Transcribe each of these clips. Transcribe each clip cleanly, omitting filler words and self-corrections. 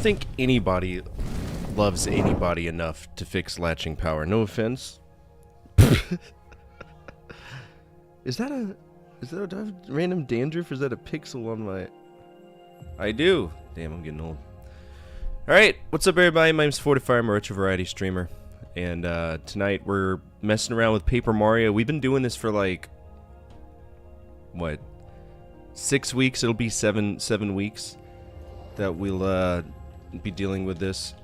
think anybody loves anybody enough to fix latching power. No offense. Is that a do I have random dandruff or is that a pixel on my... I do. Damn, I'm getting old. Alright, what's up everybody? My name's Fortify. I'm a retro variety streamer. And tonight we're messing around with Paper Mario. We've been doing this for like... what? 6 weeks? It'll be seven weeks that we'll be dealing with this.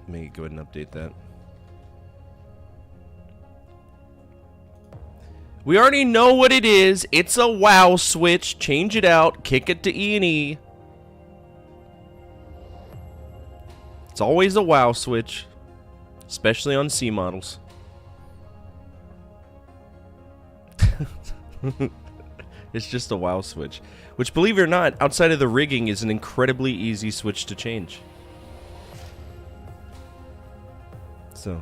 Let me go ahead and update that. We already know what it is. It's a WoW switch. Change it out. Kick it to E&E. It's always a WoW switch. Especially on C models. It's just a WoW switch. Which, believe it or not, outside of the rigging, is an incredibly easy switch to change. So...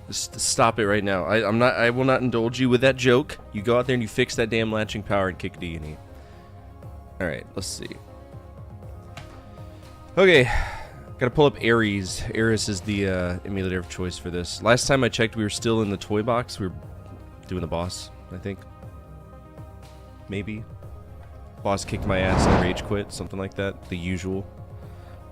just stop it right now. I will not indulge you with that joke. You go out there and you fix that damn latching power and kick D&E. Alright, let's see. Okay. Gotta pull up Ares. Ares is the emulator of choice for this. Last time I checked, we were still in the toy box. We were doing the boss, I think. Maybe. Boss kicked my ass and rage quit. Something like that. The usual.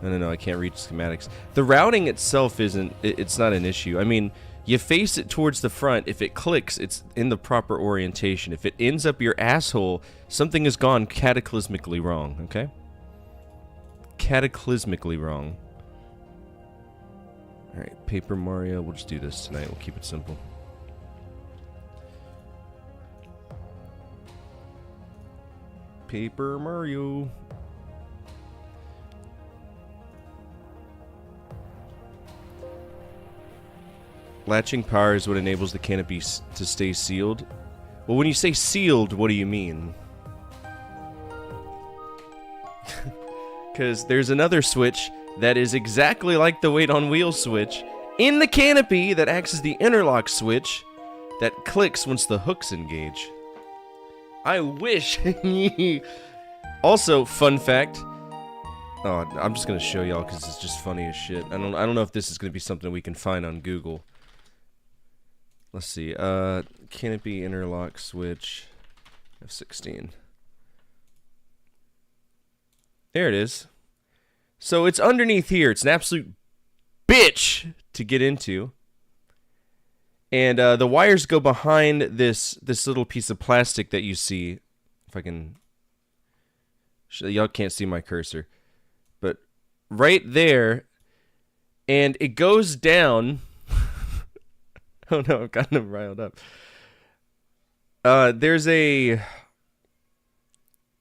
No, I can't read schematics. The routing itself isn't... it's not an issue. I mean... you face it towards the front. If it clicks, it's in the proper orientation. If it ends up your asshole, something has gone cataclysmically wrong, okay? Cataclysmically wrong. Alright, Paper Mario. We'll just do this tonight. We'll keep it simple. Paper Mario. Latching power is what enables the canopy to stay sealed. Well, when you say sealed, what do you mean? Because there's another switch that is exactly like the weight on wheel switch in the canopy that acts as the interlock switch that clicks once the hooks engage. I wish. Also, fun fact. Oh, I'm just gonna show y'all because it's just funny as shit. I don't know if this is gonna be something we can find on Google. Let's see, canopy interlock switch, F16. There it is. So it's underneath here. It's an absolute bitch to get into. And the wires go behind this little piece of plastic that you see. If I can... y'all can't see my cursor. But right there. And it goes down... oh no, I've gotten them riled up. There's a...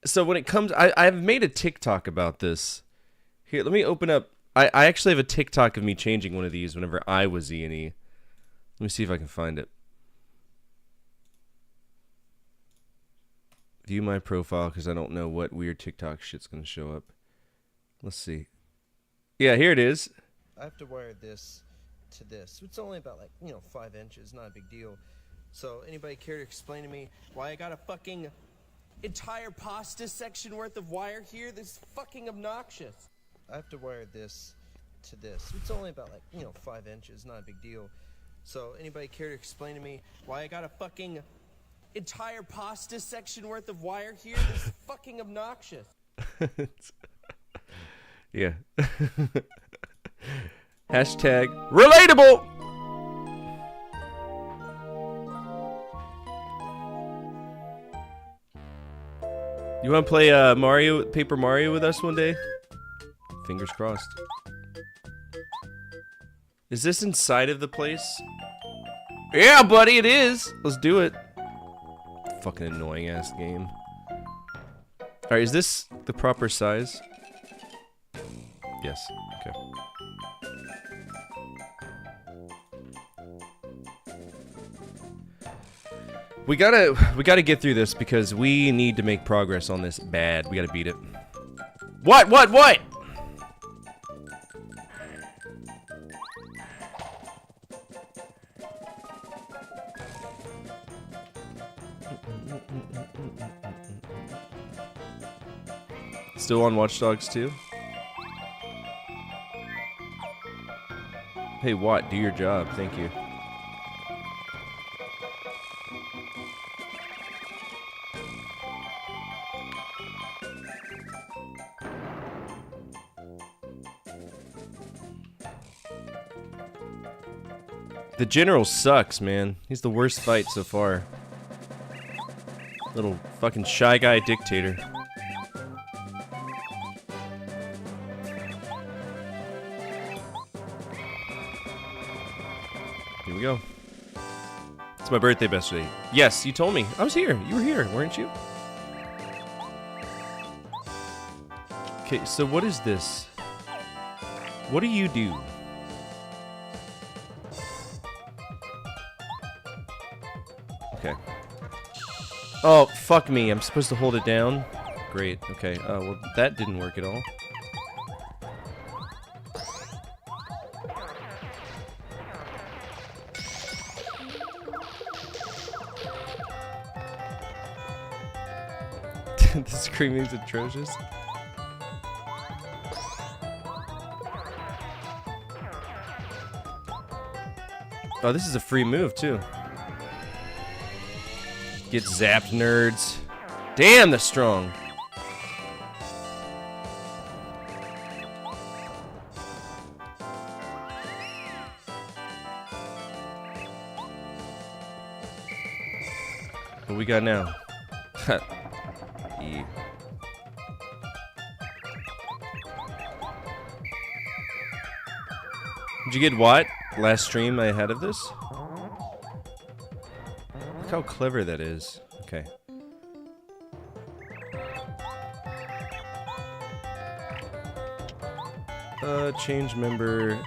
so when it comes... I've made a TikTok about this. Here, let me open up... I actually have a TikTok of me changing one of these whenever I was E&E. Let me see if I can find it. View my profile, because I don't know what weird TikTok shit's going to show up. Let's see. Yeah, here it is. I have to wire this to this. It's only about 5 inches, not a big deal. So anybody care to explain to me why I got a fucking entire pasta section worth of wire here? This is fucking obnoxious. I have to wire this to this. It's only about 5 inches, not a big deal. So anybody care to explain to me why I got a fucking entire pasta section worth of wire here? This is fucking obnoxious. Yeah. Hashtag relatable. You want to play Paper Mario with us one day? Fingers crossed. Is this inside of the place? Yeah, buddy, it is. Let's do it. Fucking annoying ass game. Alright, is this the proper size? Yes. Okay. We gotta get through this because we need to make progress on this bad. We gotta beat it. What? Still on Watch Dogs 2? Hey, Watt, do your job. Thank you. The general sucks, man. He's the worst fight so far. Little fucking shy guy dictator. Here we go. It's my birthday yesterday. Yes, you told me. I was here. You were here, weren't you? Okay, so what is this? What do you do? Okay. Oh, fuck me. I'm supposed to hold it down? Great. Okay. Well, that didn't work at all. The screaming's atrocious. Oh, this is a free move, too. Get zapped, nerds. Damn, they're strong. What we got now? E. Did you get what? Last stream I had of this? Look how clever that is. Okay. Change member.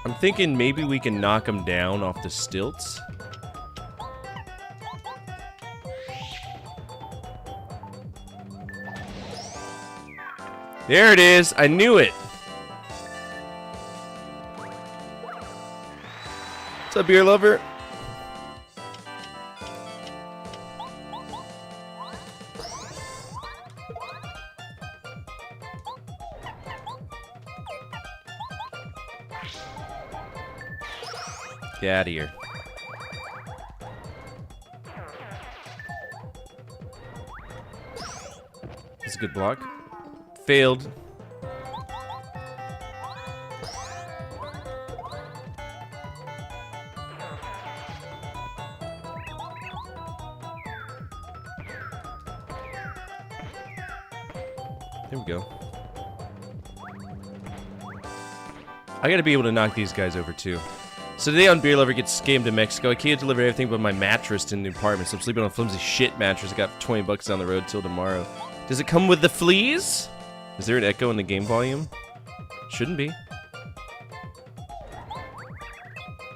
I'm thinking maybe we can knock him down off the stilts. There it is. I knew it. What's up, beer lover? Get out of here. That's a good block. Failed. There we go. I gotta be able to knock these guys over too. So today on Beer Lover gets scammed in Mexico. I can't deliver everything but my mattress to the apartment, so I'm sleeping on a flimsy shit mattress. I got 20 bucks down the road till tomorrow. Does it come with the fleas? Is there an echo in the game volume? Shouldn't be.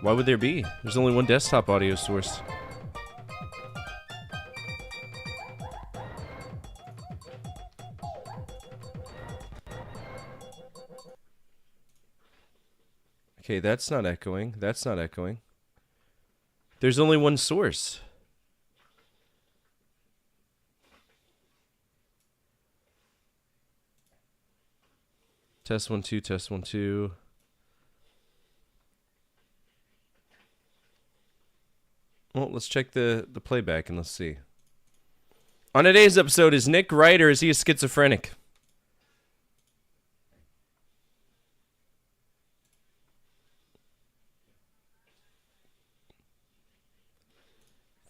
Why would there be? There's only one desktop audio source. Okay, that's not echoing. That's not echoing. There's only one source. Test 1 2, test 1 2. Well, let's check the playback and let's see. On today's episode, is Nick right or is he a schizophrenic?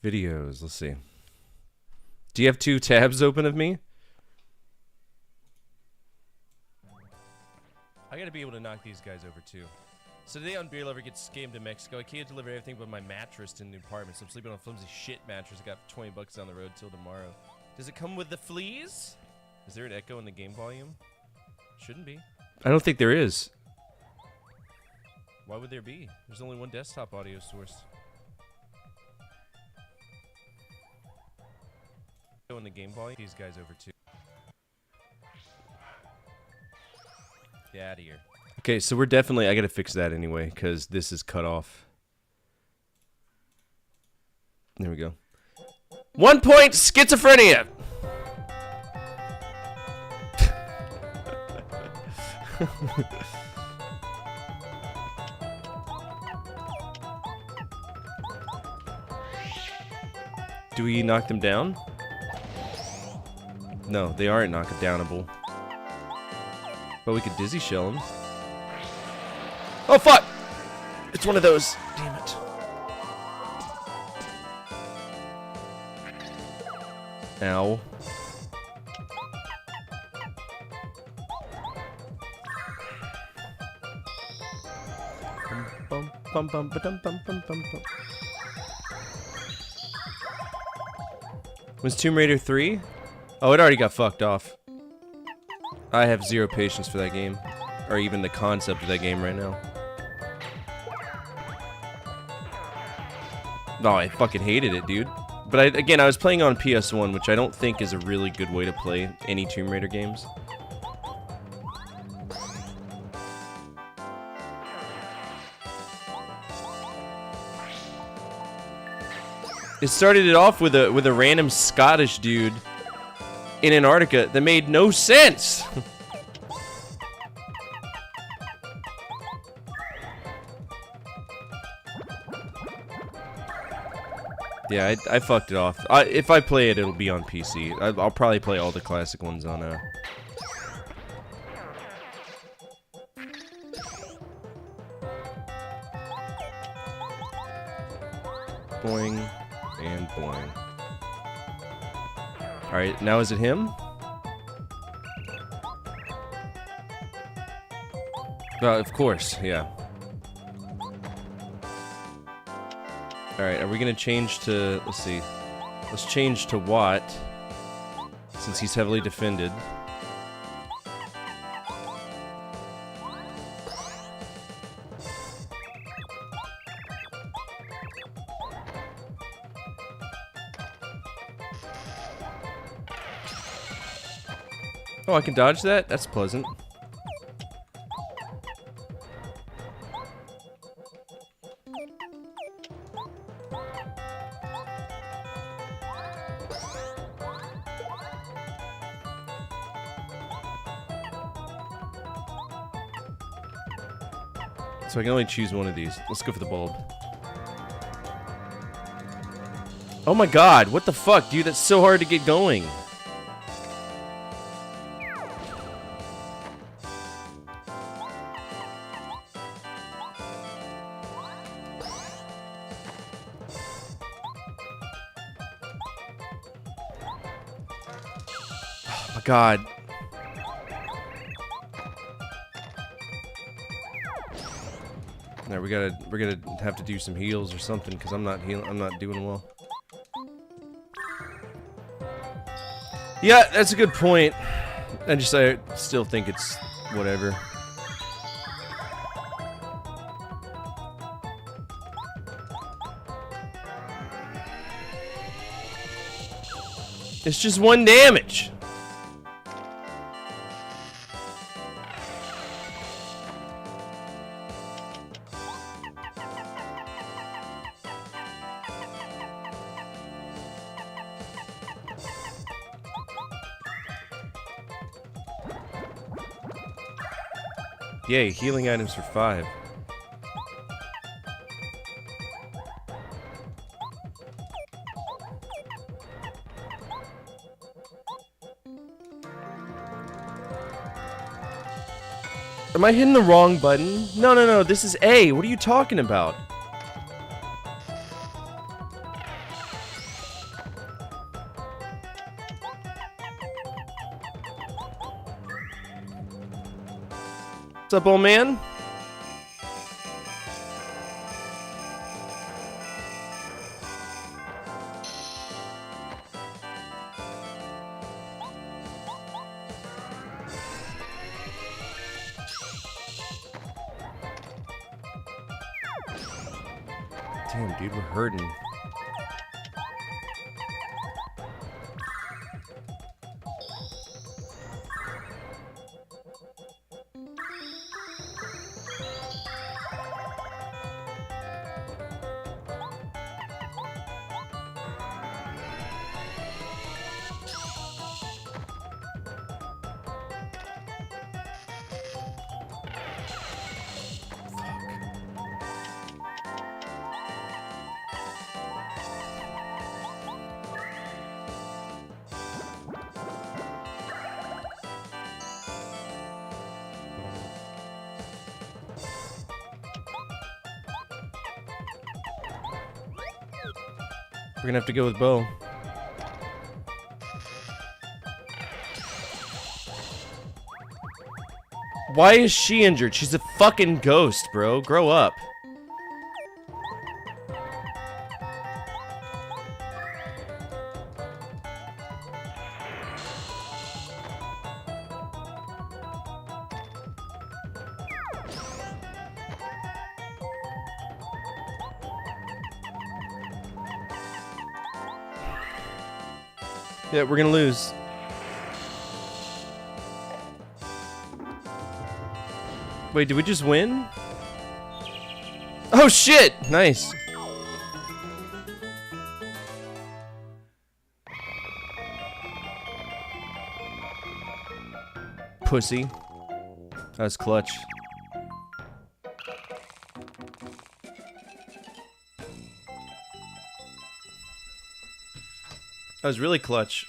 Videos, let's see. Do you have 2 tabs open of me? I gotta be able to knock these guys over too. So today on Beer Lover gets scammed in Mexico. I can't deliver everything but my mattress to the apartment, so I'm sleeping on a flimsy shit mattress. I got 20 bucks down the road till tomorrow. Does it come with the fleas? Is there an echo in the game volume? Shouldn't be. I don't think there is. Why would there be? There's only one desktop audio source. In the game volume, these guys over too. Get out of here. Okay, so we're definitely, I gotta fix that anyway, because this is cut off. There we go. 1 point schizophrenia! Do we knock them down? No, they aren't knock-downable. But we could dizzy shell them. Oh, fuck! It's one of those. Damn it. Ow. Was Tomb Raider 3? Oh, it already got fucked off. I have zero patience for that game. Or even the concept of that game right now. No, I fucking hated it, dude. But again, I was playing on PS1, which I don't think is a really good way to play any Tomb Raider games. It started it off with a random Scottish dude in Antarctica that made no sense. Yeah, I fucked it off. If I play it, it'll be on PC. I'll probably play all the classic ones on boing and boing. Alright, now is it him? Of course, yeah. Alright, are we gonna change to... let's see. Let's change to Watt, since he's heavily defended. Oh, I can dodge that? That's pleasant. So I can only choose one of these. Let's go for the bulb. Oh my god, what the fuck, dude? That's so hard to get going. Oh my god. Now we're gonna have to do some heals or something because I'm not doing well. Yeah, that's a good point. I still think it's whatever. It's just one damage. Yay, healing items for 5. Am I hitting the wrong button? No, this is A. What are you talking about? What's up, old man? Damn, dude, we're hurting. We're gonna have to go with Bo. Why is she injured? She's a fucking ghost, bro. Grow up. Yeah, we're gonna lose. Wait, did we just win? Oh shit! Nice. Pussy. That was clutch. That was really clutch.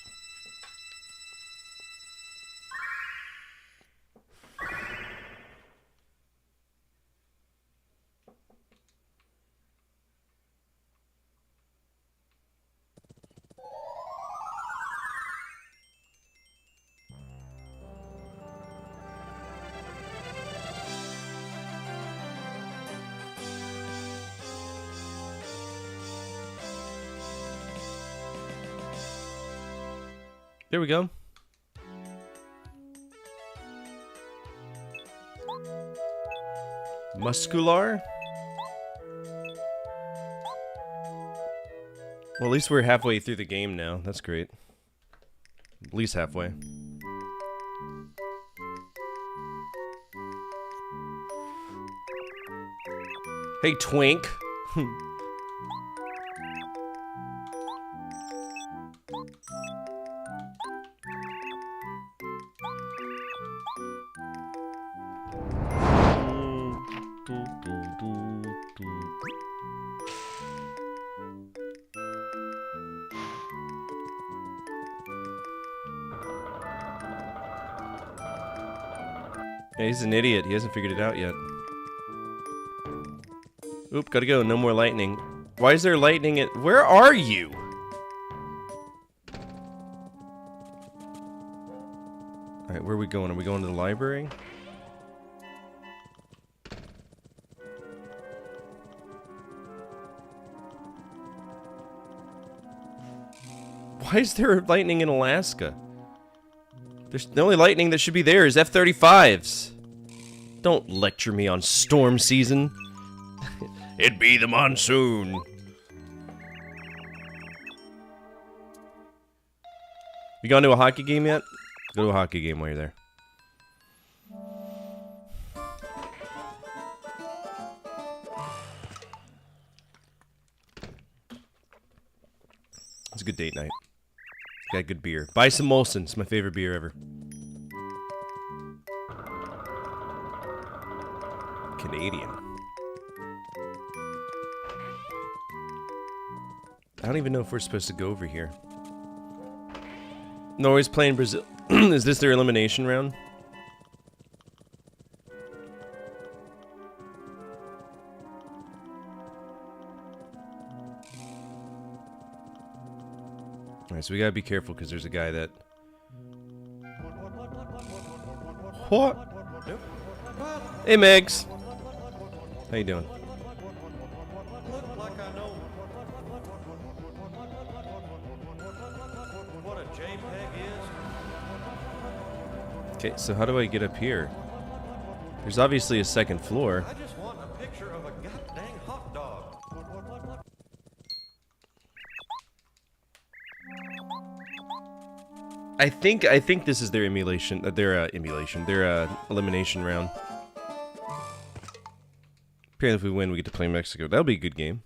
There we go. Muscular? Well, at least we're halfway through the game now. That's great. At least halfway. Hey, Twink. Yeah, he's an idiot. He hasn't figured it out yet. Oop, gotta go. No more lightning. Why is there lightning at... Where are you? Alright, where are we going? Are we going to the library? Why is there lightning in Alaska? The only lightning that should be there is F-35s. Don't lecture me on storm season. It be the monsoon. You gone to a hockey game yet? Go to a hockey game while you're there. It's a good date night. Got good beer. Buy some Molson. It's my favorite beer ever. Canadian. I don't even know if we're supposed to go over here. Norway's playing Brazil. Is this their elimination round? Alright, so we gotta be careful because there's a guy that... What? Hey, Megs. How you doing? Okay, so how do I get up here? There's obviously a second floor. I just want a picture of a goddamn hot dog. I think this is their emulation. Their elimination round. Apparently, if we win, we get to play Mexico. That'll be a good game.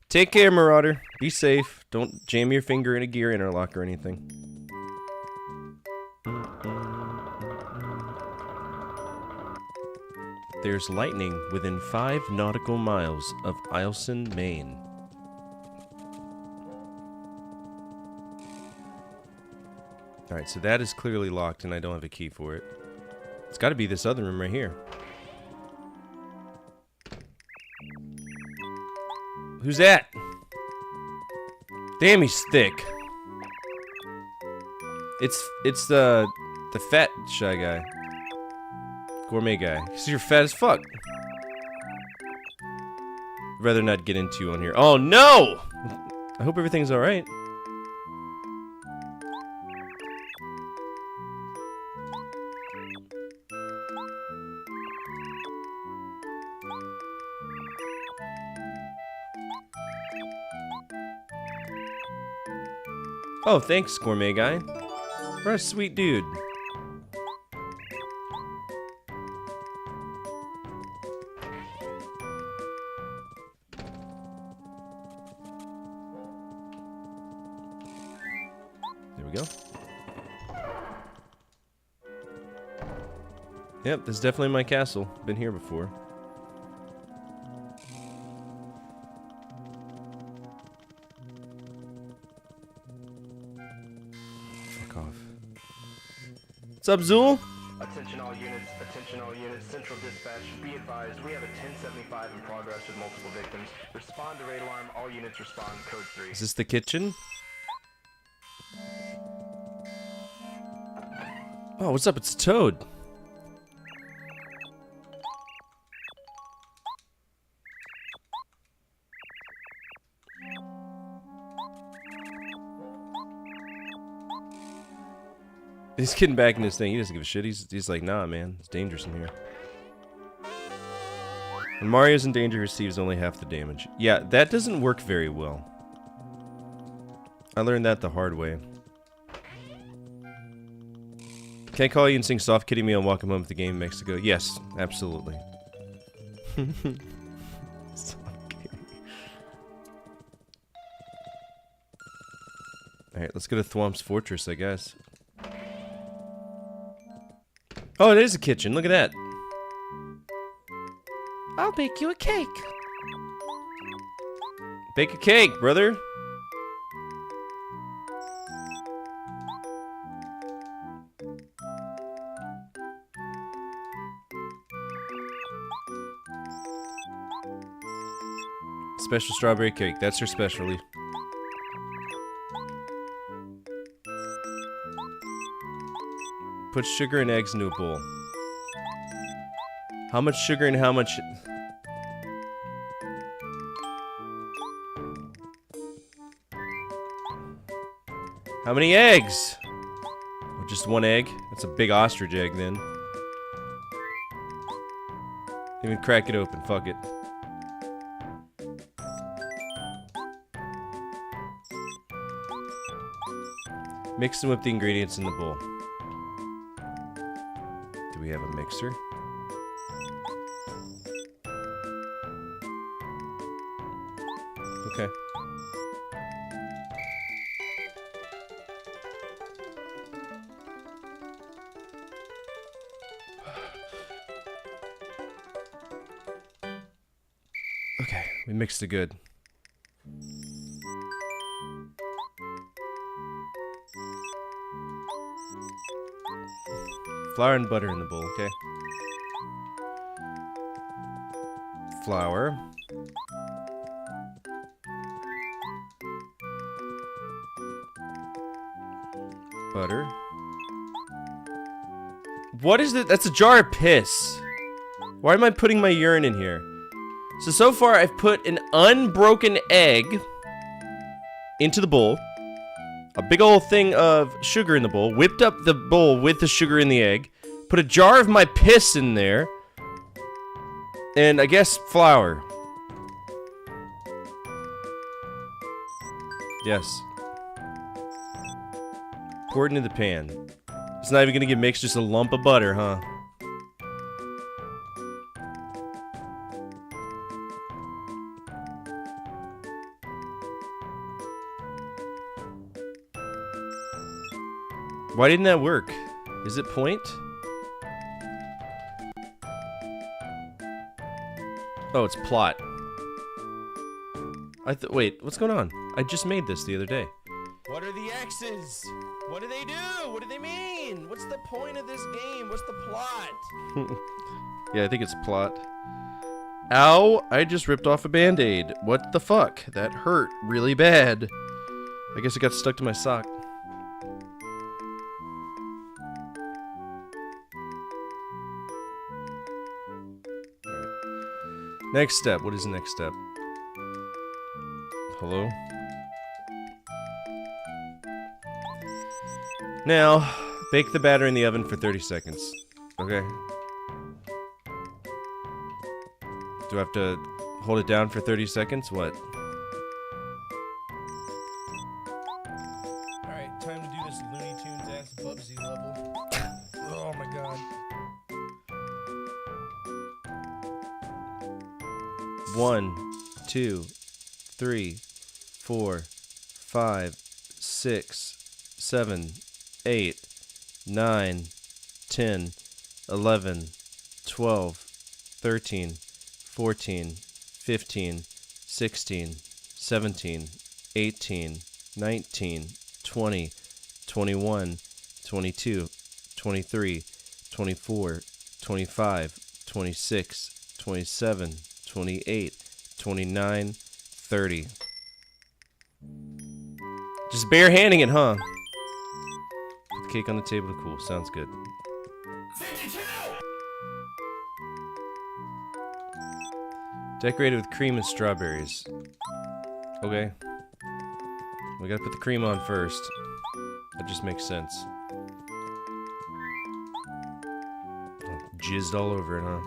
Take care, Marauder. Be safe. Don't jam your finger in a gear interlock or anything. There's lightning within 5 nautical miles of Eielson, Maine. Alright, so that is clearly locked and I don't have a key for it. It's gotta be this other room right here. Who's that? Damn, he's thick. It's the fat shy guy. Gourmet guy. Cause you're fat as fuck. I'd rather not get into you on here. Oh no! I hope everything's alright. Oh, thanks, gourmet guy. What a sweet dude. There we go. Yep, this is definitely my castle. Been here before. What's up, Zool? Attention all units, Central Dispatch, be advised, we have a 1075 in progress with multiple victims. Respond to raid alarm, all units respond, code 3. Is this the kitchen? Oh, what's up? It's Toad. He's getting back in his thing. He doesn't give a shit. He's like, nah, man. It's dangerous in here. When Mario's in danger, he receives only half the damage. Yeah, that doesn't work very well. I learned that the hard way. Can I call you and sing Soft Kitty Me and Welcome Home to the Game in Mexico? Yes, absolutely. Alright, let's go to Thwomp's Fortress, I guess. Oh, it is a kitchen. Look at that. I'll bake you a cake. Bake a cake, brother. Special strawberry cake. That's her specialty. Put sugar and eggs into a bowl. How much sugar and how much... How many eggs? Oh, just one egg? That's a big ostrich egg then. Even crack it open, fuck it. Mix and whip the ingredients in the bowl. Do we have a mixer? Okay. Okay, we mixed it good. Flour and butter in the bowl, okay? Flour. Butter. What is it? That's a jar of piss. Why am I putting my urine in here? So far I've put an unbroken egg into the bowl. A big old thing of sugar in the bowl. Whipped up the bowl with the sugar in the egg. Put a jar of my piss in there. And I guess flour. Yes. Pour it into the pan. It's not even gonna get mixed, just a lump of butter, huh? Why didn't that work? Is it point? Oh, it's plot. Wait, what's going on? I just made this the other day. What are the X's? What do they do? What do they mean? What's the point of this game? What's the plot? Yeah, I think it's plot. Ow, I just ripped off a band-aid. What the fuck? That hurt really bad. I guess it got stuck to my sock. Alright. Next step. What is the next step? Hello? Now, bake the batter in the oven for 30 seconds. Okay. Do I have to hold it down for 30 seconds? What? Alright, time to do this Looney Tunes ass Bubsy level. Oh my god. 1, 2, 3, 4, 5, 6, 7, 8, 9, 10, 11, 12, 13, 14, 15, 16, 17, 18, 19, 20, 21, 22, 23, 24, 25, 26, 27, 28, 29, 30. Just bare-handing it, huh? Put the cake on the table to cool. Sounds good. Decorated with cream and strawberries. Okay. We gotta put the cream on first. That just makes sense. Oh, jizzed all over it, huh?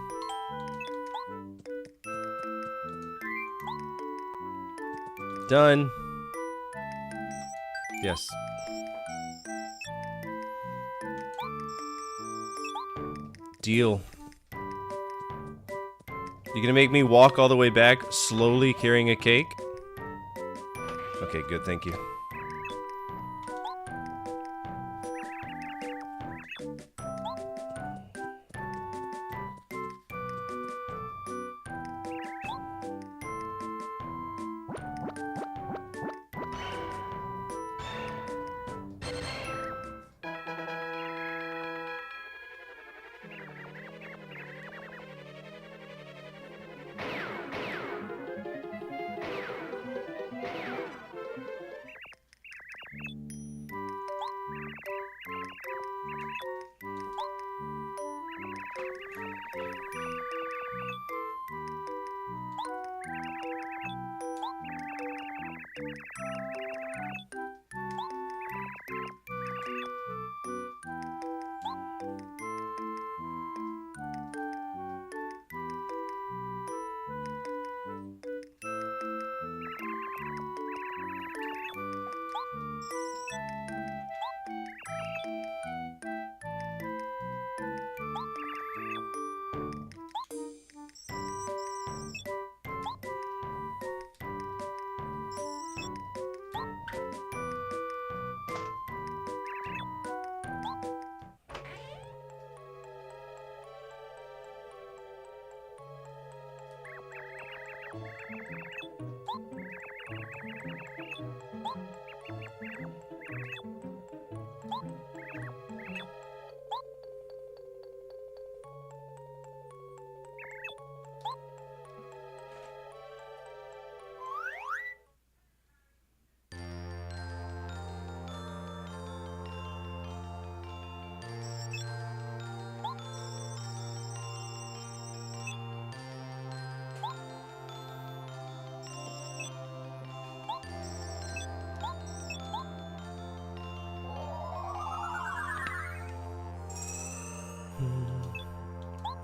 Done. Yes. Deal. You gonna make me walk all the way back slowly carrying a cake? Okay, good, thank you.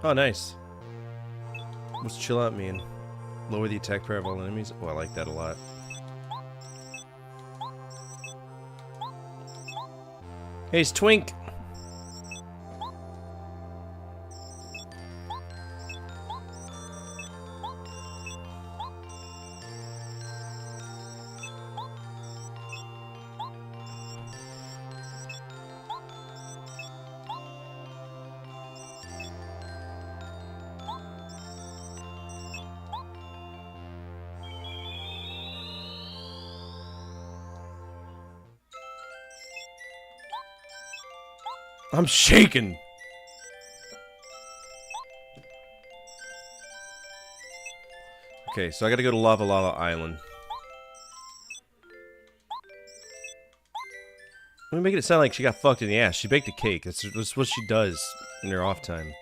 Oh, nice. What's chill out mean? Lower the attack power of all enemies? Oh, I like that a lot. Hey, it's Twink! I'm shaking. Okay, so I gotta go to Lava Lava Island. Let me make it sound like she got fucked in the ass. She baked a cake. That's what she does in her off time.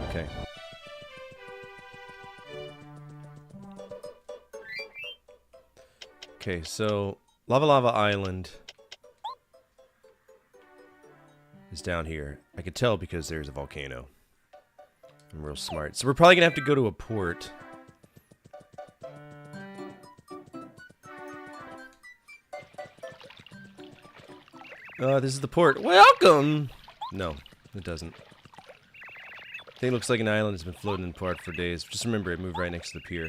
Okay. Okay, so Lava Lava Island is down here. I could tell because there's a volcano. I'm real smart. So we're probably gonna have to go to a port. This is the port. Welcome! No, it doesn't. I think it looks like an island has been floating in port for days. Just remember, it moved right next to the pier.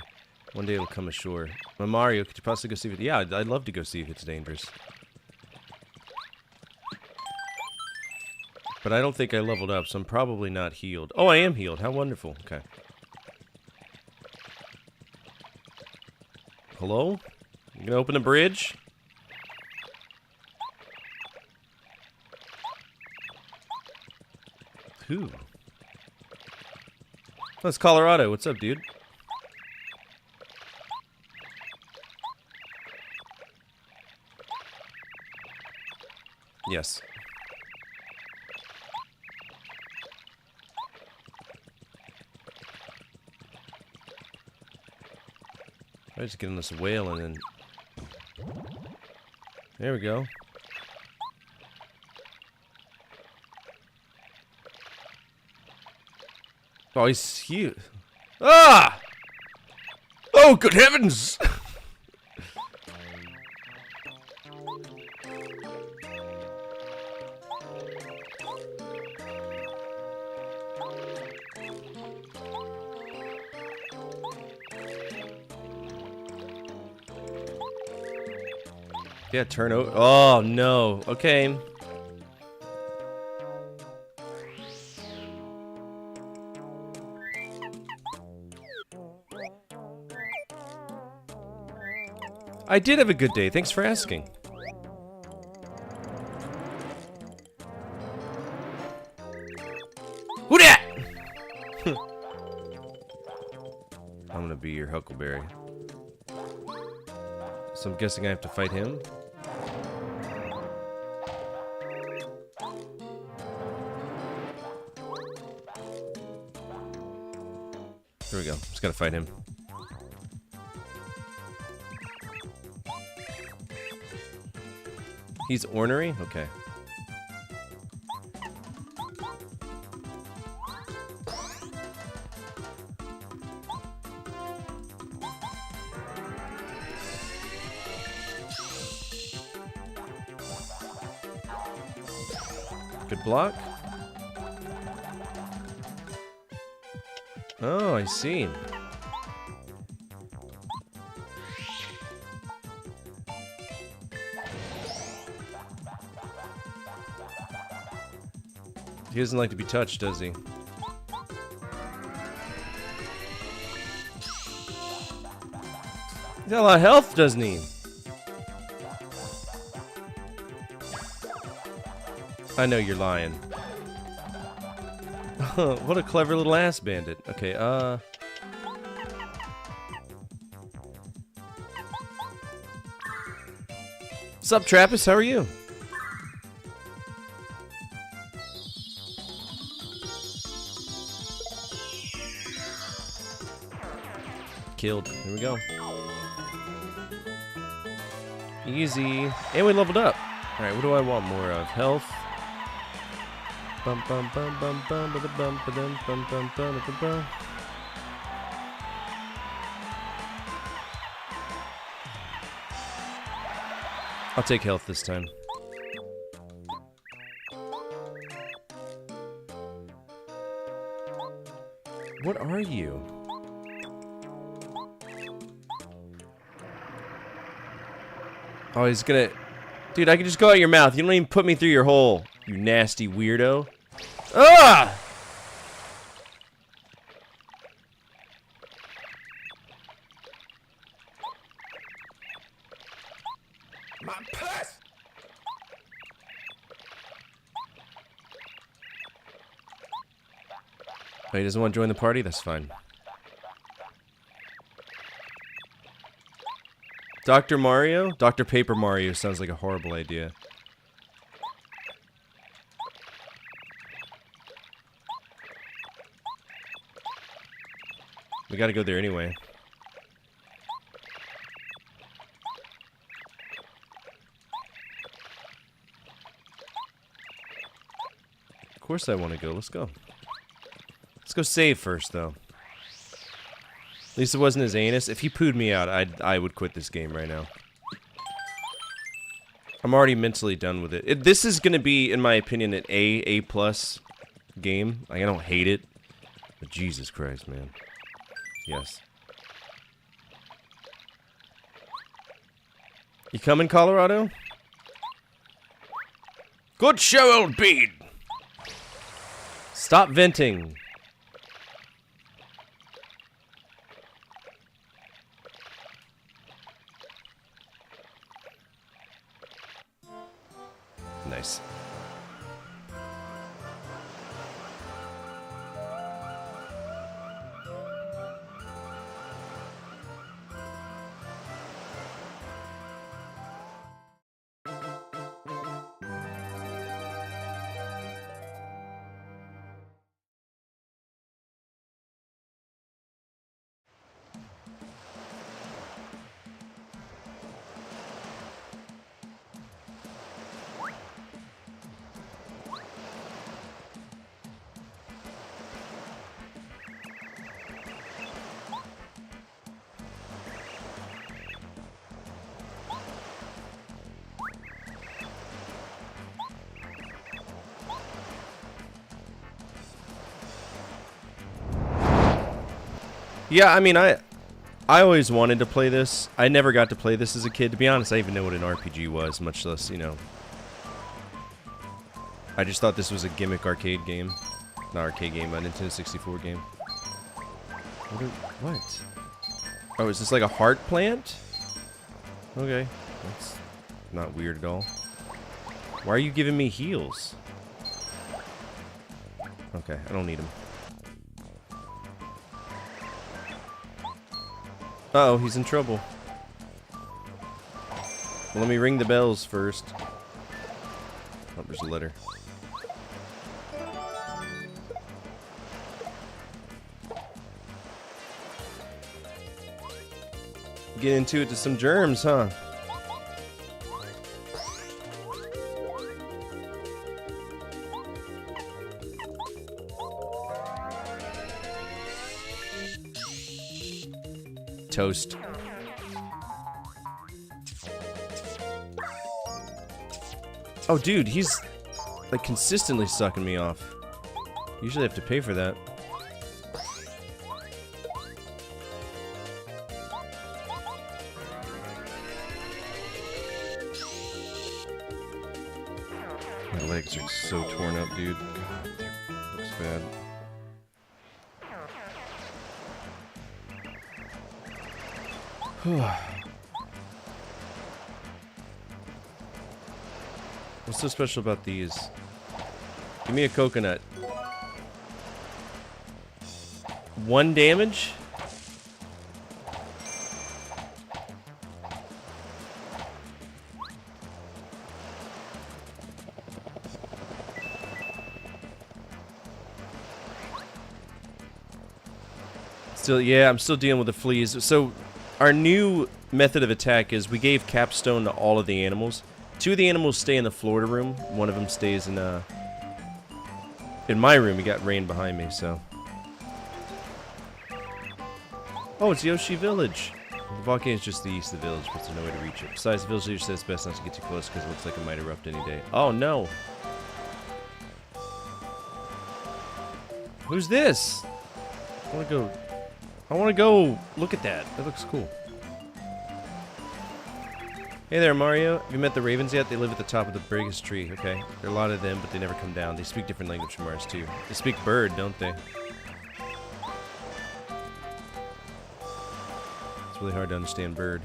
One day it'll come ashore. Well, Mario, could you possibly go see if it... Yeah, I'd love to go see if it's dangerous. But I don't think I leveled up, so I'm probably not healed. Oh, I am healed. How wonderful. Okay. Hello? You gonna open the bridge? Who? Oh, it's Colorado. What's up, dude? Yes. I just get on this whale and then... There we go. Oh, he's huge. Ah! Oh, good heavens! Yeah, turn over. Oh, no. Okay. I did have a good day. Thanks for asking. Who dat? I'm gonna be your Huckleberry. So I'm guessing I have to fight him. There we go. Just gotta fight him. He's ornery? Okay. Good block. Oh, I see. He doesn't like to be touched, does he? He's got a lot of health, doesn't he? I know you're lying. What a clever little ass bandit. Okay, Sup, Trappist? How are you? Killed. Here we go. Easy. And we leveled up. Alright, what do I want more of? Health. Bum bum bum bum bum ba bum ba dum bum bum bum ba bum. I'll take health this time. What are you? Oh, he's gonna... Dude, I can just go out your mouth. You don't even put me through your hole, you nasty weirdo. Ah! My purse! Oh, he doesn't want to join the party? That's fine. Dr. Mario? Dr. Paper Mario sounds like a horrible idea. We gotta go there anyway. Of course I want to go. Let's go. Let's go save first, though. At least it wasn't his anus. If he pooed me out, I would quit this game right now. I'm already mentally done with it. This is gonna be, in my opinion, an A+ game. Like, I don't hate it, but Jesus Christ, man. Yes. You coming, Colorado? Good show, old bead. Stop venting. Nice. Yeah, I mean, I always wanted to play this. I never got to play this as a kid. To be honest, I didn't even know what an RPG was, much less, you know. I just thought this was a gimmick arcade game. Not arcade game, a Nintendo 64 game. What? Oh, is this like a heart plant? Okay. That's not weird at all. Why are you giving me heals? Okay, I don't need them. Uh-oh, he's in trouble. Well, let me ring the bells first. Oh, there's a letter. Get into it to some germs, huh? Toast. Oh, dude, he's like consistently sucking me off. Usually I have to pay for that. My legs are so torn up, dude. Looks bad. What's so special about these? Give me a coconut. 1 damage? Still, yeah, I'm still dealing with the fleas. So, our new method of attack is we gave capstone to all of the animals. 2 of the animals stay in the Florida room. 1 of them stays in my room. We got Rain behind me, so. Oh, it's Yoshi Village. The volcano is just the east of the village, but there's no way to reach it. Besides, the village leader says it's best not to get too close because it looks like it might erupt any day. Oh, no. Who's this? I want to go look at that. That looks cool. Hey there, Mario. Have you met the ravens yet? They live at the top of the biggest tree. Okay. There are a lot of them, but they never come down. They speak different language from ours, too. They speak bird, don't they? It's really hard to understand bird.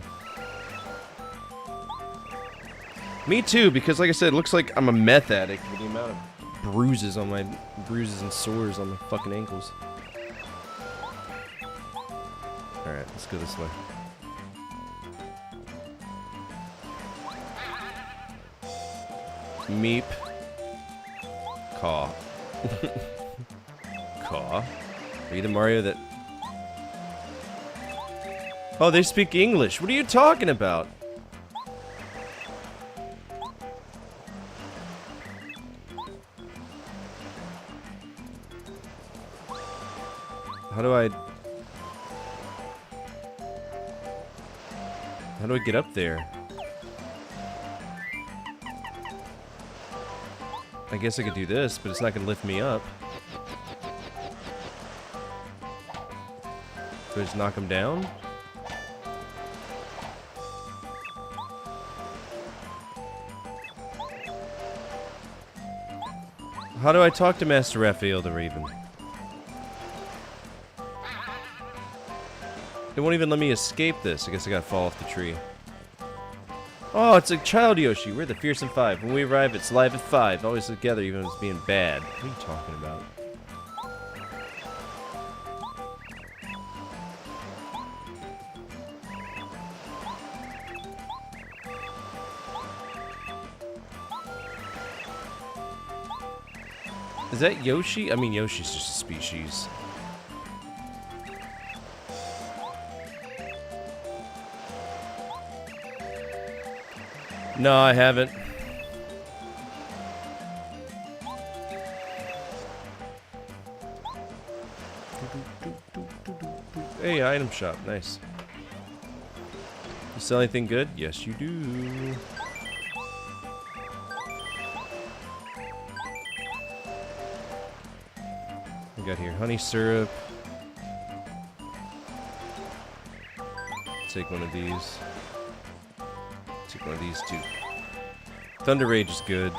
Me too, because like I said, it looks like I'm a meth addict with the amount of bruises and sores on my fucking ankles. Alright, let's go this way. Meep. Caw. Caw. Are you the Mario that... Oh, they speak English. What are you talking about? How do I get up there? I guess I could do this, but it's not gonna lift me up. Do I just knock him down? How do I talk to Master Raphael the Raven? It won't even let me escape this. I guess I gotta fall off the tree. Oh, it's a child Yoshi. We're the Fearsome Five. When we arrive, it's live at 5. Always together, even when it's being bad. What are you talking about? Is that Yoshi? I mean, Yoshi's just a species. No, I haven't. Hey, item shop. Nice. You sell anything good? Yes, you do. We got here honey syrup. Take one of these. Take one of these too. Thunder Rage is good.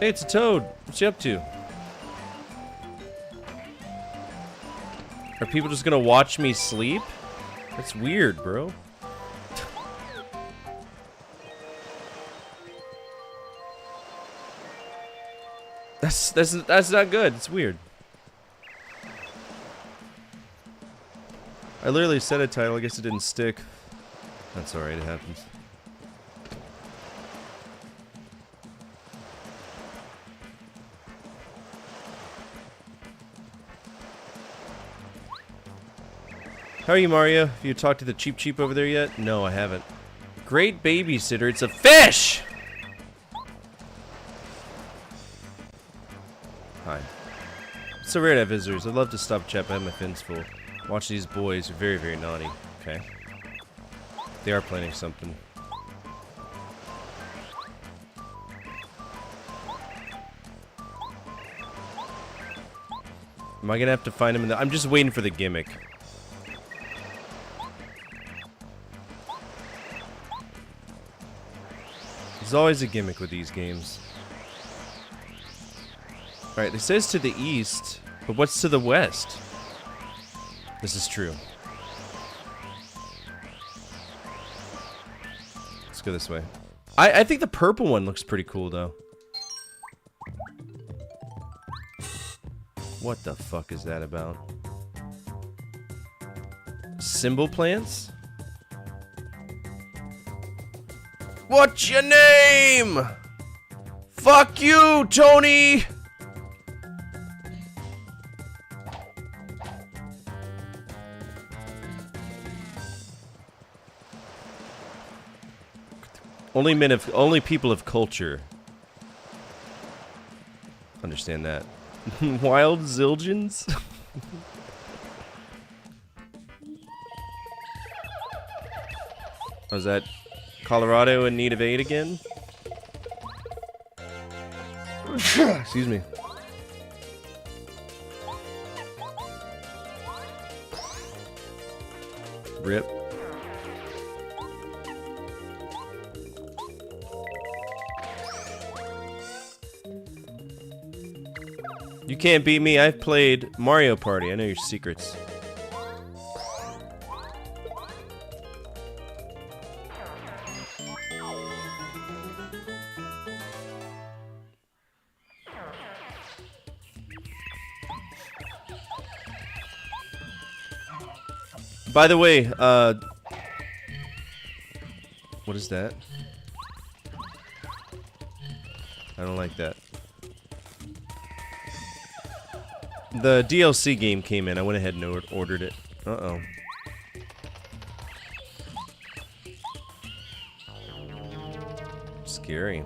Hey, it's a toad. What's you up to? Are people just gonna watch me sleep? That's weird, bro. That's not good. It's weird. I literally said a title. I guess it didn't stick. That's alright. It happens. How are you, Mario? Have you talked to the Cheep Cheep over there yet? No, I haven't. Great babysitter. It's a fish! Hi. It's so rare to have visitors. I'd love to stop chat, but I have my fins full. Watch these boys. They're very, very naughty. Okay. They are planning something. Am I gonna have to find him in the... I'm just waiting for the gimmick. There's always a gimmick with these games. Alright, it says to the east, but what's to the west? This is true. Let's go this way. I think the purple one looks pretty cool, though. What the fuck is that about? Symbol plants? What's your name? Fuck you, Tony! Only people of culture understand that. Wild Zildjians? Was that Colorado in need of aid again? Excuse me. Rip. You can't beat me. I've played Mario Party. I know your secrets. By the way, what is that? I don't like that. The DLC game came in. I went ahead and ordered it. Uh-oh. Scary.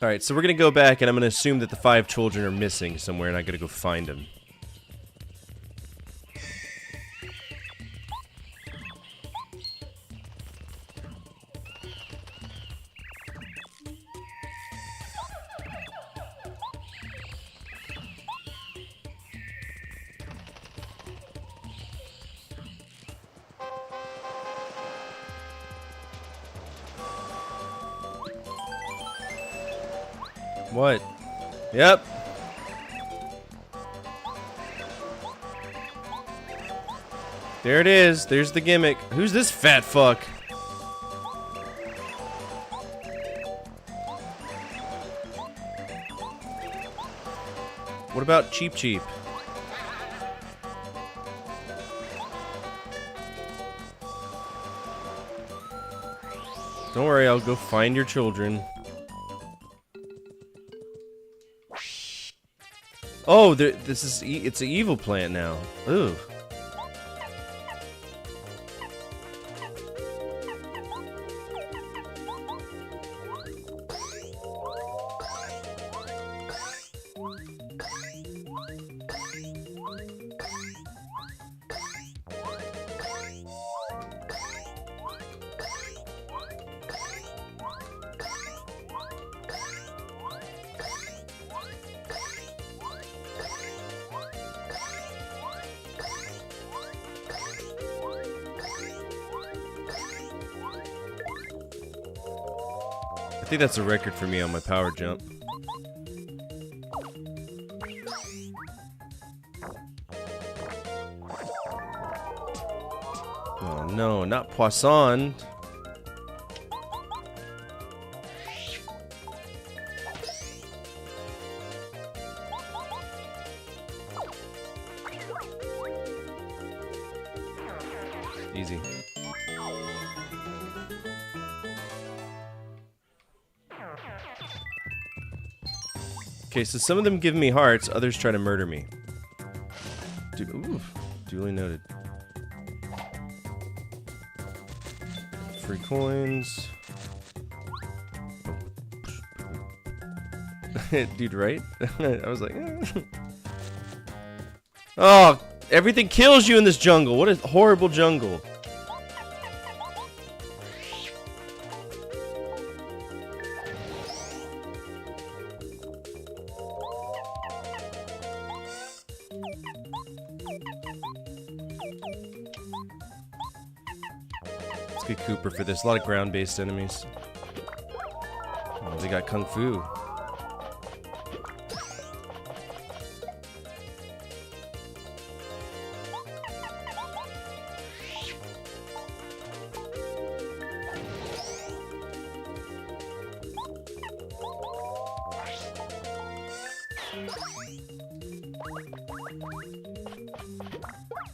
Alright, so we're gonna go back and I'm gonna assume that the 5 children are missing somewhere and I gotta go find them. What? Yep. There it is. There's the gimmick. Who's this fat fuck? What about Cheep Cheep? Don't worry, I'll go find your children. Oh, this is it's an evil plant now. Ooh. I think that's a record for me on my power jump. Oh no, not Poisson. Easy. Okay, so some of them give me hearts, others try to murder me. Ooh, duly noted. Free coins. Dude, right? I was like, oh, everything kills you in this jungle. What a horrible jungle. Let's get Cooper for this. A lot of ground-based enemies. Oh, they got Kung Fu.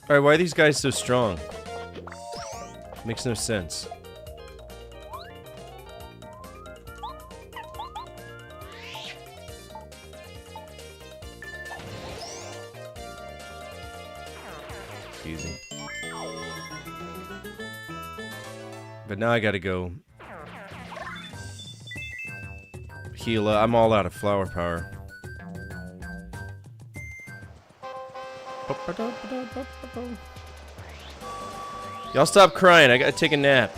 Alright, why are these guys so strong? Makes no sense. Easy. But now I gotta go heal up. I'm all out of flower power. Y'all stop crying, I gotta take a nap.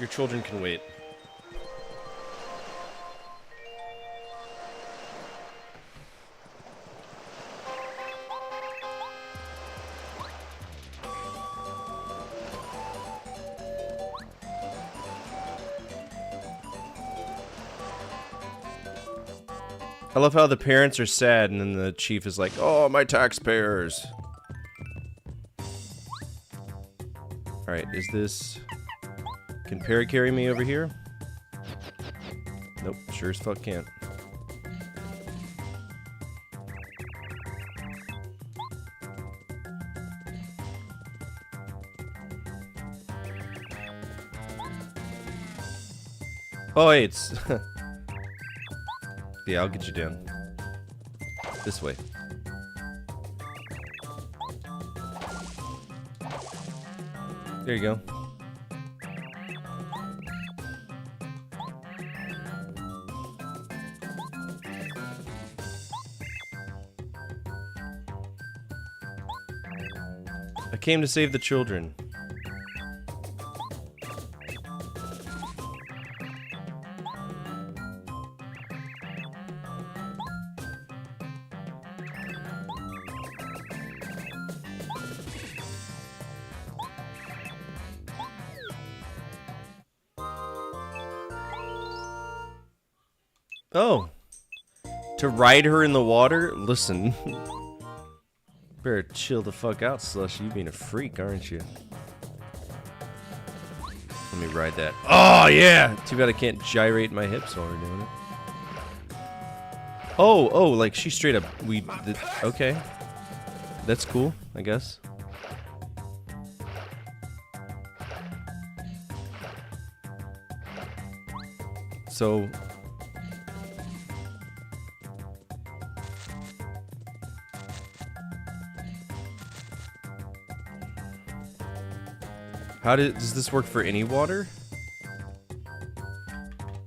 Your children can wait. I love how the parents are sad and then the chief is like, oh, my taxpayers. Alright, is this... Can Perry carry me over here? Nope, sure as fuck can't. Oh, hey, it's... Yeah, I'll get you down. This way. There you go. I came to save the children. Oh. To ride her in the water? Listen. Better chill the fuck out, Slush. You being a freak, aren't you? Let me ride that. Oh, yeah! Too bad I can't gyrate my hips while we're doing it. Oh, like she straight up... Okay. That's cool, I guess. So... does this work for any water?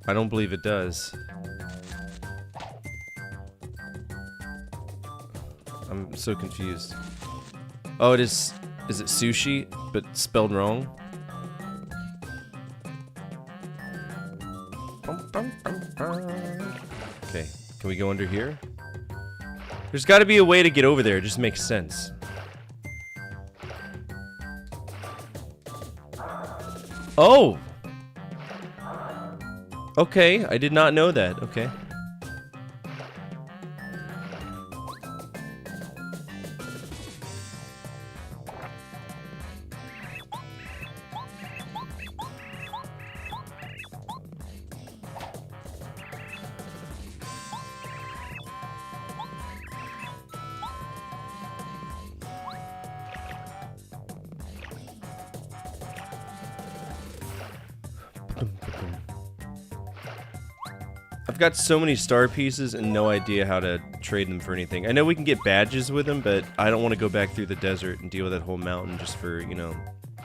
I don't believe it does. I'm so confused. Oh, it is it sushi, but spelled wrong? Okay, can we go under here? There's gotta be a way to get over there, it just makes sense. Oh! Okay, I did not know that. Okay. I've got so many star pieces and no idea how to trade them for anything. I know we can get badges with them, but I don't want to go back through the desert and deal with that whole mountain just for, you know,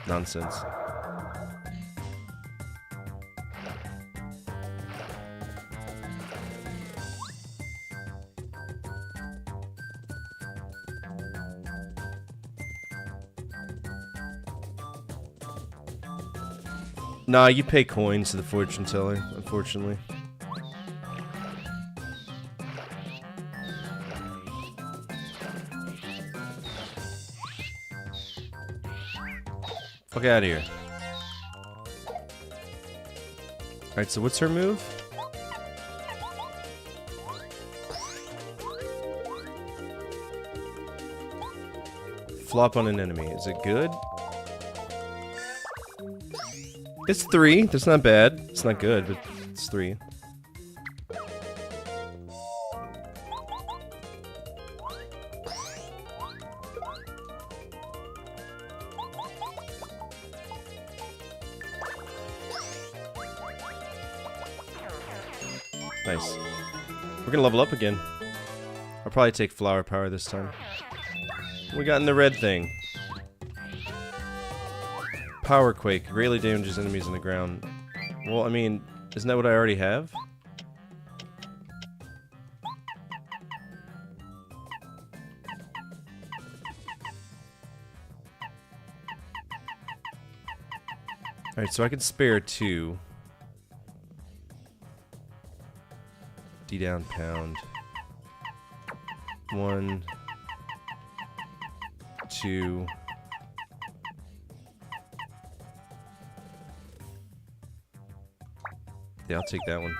nonsense. Nah, you pay coins to the fortune teller, unfortunately. Fuck out of here. Alright, so what's her move? Flop on an enemy. Is it good? It's 3. That's not bad. It's not good, but it's 3. Nice. We're gonna level up again. I'll probably take flower power this time. We got in the red thing. Power Quake greatly damages enemies on the ground. Well, I mean, isn't that what I already have? Alright, so I can spare 2. D down pound. 1, 2. Yeah, I'll take that one.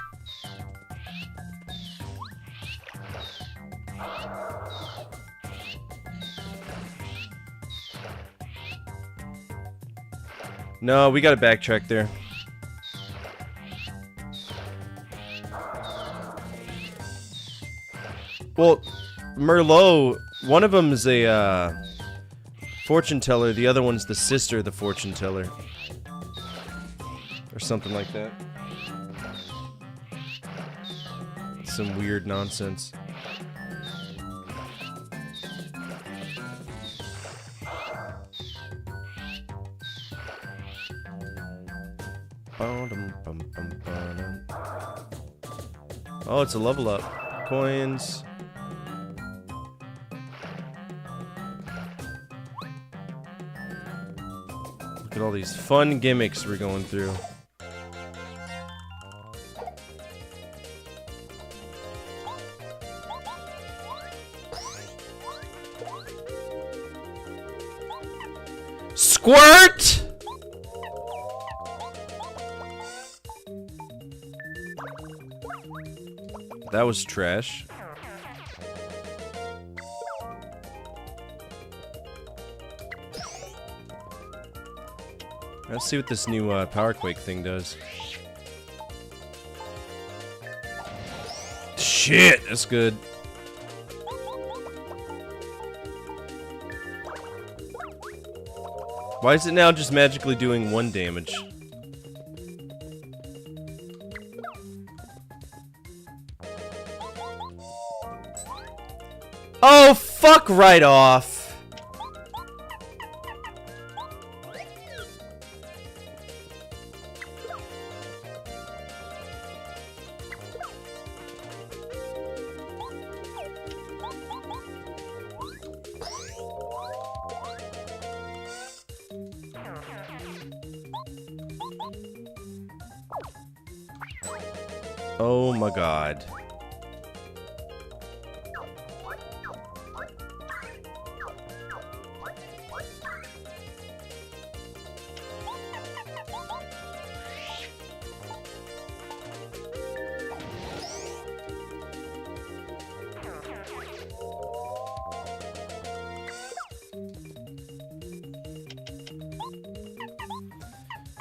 No, we gotta backtrack there. Well, Merlot, one of them is a fortune teller, the other one's the sister of the fortune teller. Or something like that. Some weird nonsense. Oh, it's a level up. Coins. Look at all these fun gimmicks we're going through. Squirt! That was trash. Let's see what this new Power Quake thing does. Shit, that's good. Why is it now just magically doing 1 damage? Oh, fuck right off. Oh my god.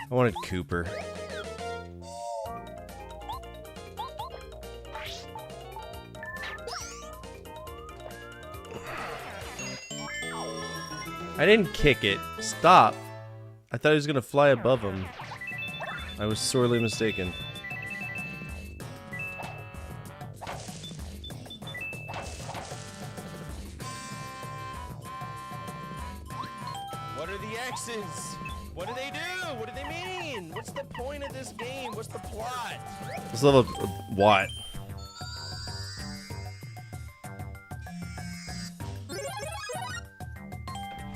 I wanted Cooper. I didn't kick it. Stop. I thought he was gonna fly above him. I was sorely mistaken. What are the X's? What do they do? What do they mean? What's the point of this game? What's the plot? This level of what?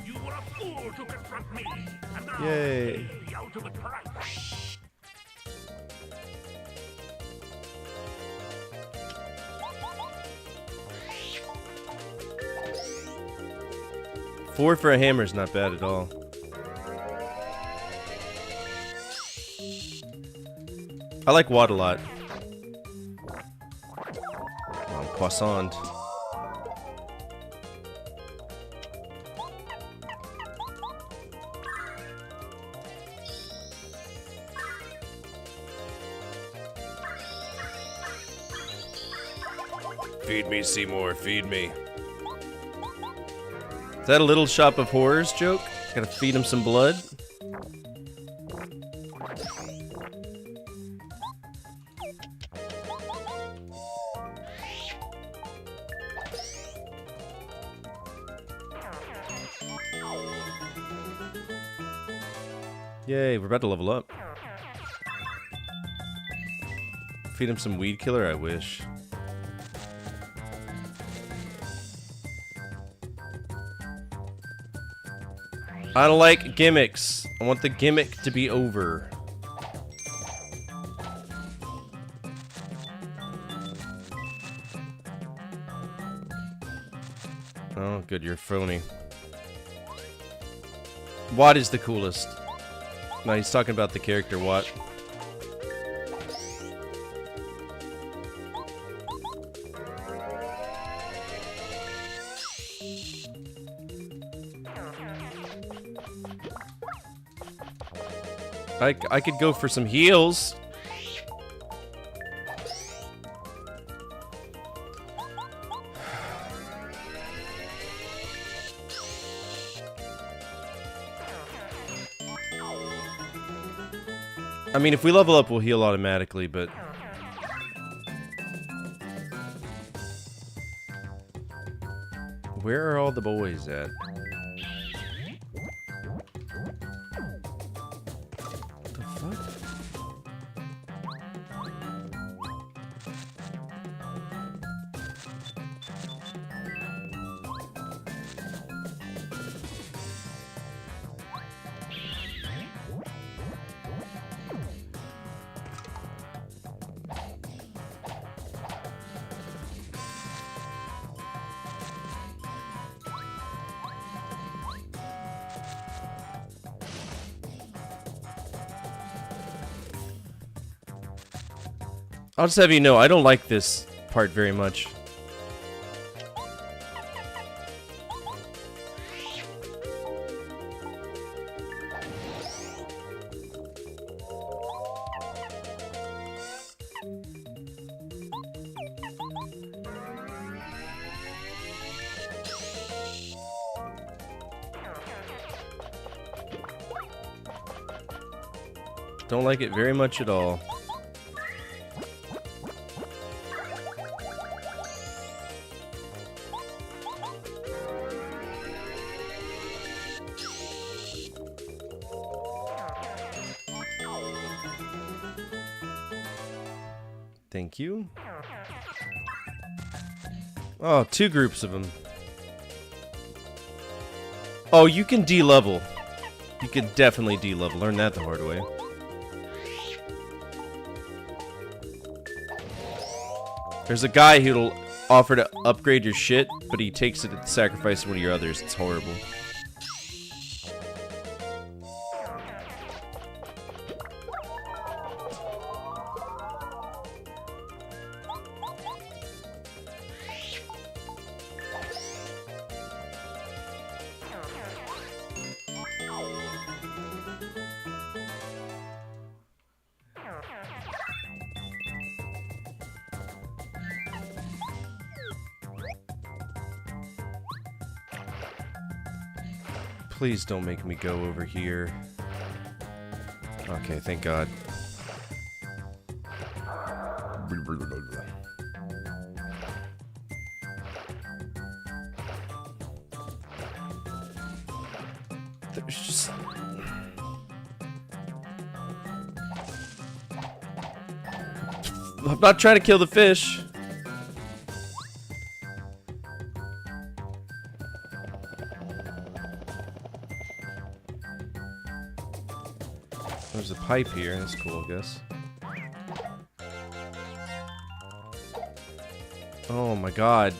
You were a fool to confront me, and now Yay. pay the ultimate price. Four for a hammer is not bad at all. I like Watt a lot. Oh, Poissond. Feed me, Seymour, feed me. Is that a Little Shop of Horrors joke? Gotta feed him some blood? Yay, we're about to level up. Feed him some weed killer, I wish. I don't like gimmicks. I want the gimmick to be over. Oh, good, you're phony. Watt is the coolest. No, he's talking about the character Watt. I could go for some heals. I mean, if we level up, we'll heal automatically, but... Where are all the boys at? What the fuck? I'll just have you know, I don't like this part very much. Don't like it very much at all. Thank you. Oh, 2 groups of them. Oh, you can de-level. You can definitely de-level. Learn that the hard way. There's a guy who'll offer to upgrade your shit, but he takes it at the sacrifice of one of your others. It's horrible. Please don't make me go over here. Okay, thank God. There's just... I'm not trying to kill the fish. There's a pipe here. That's cool, I guess. Oh my God.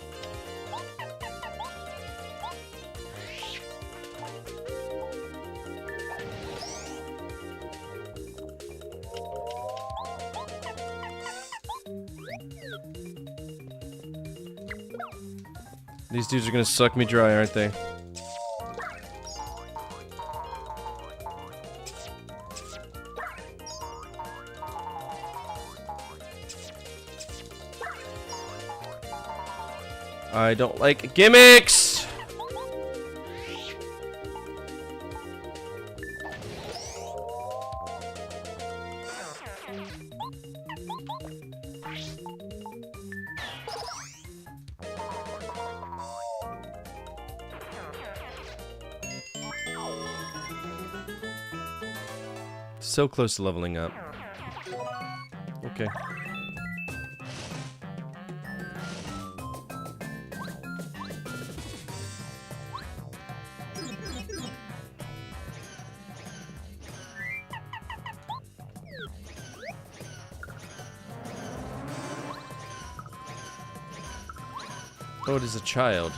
These dudes are gonna suck me dry, aren't they? I don't like gimmicks! So close to leveling up. Okay. Oh, it is a child.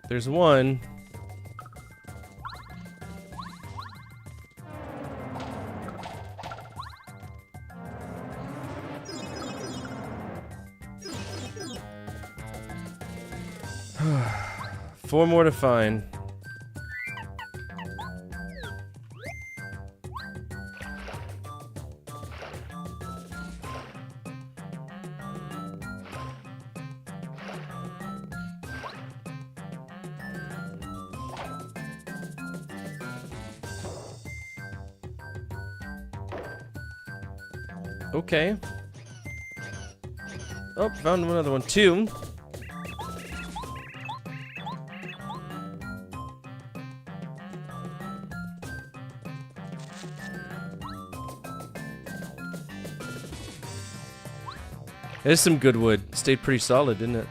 There's one. 4 more to find. Okay. Oh, found another one too. There's some good wood. Stayed pretty solid, didn't it?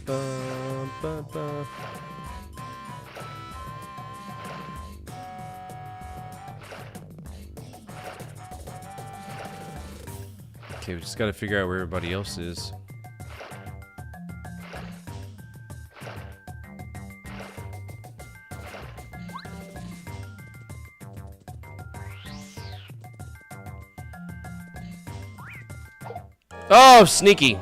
Ba, ba, ba. Okay, we just gotta figure out where everybody else is. Oh, sneaky.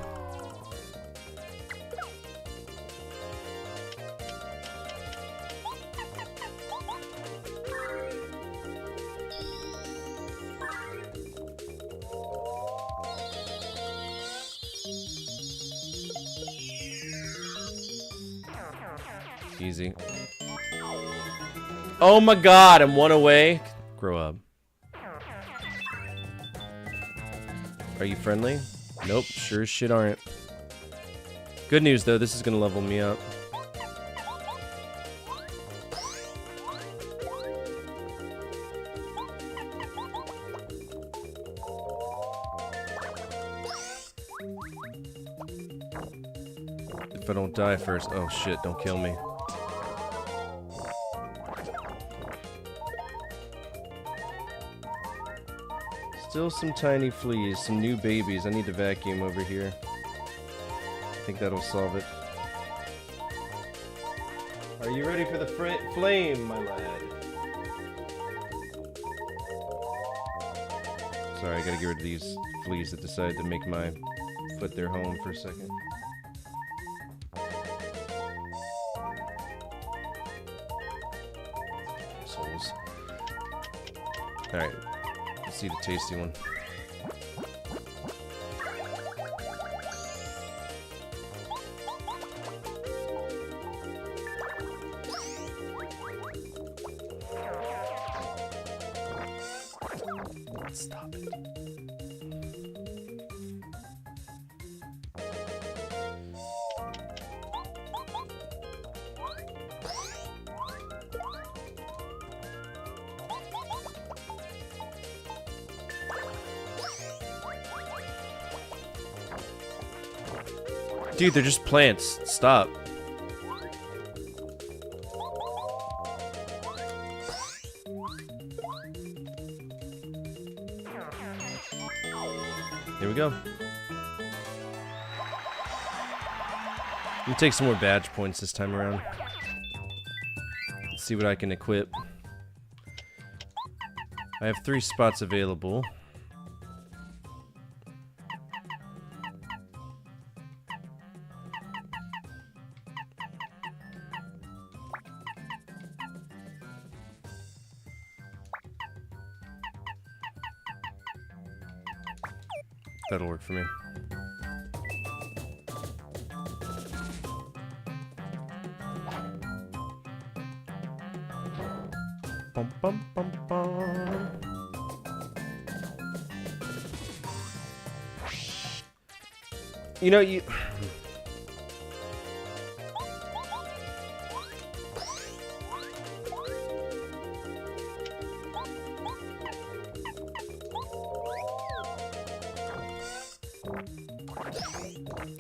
Easy. Oh my god, I'm 1 away. Grow up. Are you friendly? Nope, sure as shit aren't. Good news though, this is gonna level me up. If I don't die first. Oh shit, don't kill me. Still some tiny fleas, some new babies. I need to vacuum over here. I think that'll solve it. Are you ready for the flame, my lad? Sorry, I gotta get rid of these fleas that decided to make my foot their home for a second. Souls. Alright. Let's see the tasty one. Stop it. Dude, they're just plants. Stop. Here we go. We'll take some more badge points this time around. Let's see what I can equip. I have 3 spots available. That'll work for me. Bum, bum, bum, bum. You know, you...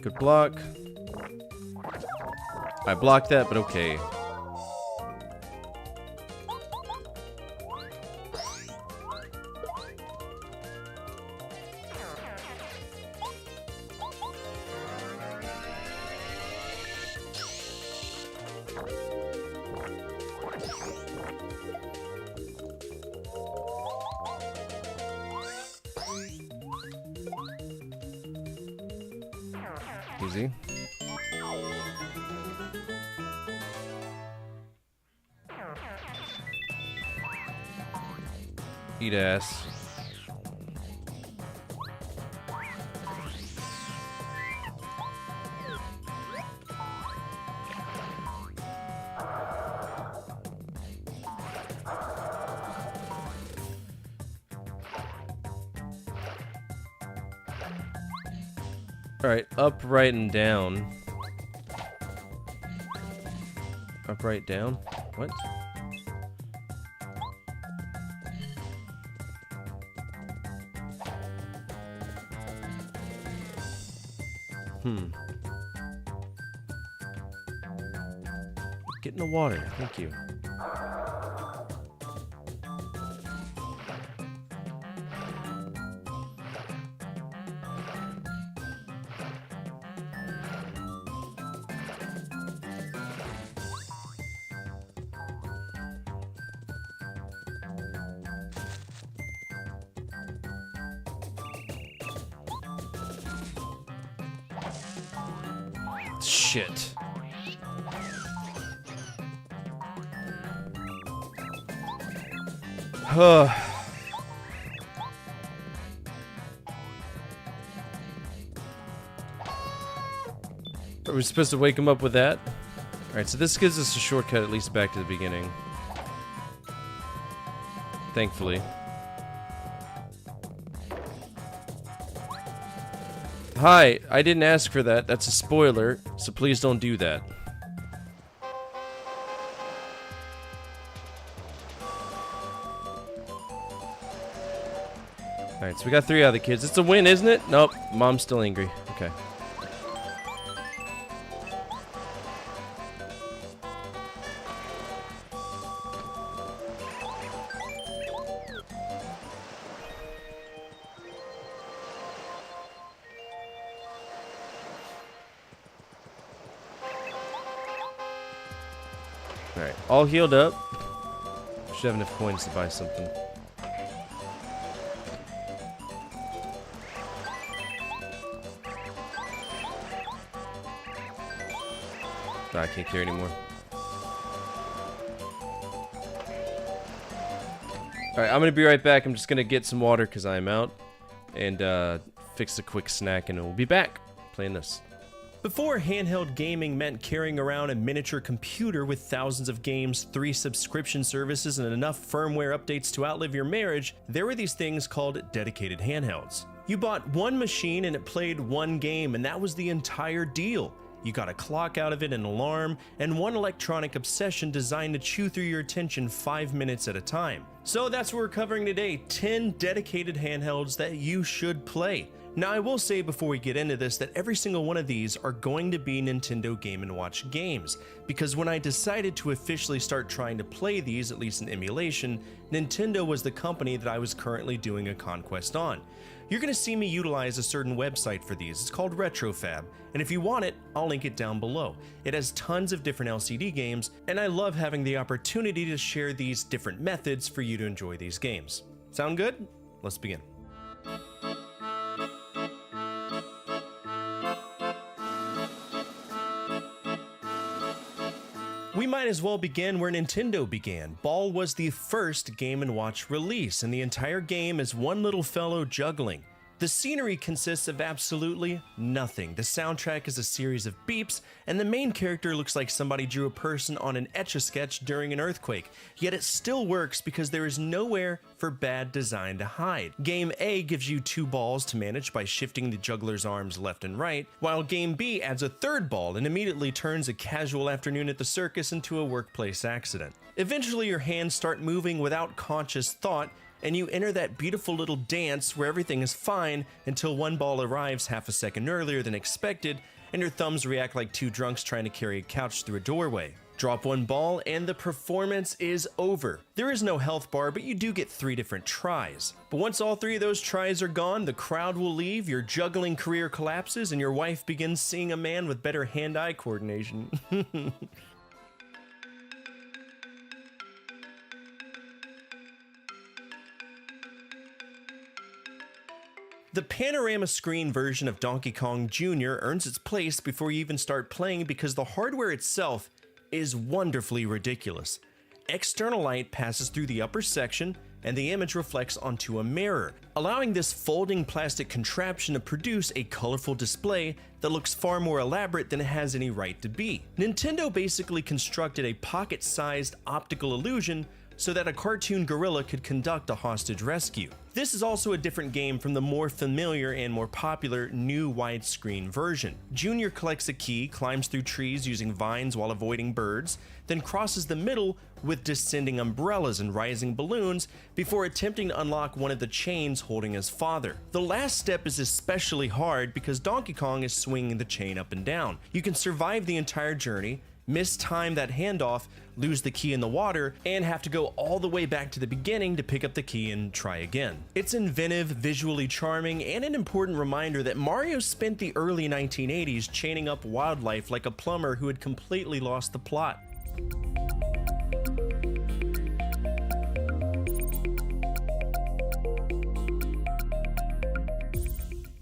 Good block. I blocked that, but okay. Easy. Eat ass. Alright, up, right, and down. Up, right, down? What? Get in the water, thank you. Shit. Huh. Are we supposed to wake him up with that? Alright, so this gives us a shortcut at least back to the beginning. Thankfully. Hi, I didn't ask for that. That's a spoiler, so please don't do that. Alright, so we got 3 out of the kids. It's a win, isn't it? Nope, mom's still angry. Okay. Alright, all healed up. Should have enough coins to buy something. I can't carry anymore. Alright, I'm gonna be right back. I'm just gonna get some water because I'm out. And fix a quick snack and we'll be back playing this. Before handheld gaming meant carrying around a miniature computer with thousands of games, 3 subscription services, and enough firmware updates to outlive your marriage, there were these things called dedicated handhelds. You bought one machine and it played one game, and that was the entire deal. You got a clock out of it, an alarm, and one electronic obsession designed to chew through your attention 5 minutes at a time. So that's what we're covering today, 10 dedicated handhelds that you should play. Now I will say before we get into this that every single one of these are going to be Nintendo Game & Watch games, because when I decided to officially start trying to play these, at least in emulation, Nintendo was the company that I was currently doing a conquest on. You're going to see me utilize a certain website for these. It's called RetroFab, and if you want it, I'll link it down below. It has tons of different LCD games, and I love having the opportunity to share these different methods for you to enjoy these games. Sound good? Let's begin. We might as well begin where Nintendo began. Ball was the first Game & Watch release, and the entire game is one little fellow juggling. The scenery consists of absolutely nothing. The soundtrack is a series of beeps, and the main character looks like somebody drew a person on an Etch-a-Sketch during an earthquake. Yet it still works because there is nowhere for bad design to hide. Game A gives you 2 balls to manage by shifting the juggler's arms left and right, while Game B adds a 3rd ball and immediately turns a casual afternoon at the circus into a workplace accident. Eventually your hands start moving without conscious thought, and you enter that beautiful little dance where everything is fine until one ball arrives half a second earlier than expected, and your thumbs react like 2 drunks trying to carry a couch through a doorway. Drop 1 ball and the performance is over. There is no health bar, but you do get 3 different tries. But once all 3 of those tries are gone, the crowd will leave, your juggling career collapses, and your wife begins seeing a man with better hand-eye coordination. The panorama screen version of Donkey Kong Jr. earns its place before you even start playing because the hardware itself is wonderfully ridiculous. External light passes through the upper section and the image reflects onto a mirror, allowing this folding plastic contraption to produce a colorful display that looks far more elaborate than it has any right to be. Nintendo basically constructed a pocket-sized optical illusion so that a cartoon gorilla could conduct a hostage rescue. This is also a different game from the more familiar and more popular new widescreen version. Junior collects a key, climbs through trees using vines while avoiding birds, then crosses the middle with descending umbrellas and rising balloons before attempting to unlock one of the chains holding his father. The last step is especially hard because Donkey Kong is swinging the chain up and down. You can survive the entire journey, mistime that handoff, lose the key in the water, and have to go all the way back to the beginning to pick up the key and try again. It's inventive, visually charming, and an important reminder that Mario spent the early 1980s chaining up wildlife like a plumber who had completely lost the plot.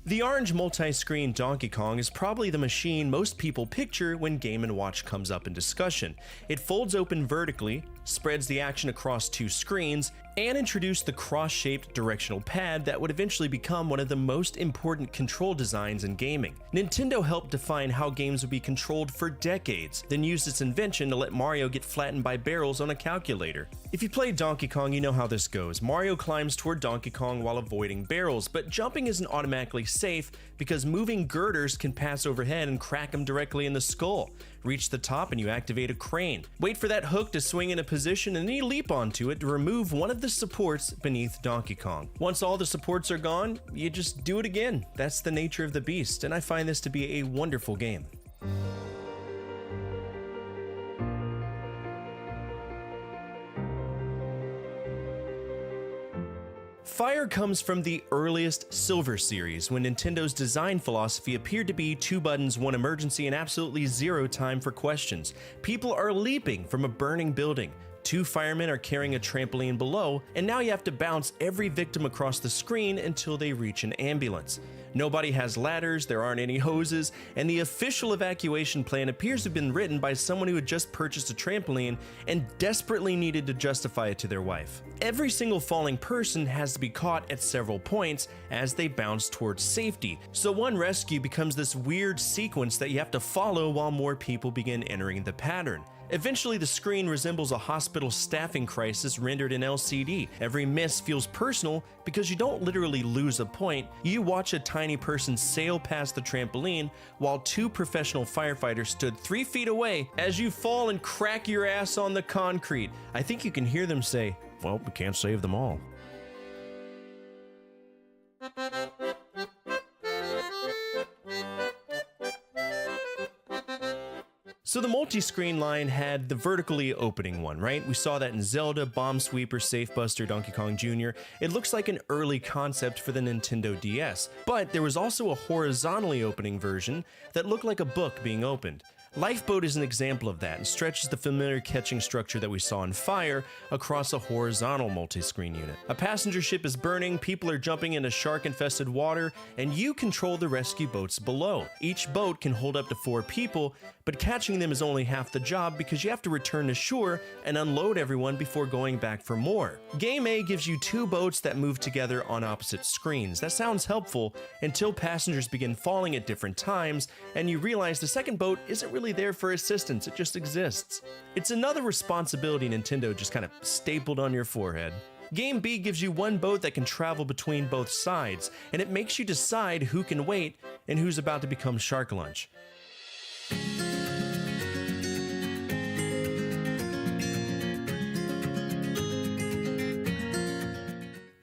The orange multi-screen Donkey Kong is probably the machine most people picture when Game & Watch comes up in discussion. It folds open vertically, spreads the action across two screens, and introduced the cross-shaped directional pad that would eventually become one of the most important control designs in gaming. Nintendo helped define how games would be controlled for decades, then used its invention to let Mario get flattened by barrels on a calculator. If you played Donkey Kong, you know how this goes. Mario climbs toward Donkey Kong while avoiding barrels, but jumping isn't automatically safe because moving girders can pass overhead and crack him directly in the skull. Reach the top and you activate a crane. Wait for that hook to swing in a position and then you leap onto it to remove one of the supports beneath Donkey Kong. Once all the supports are gone, you just do it again. That's the nature of the beast, and I find this to be a wonderful game. Fire comes from the earliest Silver series, when Nintendo's design philosophy appeared to be 2 buttons, 1 emergency, and absolutely 0 time for questions. People are leaping from a burning building. 2 firemen are carrying a trampoline below, and now you have to bounce every victim across the screen until they reach an ambulance. Nobody has ladders, there aren't any hoses, and the official evacuation plan appears to have been written by someone who had just purchased a trampoline and desperately needed to justify it to their wife. Every single falling person has to be caught at several points as they bounce towards safety, so one rescue becomes this weird sequence that you have to follow while more people begin entering the pattern. Eventually, the screen resembles a hospital staffing crisis rendered in LCD. Every miss feels personal because you don't literally lose a point, you watch a tiny person sail past the trampoline while 2 professional firefighters stood 3 feet away as you fall and crack your ass on the concrete. I think you can hear them say, "Well, we can't save them all." So the multi-screen line had the vertically opening one, right? We saw that in Zelda, Bomb Sweeper, Safe Buster, Donkey Kong Jr. It looks like an early concept for the Nintendo DS, but there was also a horizontally opening version that looked like a book being opened. Lifeboat is an example of that and stretches the familiar catching structure that we saw in Fire across a horizontal multi-screen unit. A passenger ship is burning, people are jumping into shark-infested water, and you control the rescue boats below. Each boat can hold up to 4 people, but catching them is only half the job because you have to return to shore and unload everyone before going back for more. Game A gives you 2 boats that move together on opposite screens. That sounds helpful until passengers begin falling at different times and you realize the second boat isn't really there for assistance, it just exists. It's another responsibility Nintendo just kind of stapled on your forehead. Game B gives you 1 boat that can travel between both sides, and it makes you decide who can wait and who's about to become Shark Lunch.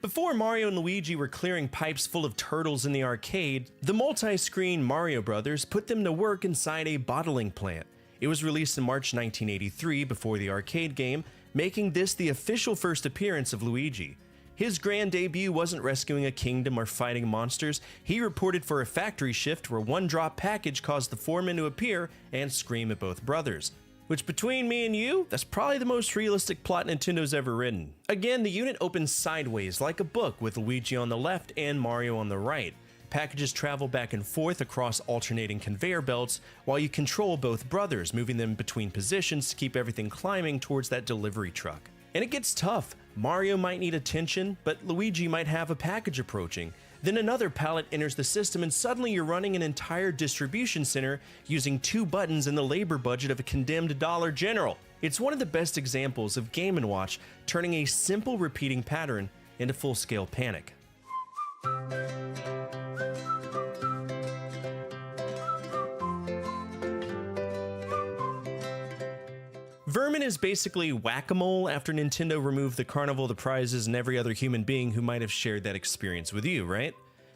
Before Mario and Luigi were clearing pipes full of turtles in the arcade, the multi-screen Mario Brothers put them to work inside a bottling plant. It was released in March 1983 before the arcade game, making this the official first appearance of Luigi. His grand debut wasn't rescuing a kingdom or fighting monsters. He reported for a factory shift where one drop package caused the foreman to appear and scream at both brothers. which between me and you, that's probably the most realistic plot Nintendo's ever written. Again, the unit opens sideways like a book with Luigi on the left and Mario on the right. Packages travel back and forth across alternating conveyor belts while you control both brothers, moving them between positions to keep everything climbing towards that delivery truck. And it gets tough. Mario might need attention, but Luigi might have a package approaching. Then another pallet enters the system and suddenly you're running an entire distribution center using 2 buttons and the labor budget of a condemned Dollar General. It's one of the best examples of Game & Watch turning a simple repeating pattern into full-scale panic. Vermin is basically whack-a-mole after Nintendo removed the Carnival of the Prizes and every other human being who might have shared that experience with you, right?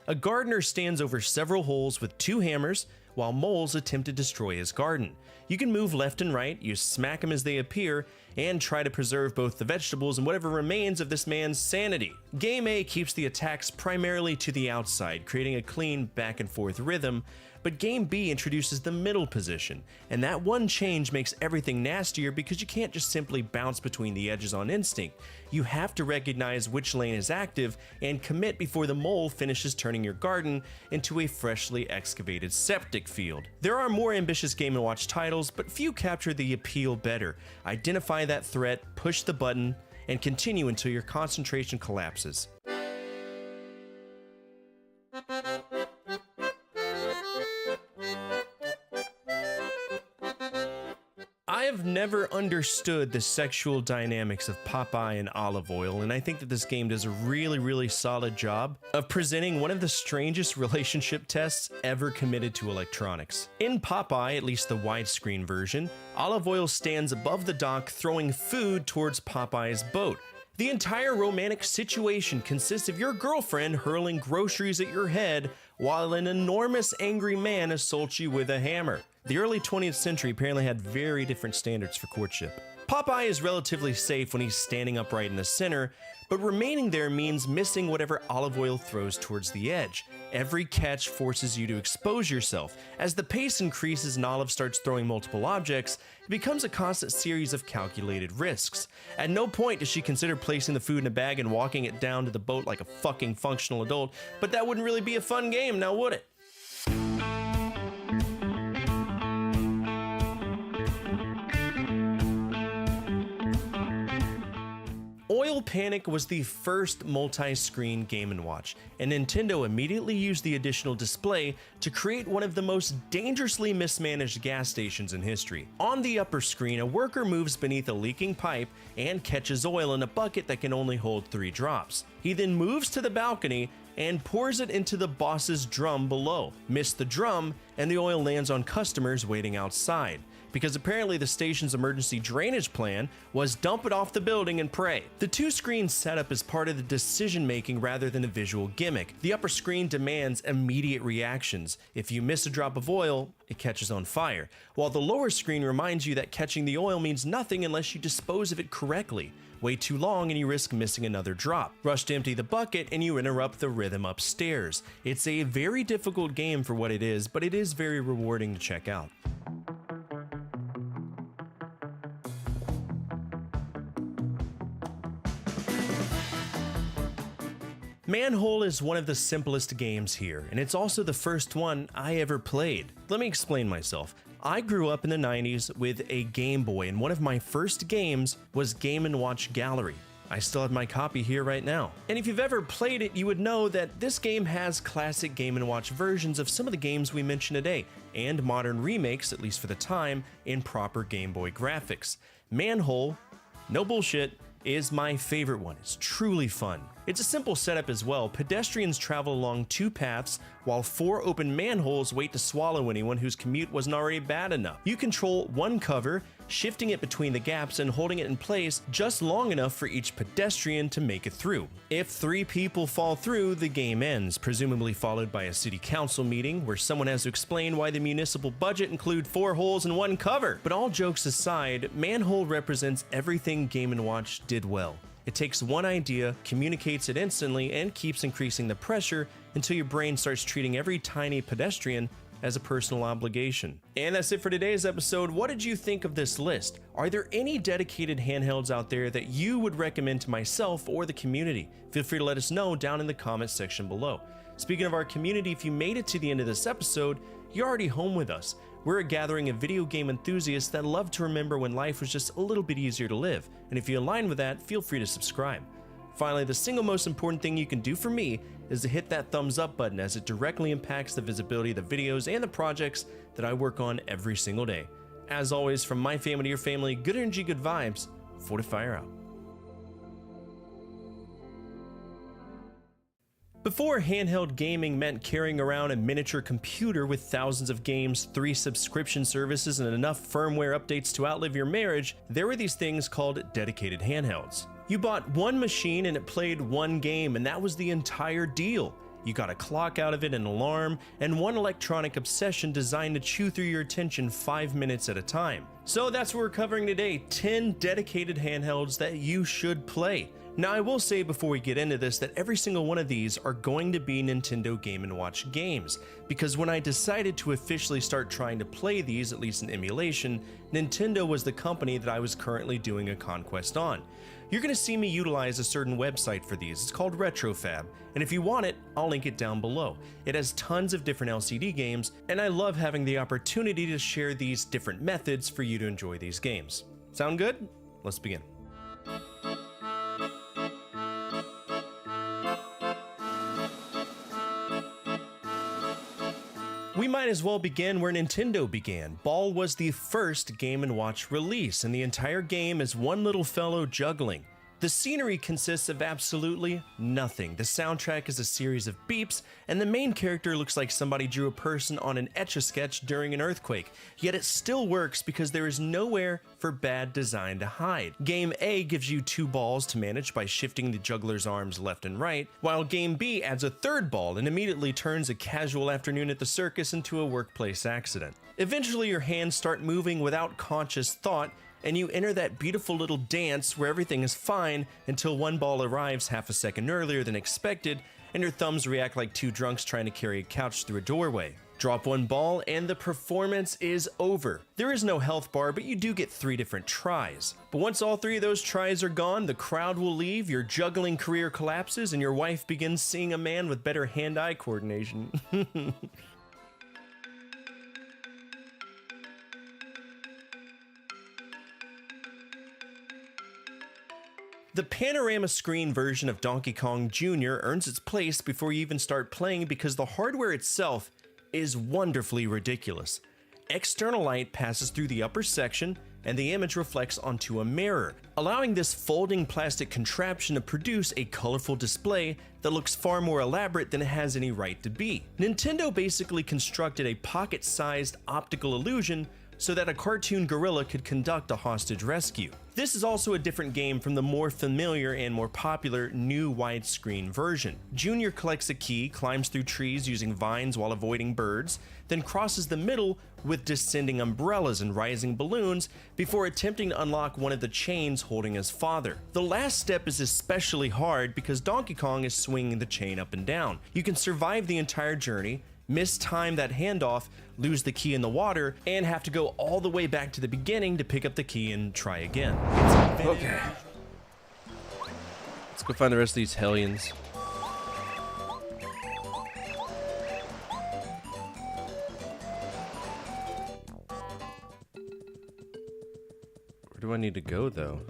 A gardener stands over several holes with 2 hammers, while moles attempt to destroy his garden. You can move left and right, you smack them as they appear, and try to preserve both the vegetables and whatever remains of this man's sanity. Game A keeps the attacks primarily to the outside, creating a clean back and forth rhythm, but Game B introduces the middle position, and that one change makes everything nastier because you can't just simply bounce between the edges on instinct. You have to recognize which lane is active and commit before the mole finishes turning your garden into a freshly excavated septic field. There are more ambitious Game & Watch titles, but few capture the appeal better. Identify that threat, push the button, and continue until your concentration collapses. I have never understood the sexual dynamics of Popeye and Olive Oyl, and I think that this game does a really solid job of presenting one of the strangest relationship tests ever committed to electronics. In Popeye, at least the widescreen version, Olive Oyl stands above the dock throwing food towards Popeye's boat. The entire romantic situation consists of your girlfriend hurling groceries at your head while an enormous angry man assaults you with a hammer. The early 20th century apparently had very different standards for courtship. Popeye is relatively safe when he's standing upright in the center, but remaining there means missing whatever Olive Oyl throws towards the edge. Every catch forces you to expose yourself. As the pace increases and Olive starts throwing multiple objects, it becomes a constant series of calculated risks. At no point does she consider placing the food in a bag and walking it down to the boat like a fucking functional adult, but that wouldn't really be a fun game, now would it? Oil Panic was the first multi-screen Game & Watch, and Nintendo immediately used the additional display to create one of the most dangerously mismanaged gas stations in history. On the upper screen, a worker moves beneath a leaking pipe and catches oil in a bucket that can only hold 3 drops. He then moves to the balcony and pours it into the boss's drum below. Miss the drum, and the oil lands on customers waiting outside, because apparently the station's emergency drainage plan was dump it off the building and pray. The 2-screen setup is part of the decision-making rather than a visual gimmick. The upper screen demands immediate reactions. If you miss a drop of oil, it catches on fire, while the lower screen reminds you that catching the oil means nothing unless you dispose of it correctly. Wait too long and you risk missing another drop. Rush to empty the bucket and you interrupt the rhythm upstairs. It's a very difficult game for what it is, but it is very rewarding to check out. Manhole is one of the simplest games here, and it's also the first one I ever played. Let me explain myself. I grew up in the 90s with a Game Boy, and one of my first games was Game & Watch Gallery. I still have my copy here right now. And if you've ever played it, you would know that this game has classic Game & Watch versions of some of the games we mentioned today, and modern remakes, at least for the time, in proper Game Boy graphics. Manhole, no bullshit, is my favorite one. It's truly fun. It's a simple setup as well. Pedestrians travel along 2 paths while 4 open manholes wait to swallow anyone whose commute wasn't already bad enough. You control one cover, shifting it between the gaps and holding it in place just long enough for each pedestrian to make it through. If 3 people fall through, the game ends, presumably followed by a city council meeting where someone has to explain why the municipal budget include 4 holes and 1 cover. But all jokes aside, Manhole represents everything Game & Watch did well. It takes one idea, communicates it instantly, and keeps increasing the pressure until your brain starts treating every tiny pedestrian as a personal obligation. And that's it for today's episode. What did you think of this list? Are there any dedicated handhelds out there that you would recommend to myself or the community? Feel free to let us know down in the comments section below. Speaking of our community, if you made it to the end of this episode, you're already home with us. We're a gathering of video game enthusiasts that love to remember when life was just a little bit easier to live. And if you align with that, feel free to subscribe. Finally, the single most important thing you can do for me is to hit that thumbs up button, as it directly impacts the visibility of the videos and the projects that I work on every single day. As always, from my family to your family, good energy, good vibes. Fortifire out. Before handheld gaming meant carrying around a miniature computer with thousands of games, 3 subscription services, and enough firmware updates to outlive your marriage, there were these things called dedicated handhelds. You bought one machine and it played one game, and that was the entire deal. You got a clock out of it, an alarm, and one electronic obsession designed to chew through your attention 5 minutes at a time. So that's what we're covering today, 10 dedicated handhelds that you should play. Now, I will say before we get into this that every single one of these are going to be Nintendo Game & Watch games, because when I decided to officially start trying to play these, at least in emulation, Nintendo was the company that I was currently doing a conquest on. You're going to see me utilize a certain website for these. It's called RetroFab, and if you want it, I'll link it down below. It has tons of different LCD games, and I love having the opportunity to share these different methods for you to enjoy these games. Sound good? Let's begin. We might as well begin where Nintendo began. Ball was the first Game & Watch release, and the entire game is one little fellow juggling. The scenery consists of absolutely nothing. The soundtrack is a series of beeps, and the main character looks like somebody drew a person on an Etch-a-Sketch during an earthquake. Yet it still works because there is nowhere for bad design to hide. Game A gives you 2 balls to manage by shifting the juggler's arms left and right, while Game B adds a 3rd ball and immediately turns a casual afternoon at the circus into a workplace accident. Eventually your hands start moving without conscious thought, and you enter that beautiful little dance where everything is fine until one ball arrives half a second earlier than expected, and your thumbs react like 2 drunks trying to carry a couch through a doorway. Drop 1 ball and the performance is over. There is no health bar, but you do get 3 different tries. But once all 3 of those tries are gone, the crowd will leave, your juggling career collapses, and your wife begins seeing a man with better hand-eye coordination. The panorama screen version of Donkey Kong Jr. earns its place before you even start playing because the hardware itself is wonderfully ridiculous. External light passes through the upper section and the image reflects onto a mirror, allowing this folding plastic contraption to produce a colorful display that looks far more elaborate than it has any right to be. Nintendo basically constructed a pocket-sized optical illusion so that a cartoon gorilla could conduct a hostage rescue. This is also a different game from the more familiar and more popular new widescreen version. Junior collects a key, climbs through trees using vines while avoiding birds, then crosses the middle with descending umbrellas and rising balloons before attempting to unlock one of the chains holding his father. The last step is especially hard because Donkey Kong is swinging the chain up and down. You can survive the entire journey, mistime that handoff, lose the key in the water, and have to go all the way back to the beginning to pick up the key and try again. Okay. Let's go find the rest of these hellions. Where do I need to go, though?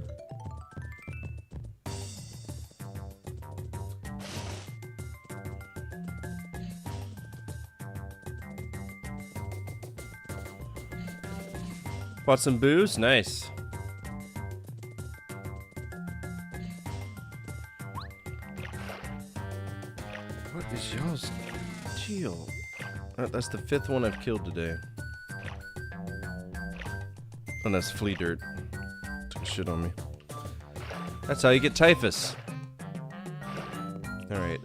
Bought some booze? Nice. What is y'all's deal? That's the 5th one I've killed today. And that's flea dirt. Took a shit on me. That's how you get typhus. Alright,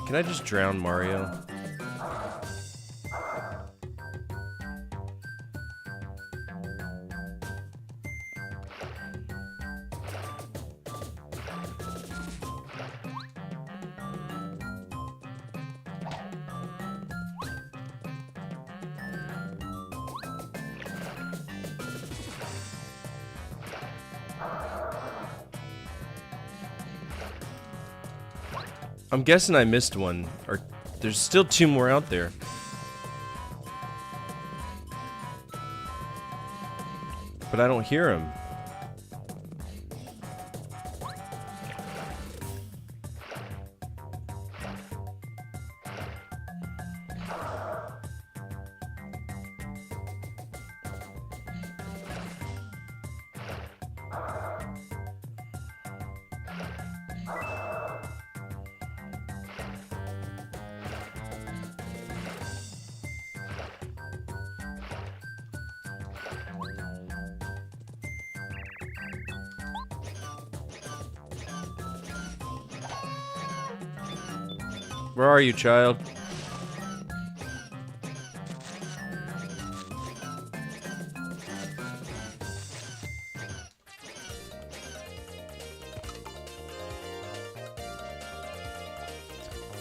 can I just drown Mario? I'm guessing I missed one. Or there's still 2 more out there. But I don't hear him. Where are you, child?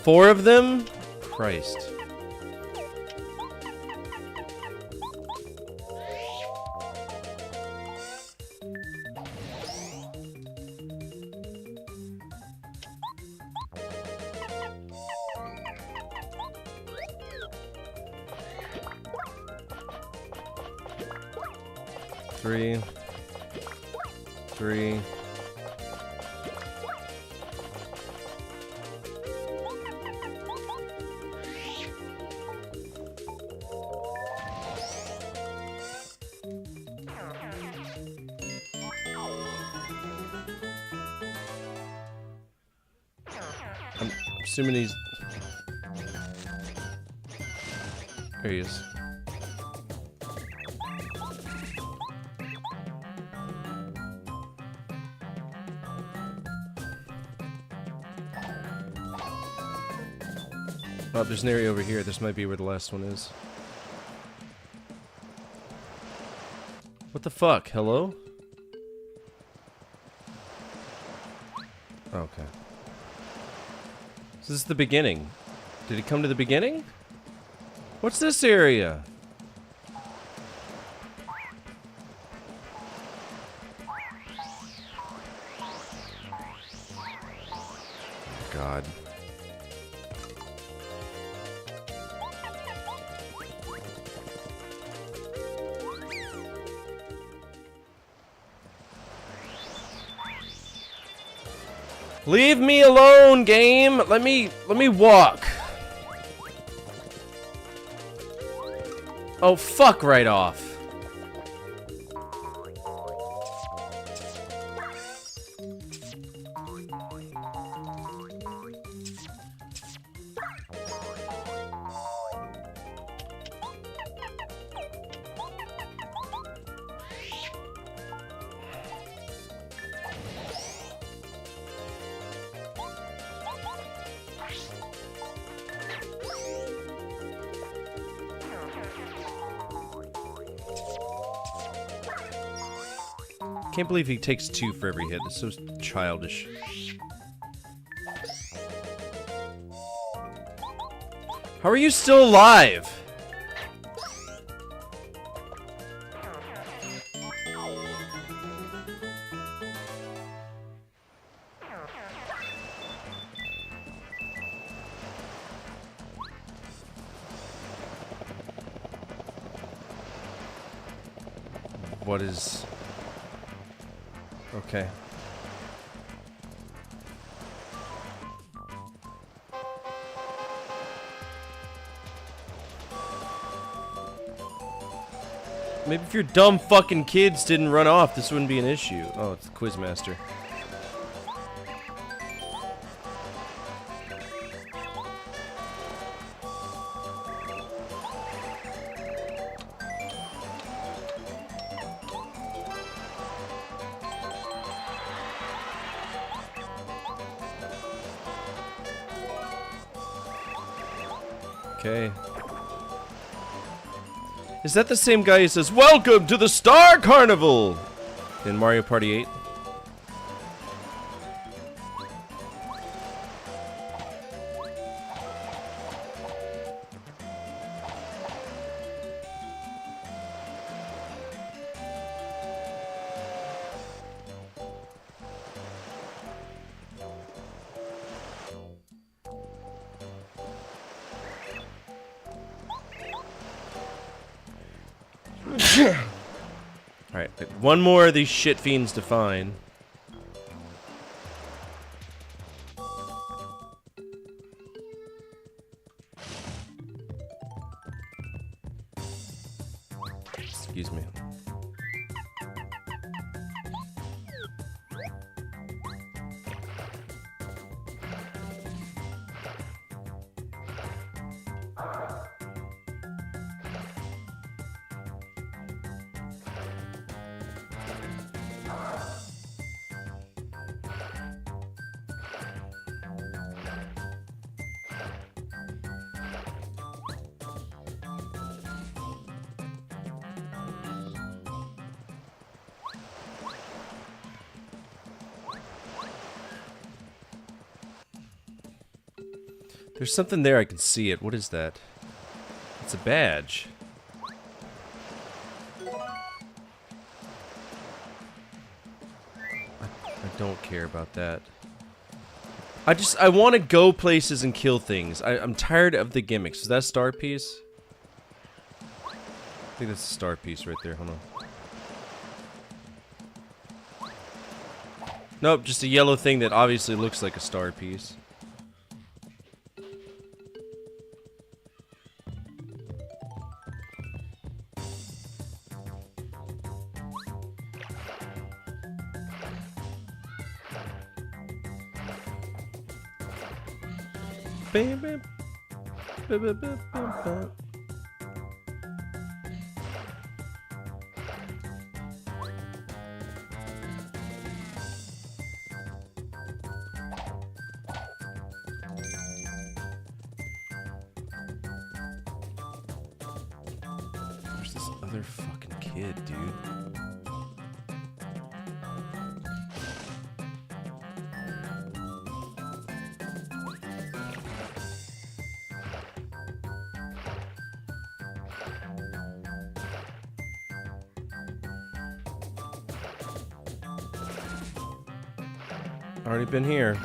Four of them? Christ. Three. I'm assuming he's... There he is. Oh, there's an area over here. This might be where the last one is. What the fuck? Hello? Okay. This is the beginning. Did it come to the beginning? What's this area? God. Leave me alone, game. Let me walk. Oh, fuck right off. Can't believe he takes 2 for every hit. It's so childish. How are you still alive? What is... Okay. Maybe if your dumb fucking kids didn't run off, this wouldn't be an issue. Oh, it's the Quizmaster. Okay. Is that the same guy who says, "Welcome to the Star Carnival" in Mario Party 8? Alright, one more of these shit fiends to find. Excuse me. There's something there, I can see it. What is that? It's a badge. I don't care about that. I want to go places and kill things. I'm tired of the gimmicks. Is that a star piece? I think that's a star piece right there. Hold on. Nope, just a yellow thing that obviously looks like a star piece. Where's this other fucking kid, dude? Already been here.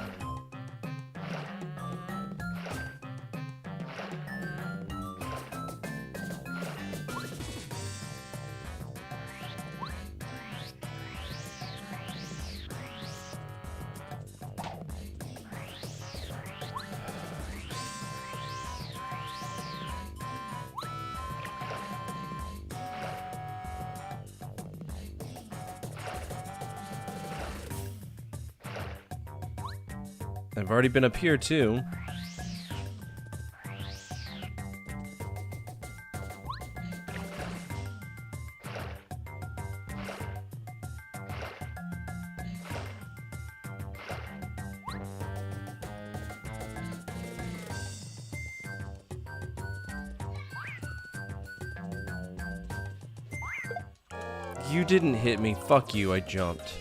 I've already been up here too. You didn't hit me. Fuck you, I jumped.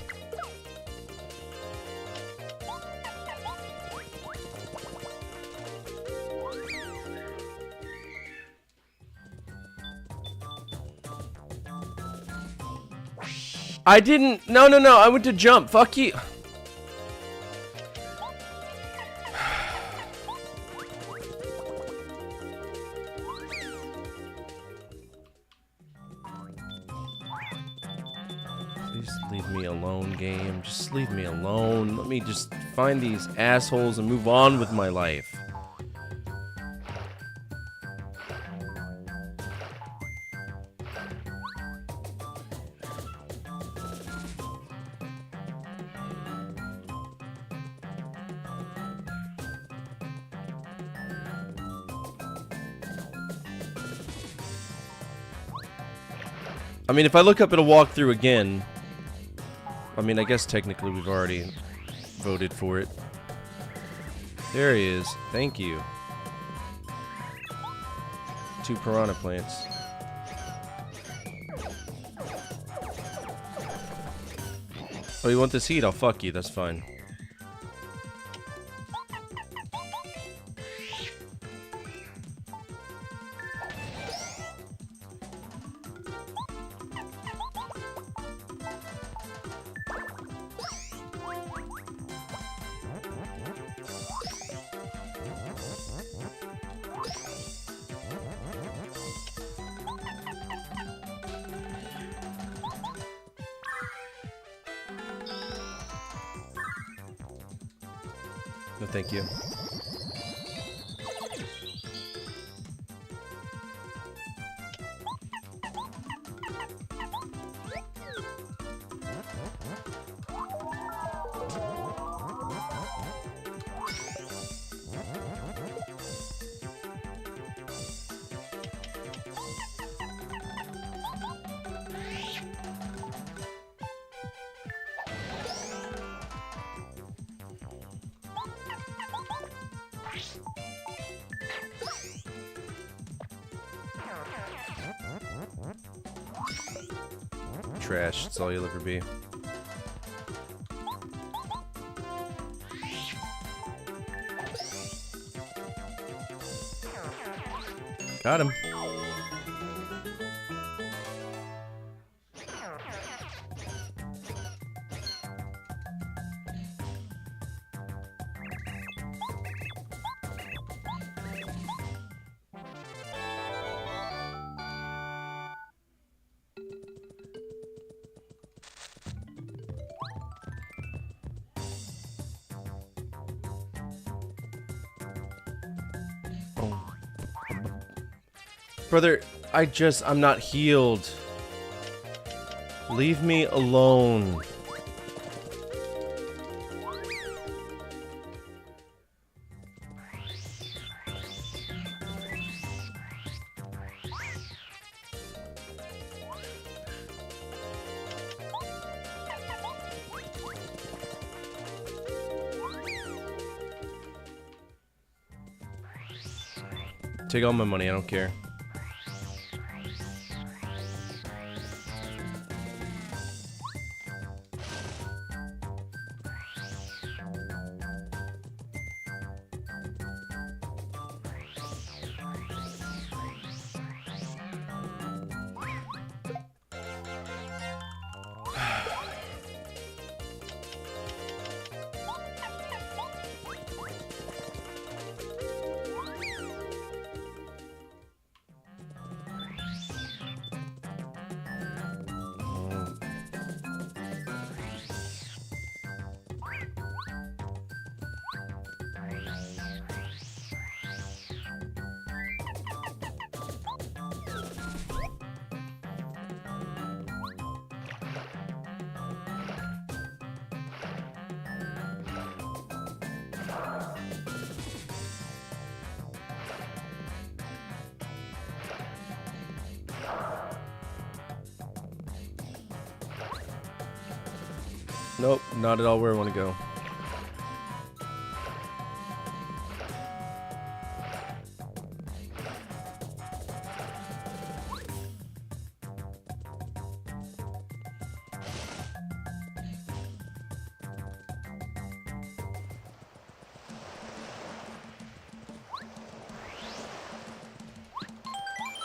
I didn't. No, no, no. I went to jump. Fuck you. Please leave me alone, game. Just leave me alone. Let me just find these assholes and move on with my life. I mean, if I look up, it'll walk through again. I mean, I guess technically we've already voted for it. There he is. Thank you. 2 piranha plants. Oh, you want this heat? I'll fuck you. That's fine. No, thank you. Trash. That's all you'll ever be. Got him. Brother, I'm not healed. Leave me alone. Take all my money, I don't care. Nope, not at all where I want to go.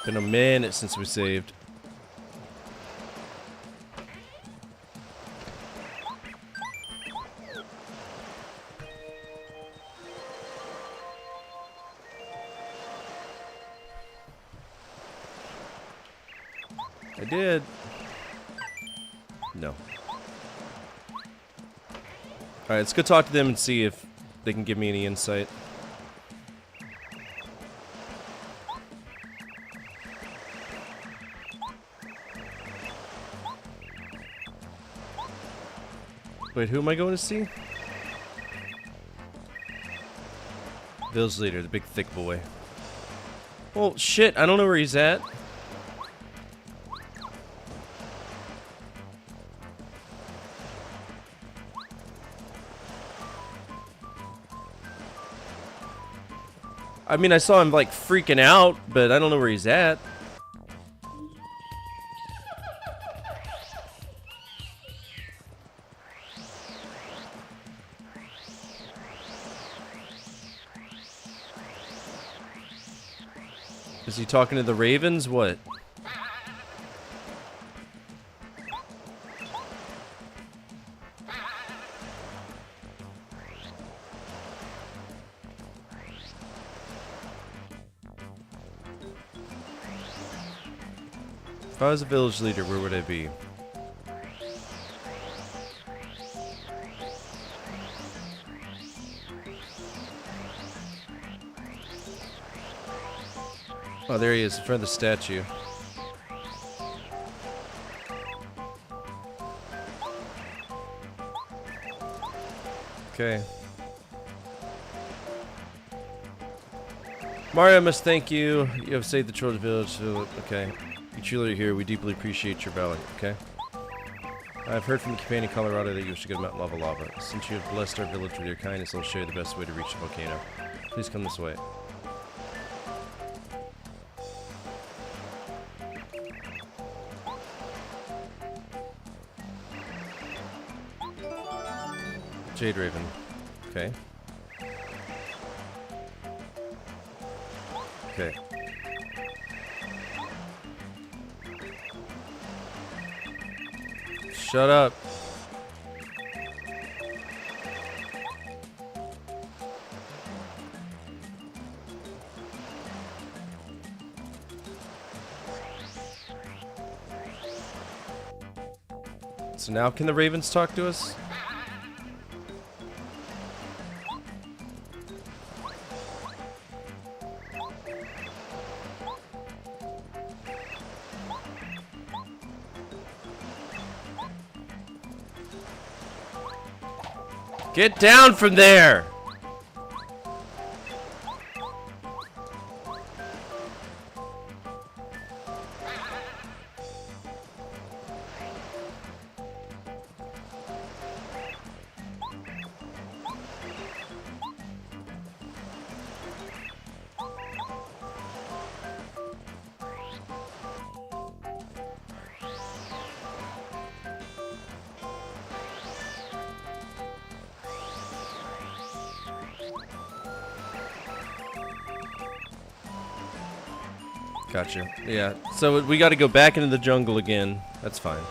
Been a minute since we saved. I did. No. Alright, let's go talk to them and see if they can give me any insight. Wait, who am I going to see? Village leader, the big thick boy. Well, shit, I don't know where he's at. I mean, I saw him, like, freaking out, but I don't know where he's at. Is he talking to the ravens? What? If I was a village leader, where would I be? Oh, there he is, in front of the statue. Okay. Mario must thank you. You have saved the Troll Village. Okay. You truly are here. We deeply appreciate your valor. Okay. I've heard from the companion Colorado that you wish to go to Mount Lava Lava. Since you have blessed our village with your kindness, I'll show you the best way to reach the volcano. Please come this way. Jade Raven. Okay. Okay. Shut up. So now can the ravens talk to us? Get down from there! Gotcha. Yeah, so we gotta go back into the jungle again. That's fine.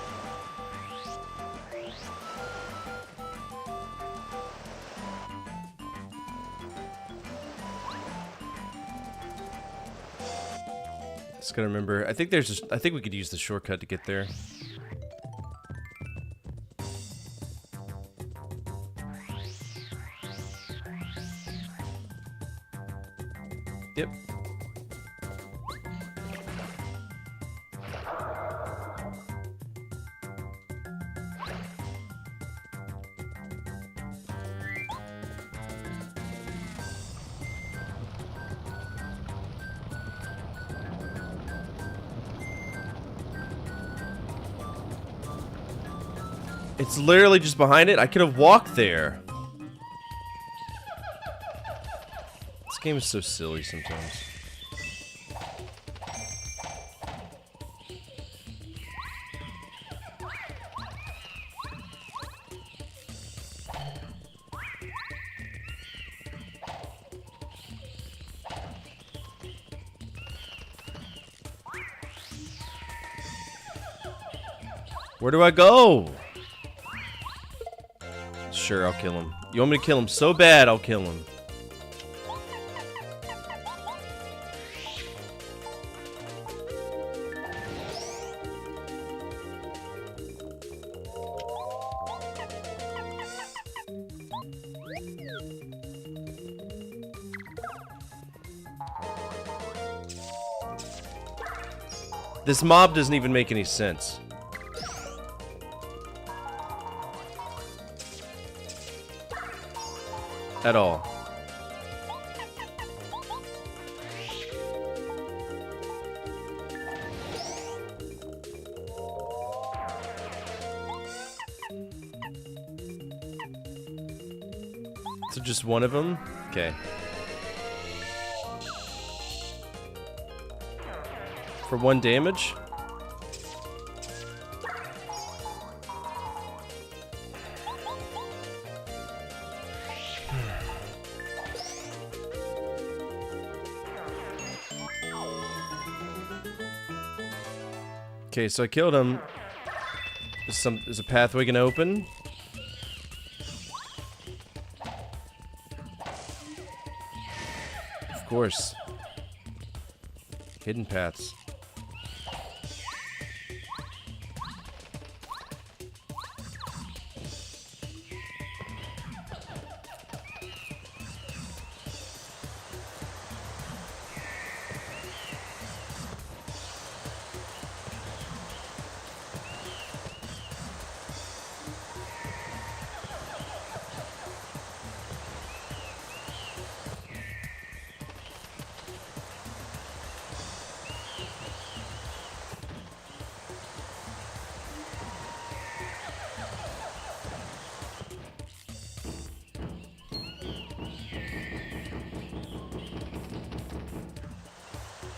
Just gotta remember. I think I think we could use the shortcut to get there. Yep. It's literally just behind it. I could have walked there. This game is so silly sometimes. Where do I go? Sure, I'll kill him. You want me to kill him so bad, I'll kill him. This mob doesn't even make any sense. At all. So just one of them? Okay. For 1 damage? Okay, so I killed him. Is a pathway gonna open? Of course. Hidden paths.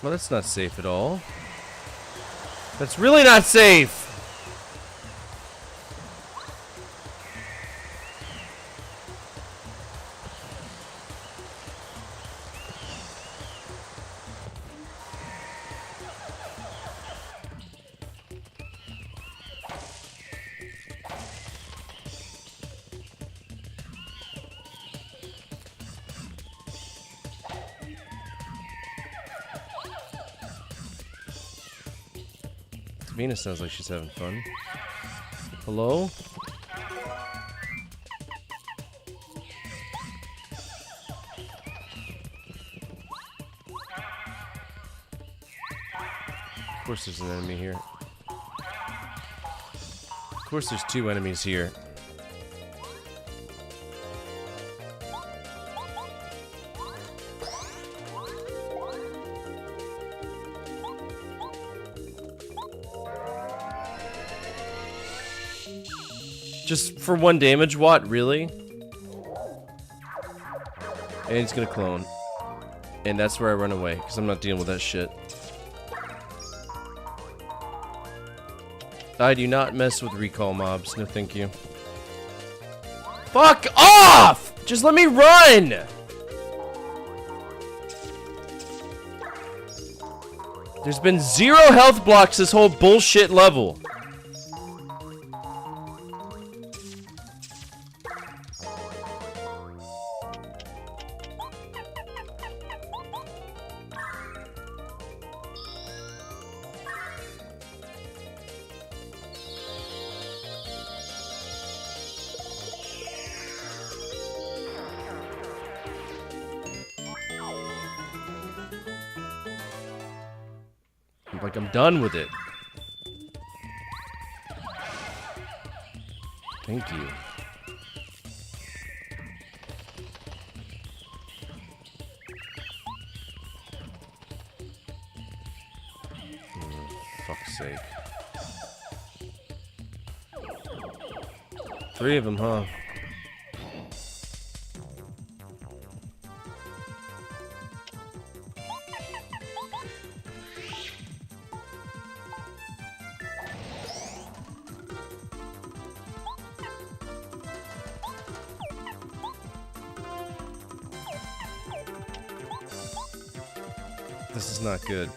Well, that's not safe at all. That's really not safe! Venus sounds like she's having fun. Hello? Of course there's an enemy here. Of course there's two enemies here. Just for one damage, what? Really? And he's gonna clone. And that's where I run away, because I'm not dealing with that shit. I do not mess with recall mobs. No, thank you. Fuck off! Just let me run! There's been 0 health blocks this whole bullshit level. Like, I'm done with it. Thank you. Fuck's sake. 3 of them, huh? This is not good.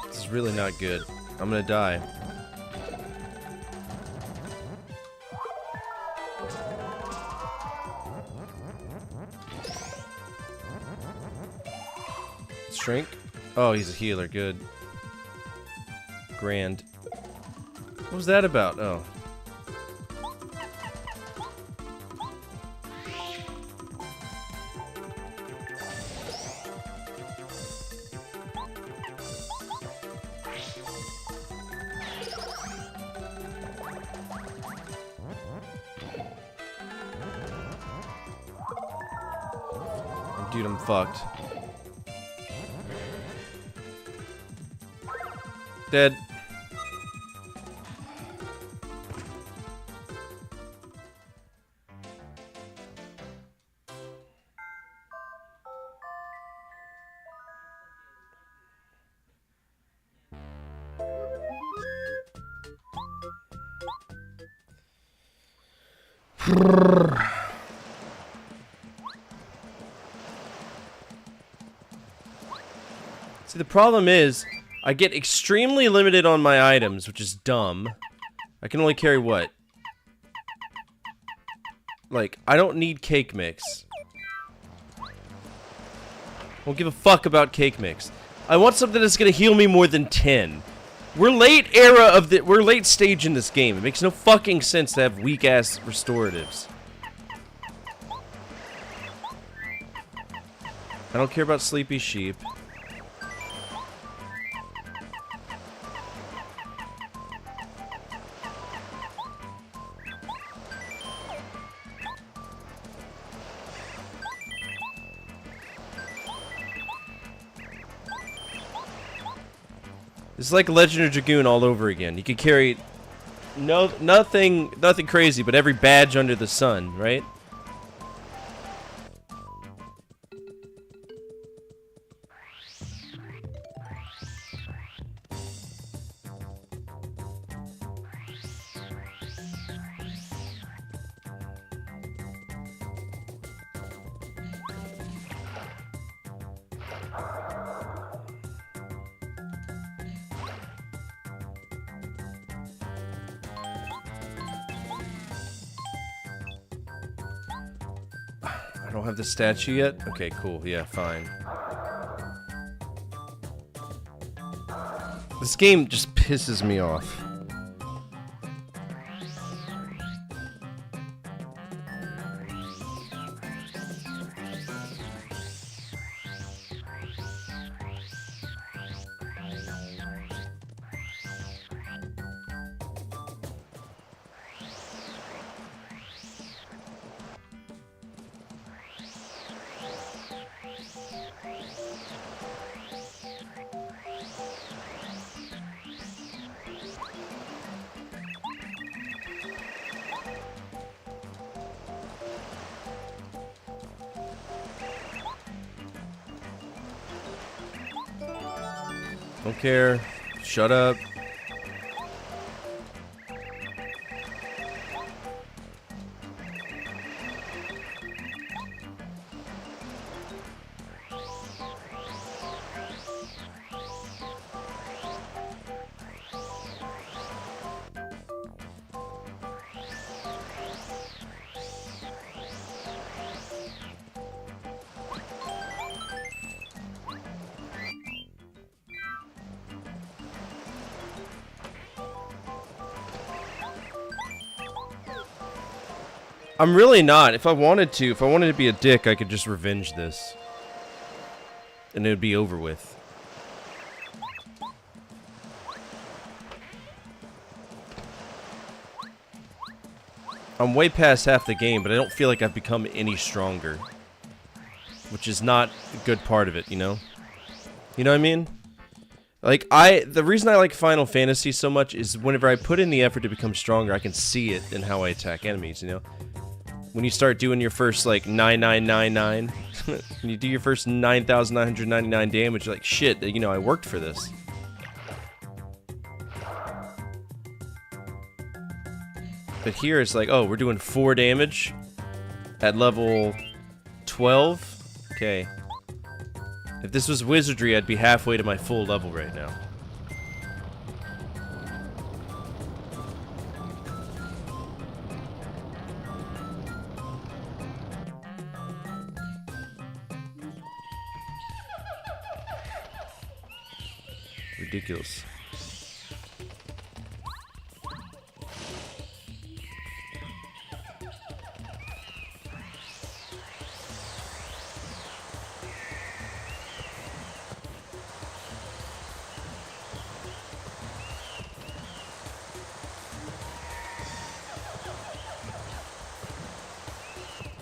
This is really not good. I'm gonna die. Shrink? Oh, he's a healer. Good. Grand. What was that about? Oh. Dude, I'm fucked. Dead. See, the problem is, I get extremely limited on my items, which is dumb. I can only carry what? Like, I don't need cake mix. Won't give a fuck about cake mix. I want something that's gonna heal me more than 10. We're late stage in this game. It makes no fucking sense to have weak ass restoratives. I don't care about sleepy sheep. It's like Legend of Dragoon all over again. You could carry nothing crazy, but every badge under the sun, right? don't have the statue yet? Okay, cool. Yeah, fine. This game just pisses me off. Don't care. Shut up. I'm really not. If I wanted to be a dick, I could just revenge this. And it would be over with. I'm way past half the game, but I don't feel like I've become any stronger. Which is not a good part of it, you know? You know what I mean? Like, the reason I like Final Fantasy so much is whenever I put in the effort to become stronger, I can see it in how I attack enemies, you know? When you start doing your first, like, 9999, when you do your first 9,999 damage, you're like, shit, you know, I worked for this. But here it's like, oh, we're doing 4 damage at level 12? Okay. If this was wizardry, I'd be halfway to my full level right now. Ridiculous.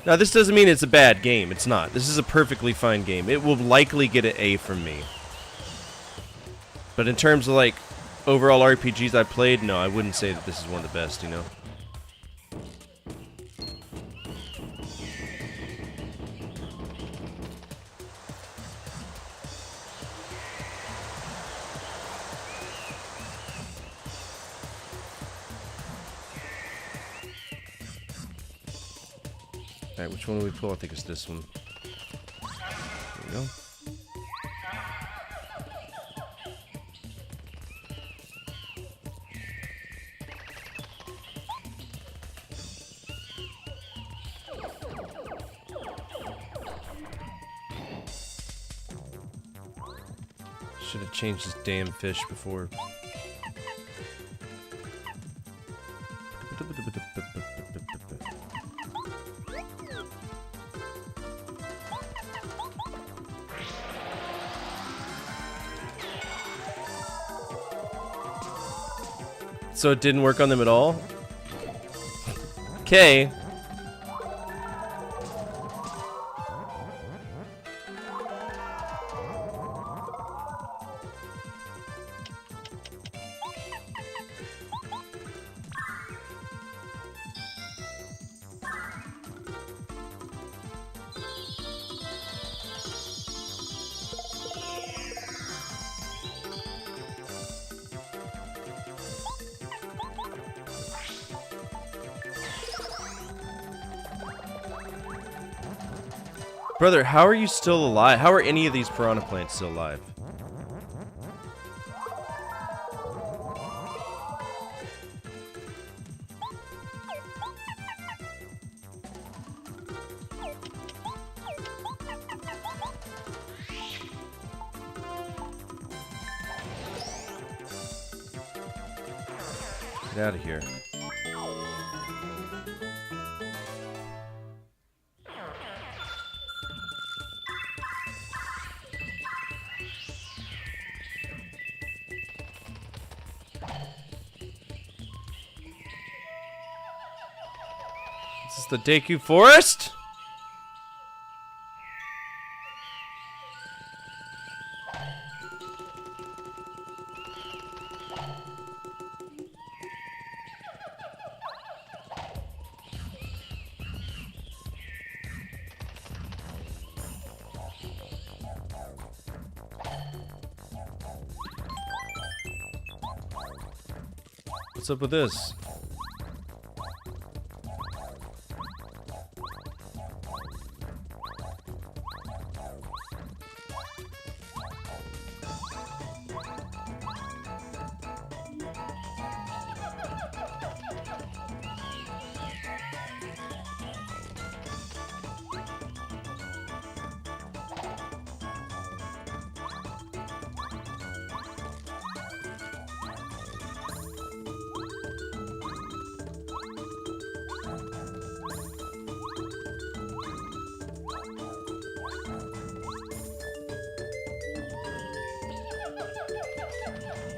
Now, this doesn't mean it's a bad game. It's not. This is a perfectly fine game. It will likely get an A from me. But in terms of, like, overall RPGs I played, no, I wouldn't say that this is one of the best, you know? Alright, which one do we pull? I think it's this one. There we go. Should have changed this damn fish before. So it didn't work on them at all? Okay. Brother, how are you still alive? How are any of these piranha plants still alive? Get out of here. Is this the Deku Forest? What's up with this?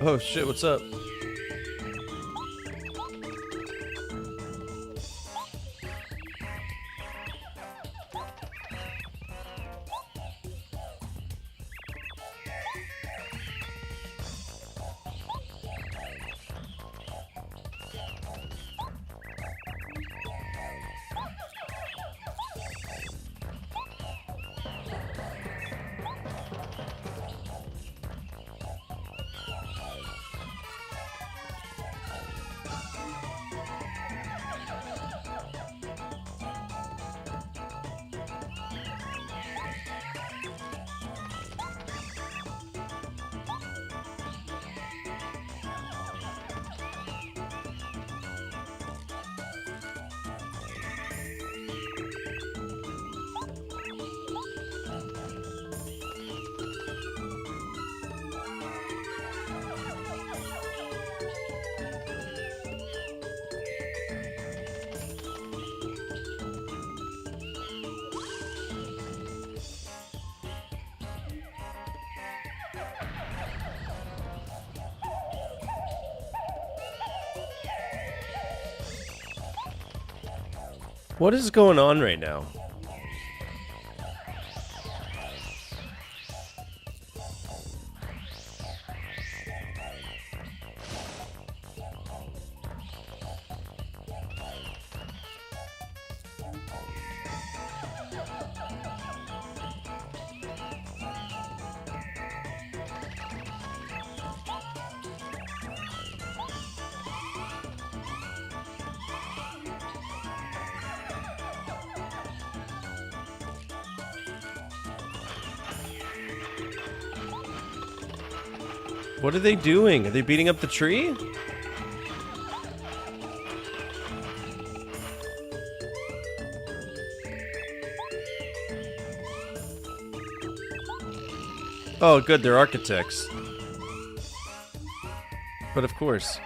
Oh shit, what's up? What is going on right now? What are they doing? Are they beating up the tree? Oh, good, they're architects. But of course.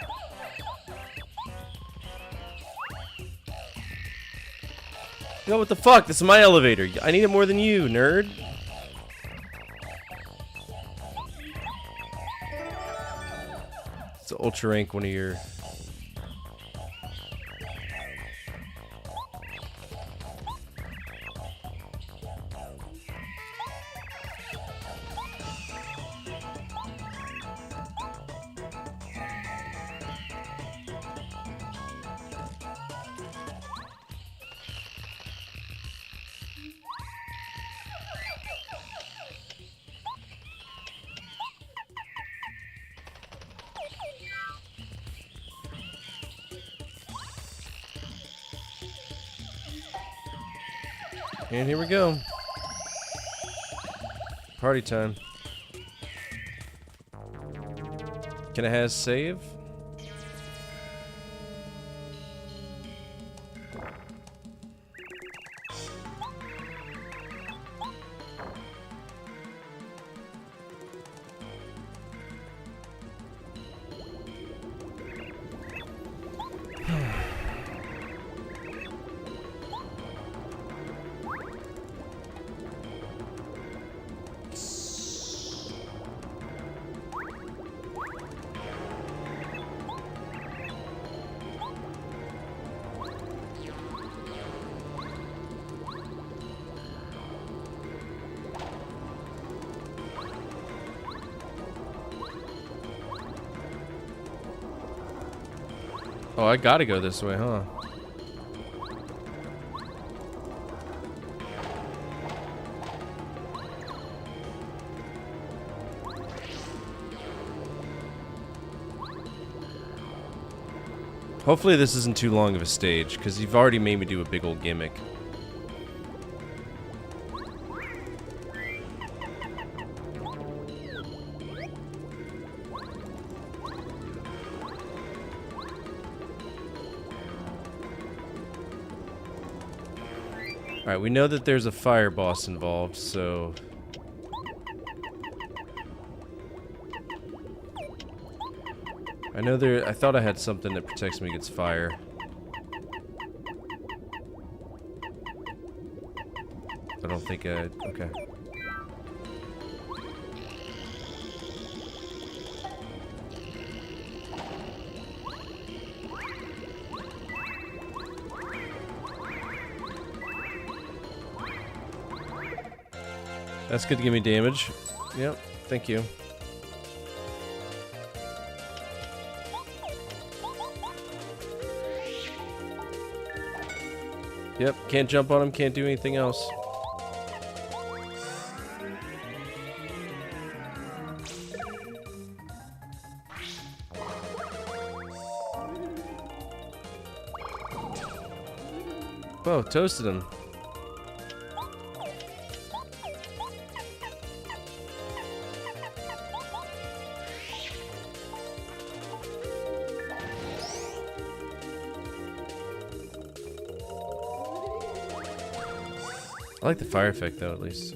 Yo, what the fuck? This is my elevator. I need it more than you, nerd. It's an ultra rank, one of your... And here we go. Party time. Can I have save? Oh, I gotta go this way, huh? Hopefully this isn't too long of a stage, because you've already made me do a big old gimmick. Alright, we know that there's a fire boss involved, so... I know I thought I had something that protects me against fire. I don't think I... okay. That's good to give me damage. Yep, thank you. Yep, can't jump on him, can't do anything else. Oh, toasted him. I like the fire effect though, at least.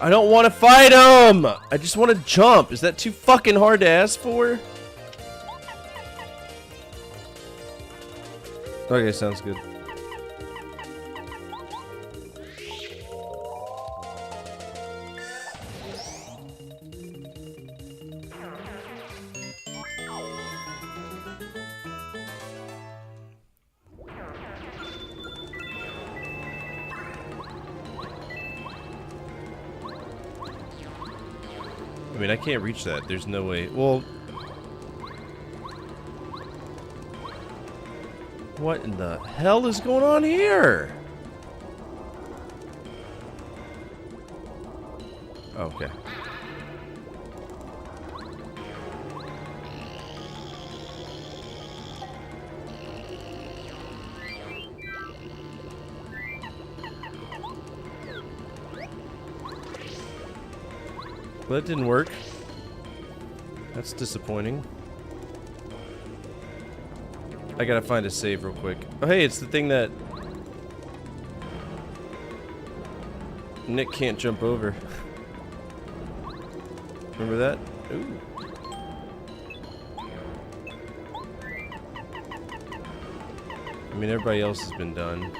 I don't want to fight him! I just want to jump. Is that too fucking hard to ask for? Okay, sounds good. I mean, I can't reach that. There's no way. Well... what in the hell is going on here? Okay. Well, that didn't work. That's disappointing. I gotta find a save real quick. Oh, hey, it's the thing that Nick can't jump over. Remember that? Ooh. I mean, everybody else has been done.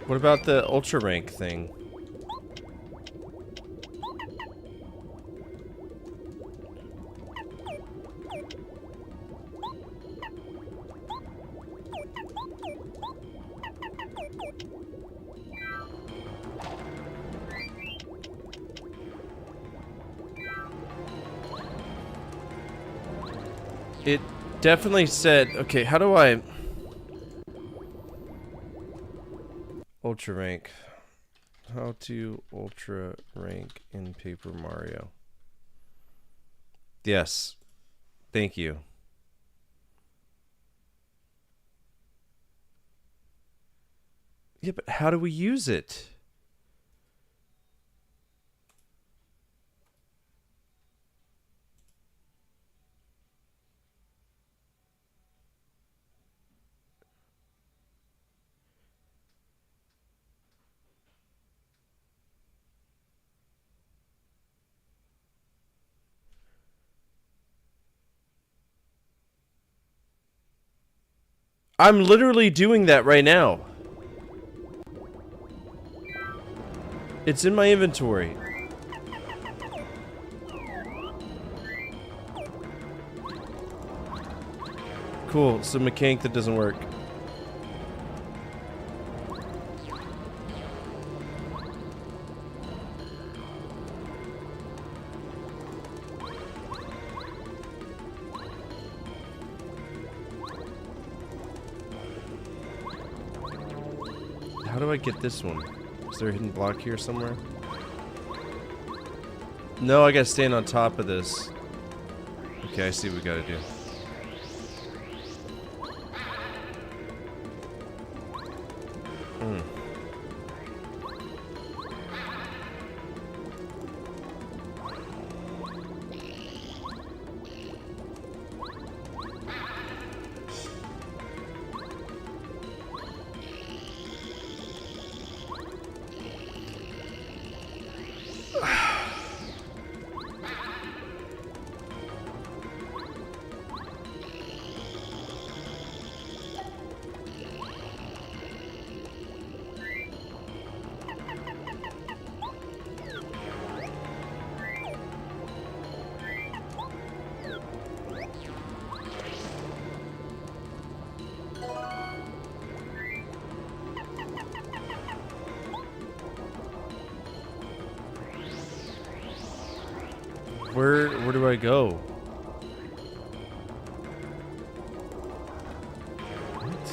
What about the ultra rank thing? It definitely said, okay, how do I... ultra rank. How to ultra rank in Paper Mario. Yes. Thank you. Yeah, but how do we use it? I'm literally doing that right now. It's in my inventory. Cool, so mechanic that doesn't work. How do I get this one? Is there a hidden block here somewhere? No, I gotta stand on top of this. Okay, I see what we gotta do. Where do I go? What?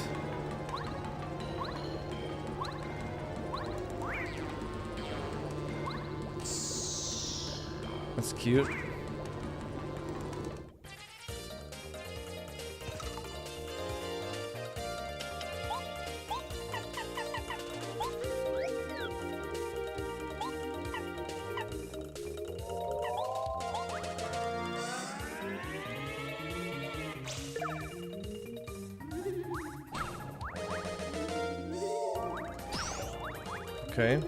That's cute. Okay.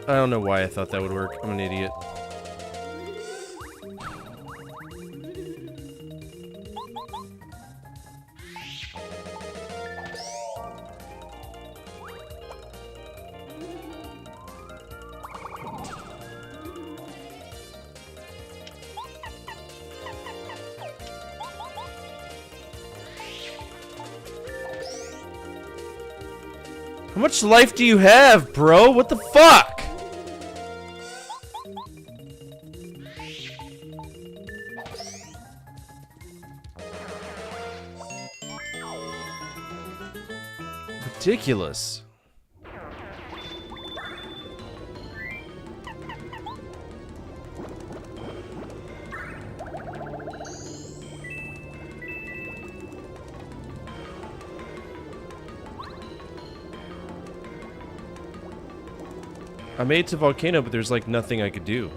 I don't know why I thought that would work. I'm an idiot. How much life do you have, bro? What the fuck? Ridiculous. I made it to Volcano, but there's like nothing I could do.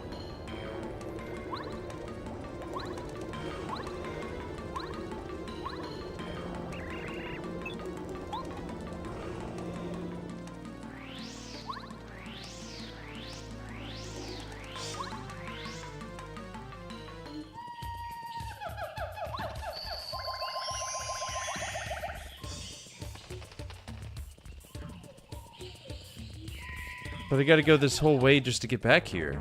But I gotta go this whole way just to get back here.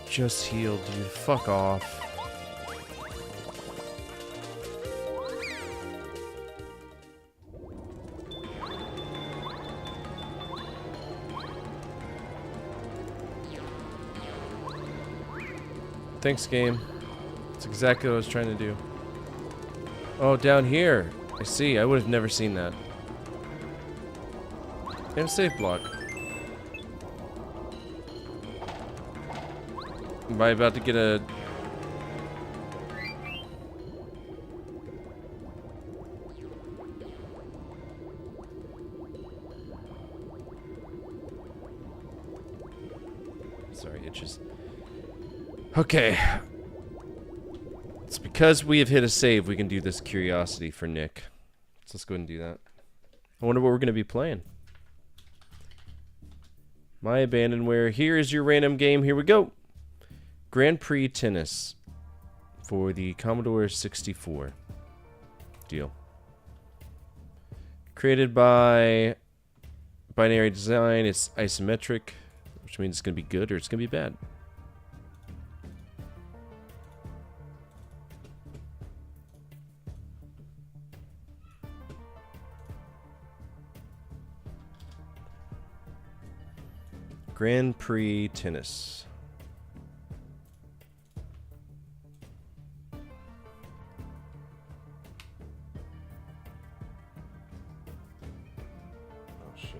Just healed, dude. Fuck off. Thanks, game. That's exactly what I was trying to do. Oh, down here. I see. I would have never seen that. And safe block. Am I about to get a... Sorry, itches. Okay. It's because we have hit a save, we can do this curiosity for Nick. So let's go ahead and do that. I wonder what we're going to be playing. My Abandonware. Here is your random game. Here we go. Grand Prix Tennis for the Commodore 64. Deal. Created by Binary Design. It's isometric, which means it's going to be good or it's going to be bad. Grand Prix Tennis. Oh shit.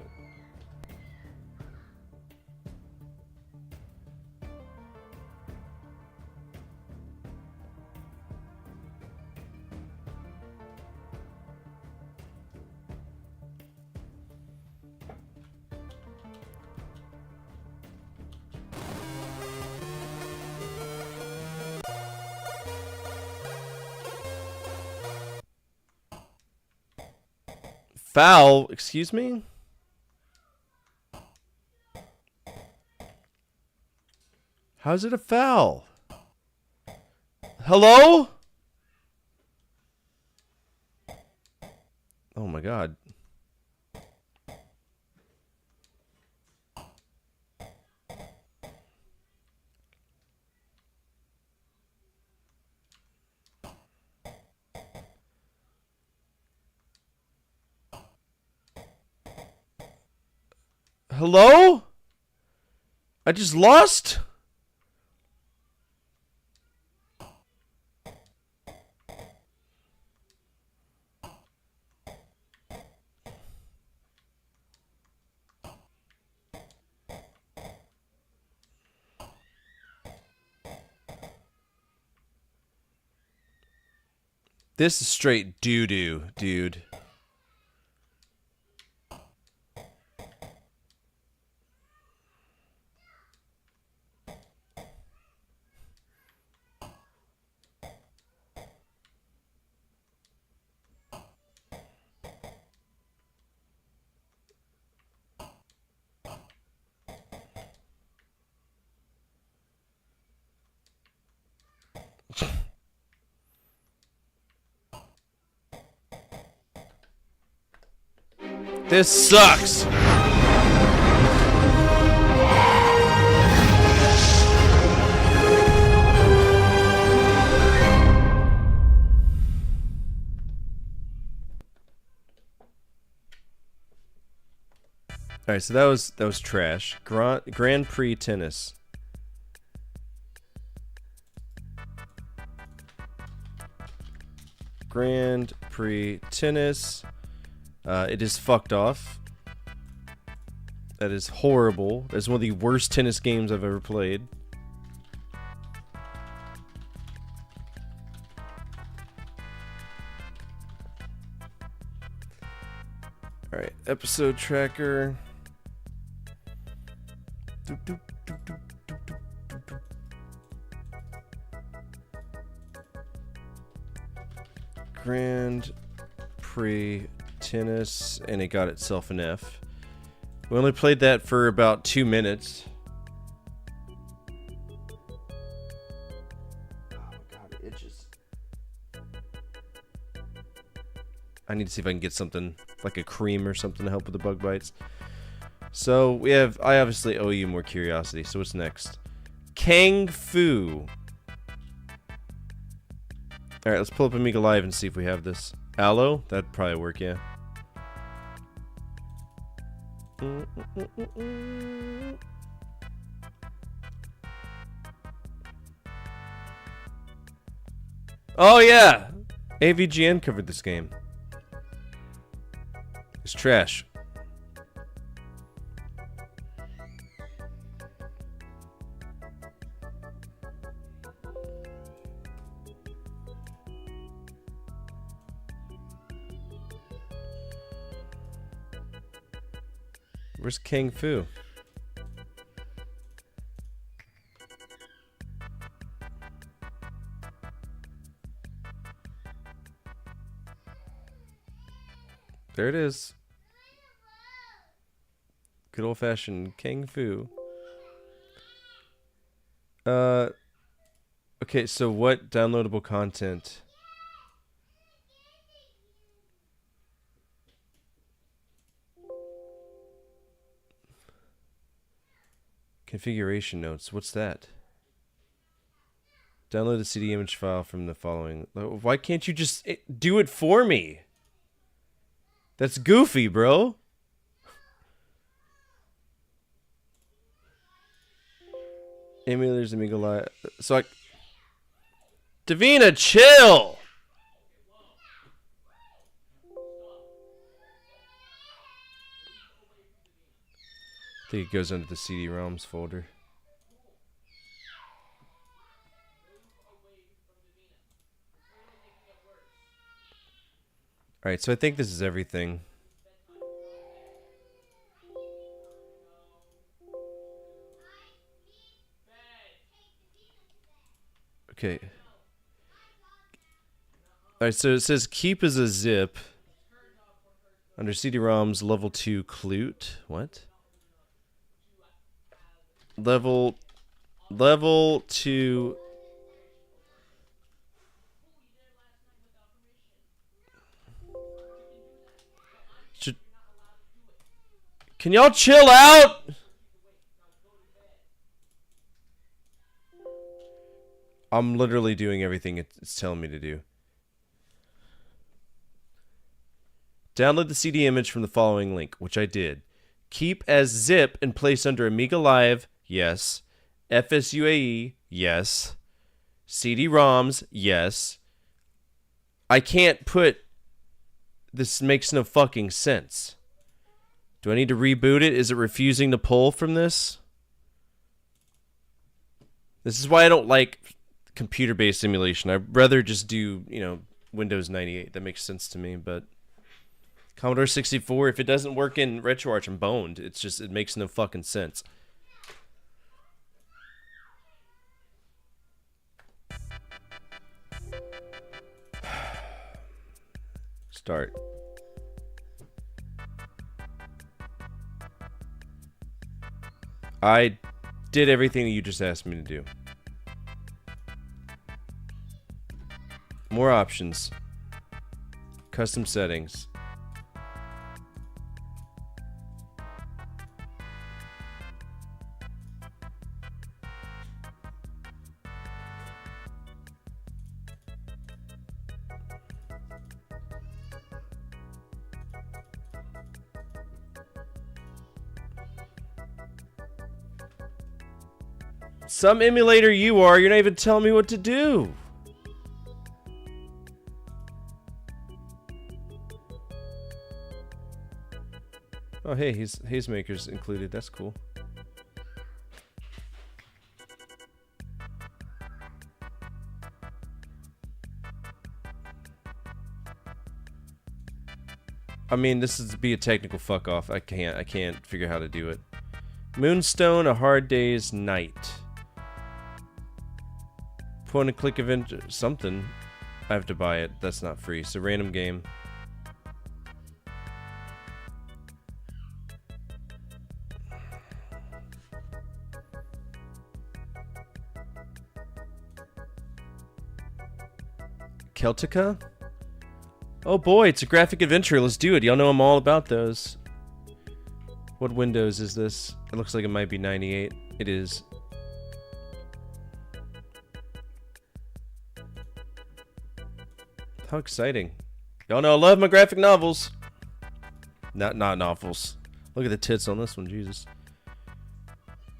Foul, excuse me? How's it a foul? Hello? Oh my god. Hello? I just lost? This is straight doo-doo, dude. This sucks. All right, so that was trash. Grand Prix Tennis. Grand Prix Tennis. It is fucked off. That is horrible. That's one of the worst tennis games I've ever played. Alright, episode tracker. Grand Prix Tennis, and it got itself an F. We only played that for about 2 minutes. Oh my god, it just... I need to see if I can get something like a cream or something to help with the bug bites. So we have, I obviously owe you more curiosity, so what's next? Kung Fu. Alright, let's pull up Amiga Live and see if we have this. Aloe? That'd probably work, yeah. Oh yeah! AVGN covered this game. It's trash. Where's Kung Fu? There it is. Good old-fashioned Kung Fu. Okay, so what downloadable content? Configuration notes. What's that? Download the CD image file from the following. Why can't you just do it for me? That's goofy, bro. Emulators, Amiga Live. So Davina, chill! I think it goes under the CD-ROMs folder. Alright, so I think this is everything. Okay. Alright, so it says keep as a zip. Under CD-ROMs, level 2 clute. What? Level 2. Can y'all chill out? I'm literally doing everything it's telling me to do. Download the CD image from the following link, which I did. Keep as zip and place under Amiga Live, yes. FSUAE, yes. CD-ROMs, yes. I can't put... This makes no fucking sense. Do I need to reboot it? Is it refusing to pull from this? This is why I don't like computer-based simulation. I'd rather just do, you know, Windows 98. That makes sense to me, but... Commodore 64, if it doesn't work in RetroArch, I'm boned. It's just, it makes no fucking sense. Start. I did everything that you just asked me to do. More options. Custom settings. Some emulator you are, you're not even telling me what to do. Oh hey, Hazemaker's included, that's cool. I mean, this is be a technical fuck off. I can't figure out how to do it. Moonstone, A Hard Day's Night. Point and click event, something. I have to buy it. That's not free. So random game. Celtica? Oh boy, it's a graphic adventure. Let's do it. Y'all know I'm all about those. What Windows is this? It looks like it might be 98. It is. How exciting. Y'all know I love my graphic novels. Not novels. Look at the tits on this one, Jesus.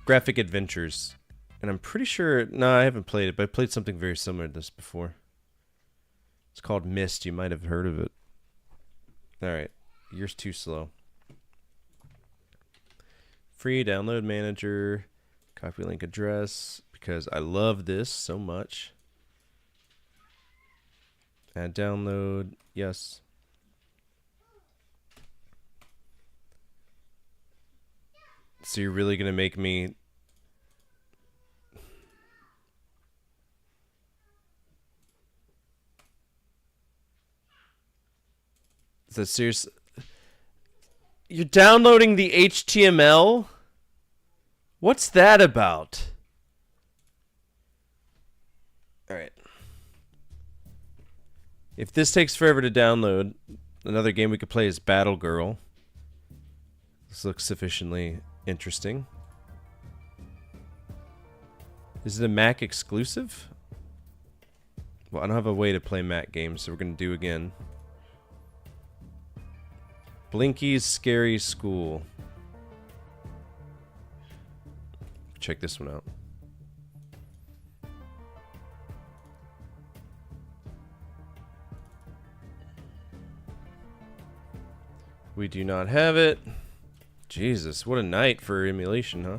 Graphic adventures. And I'm pretty sure... No, I haven't played it, but I played something very similar to this before. It's called Myst. You might have heard of it. Alright. Yours too slow. Free download manager. Copy link address. Because I love this so much. Add download. Yes. So you're really going to make me... Is that serious? You're downloading the HTML? What's that about? Alright. If this takes forever to download, another game we could play is Battle Girl. This looks sufficiently interesting. Is it a Mac exclusive? Well, I don't have a way to play Mac games, so we're going to do again. Blinky's Scary School. Check this one out. We do not have it. Jesus, what a night for emulation, huh?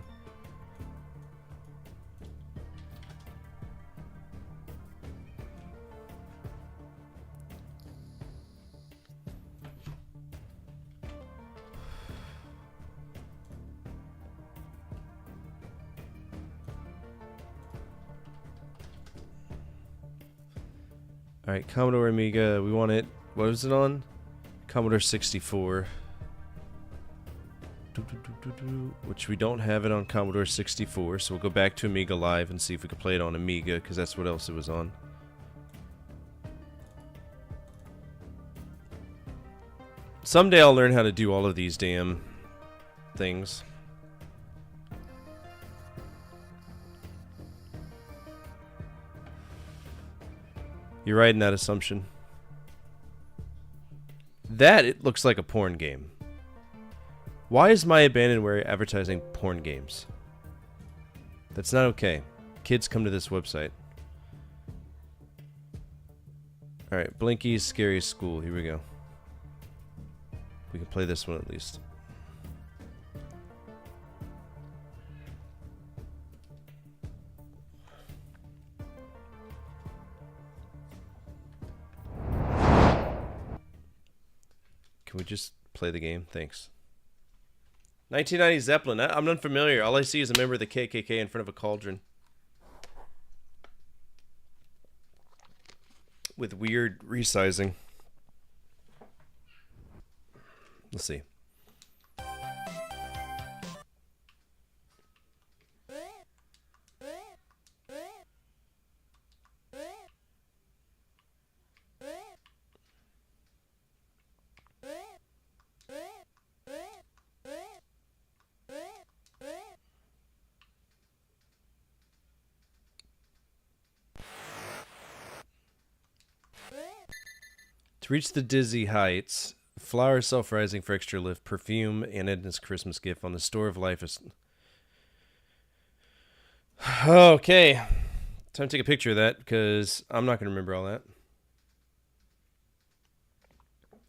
Alright, Commodore Amiga, we want it. What was it on? Commodore 64. Which we don't have it on Commodore 64, so we'll go back to Amiga Live and see if we can play it on Amiga, because that's what else it was on. Someday I'll learn how to do all of these damn things. You're right in that assumption. That, it looks like a porn game. Why is My Abandonware advertising porn games? That's not okay. Kids come to this website. Alright, Blinky's Scary School. Here we go. We can play this one at least. Can we just play the game? Thanks. 1990 Zeppelin. I'm unfamiliar. All I see is a member of the KKK in front of a cauldron. With weird resizing. Let's see. To reach the dizzy heights, flower self-rising for extra lift, perfume, and Edna's Christmas gift on the Store of Life is... Okay. Time to take a picture of that, because I'm not going to remember all that.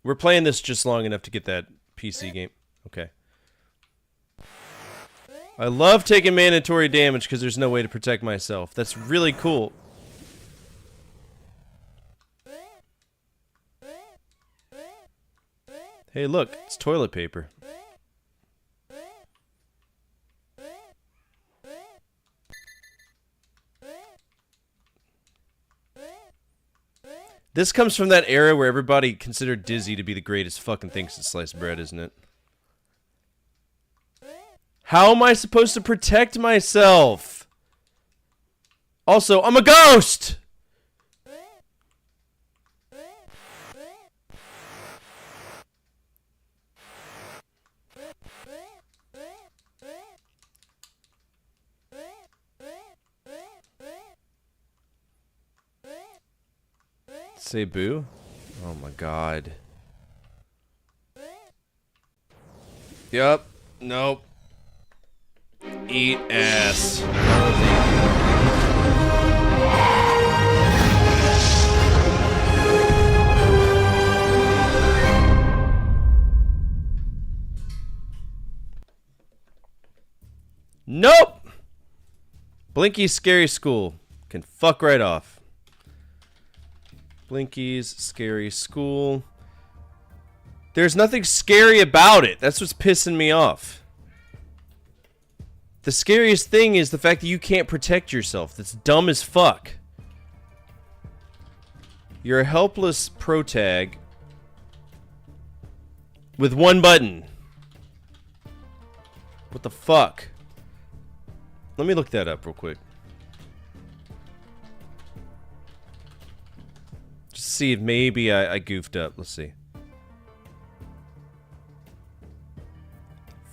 We're playing this just long enough to get that PC game. Okay. I love taking mandatory damage because there's no way to protect myself. That's really cool. Hey, look, it's toilet paper. This comes from that era where everybody considered Dizzy to be the greatest fucking thing since sliced bread, isn't it? How am I supposed to protect myself? Also, I'm a ghost! Say boo? Oh my god. Yup. Nope. Eat ass. Nope! Blinky's Scary School can fuck right off. Blinky's Scary School. There's nothing scary about it. That's what's pissing me off. The scariest thing is the fact that you can't protect yourself. That's dumb as fuck. You're a helpless protag with one button. What the fuck? Let me look that up real quick. Just see if maybe I goofed up. Let's see.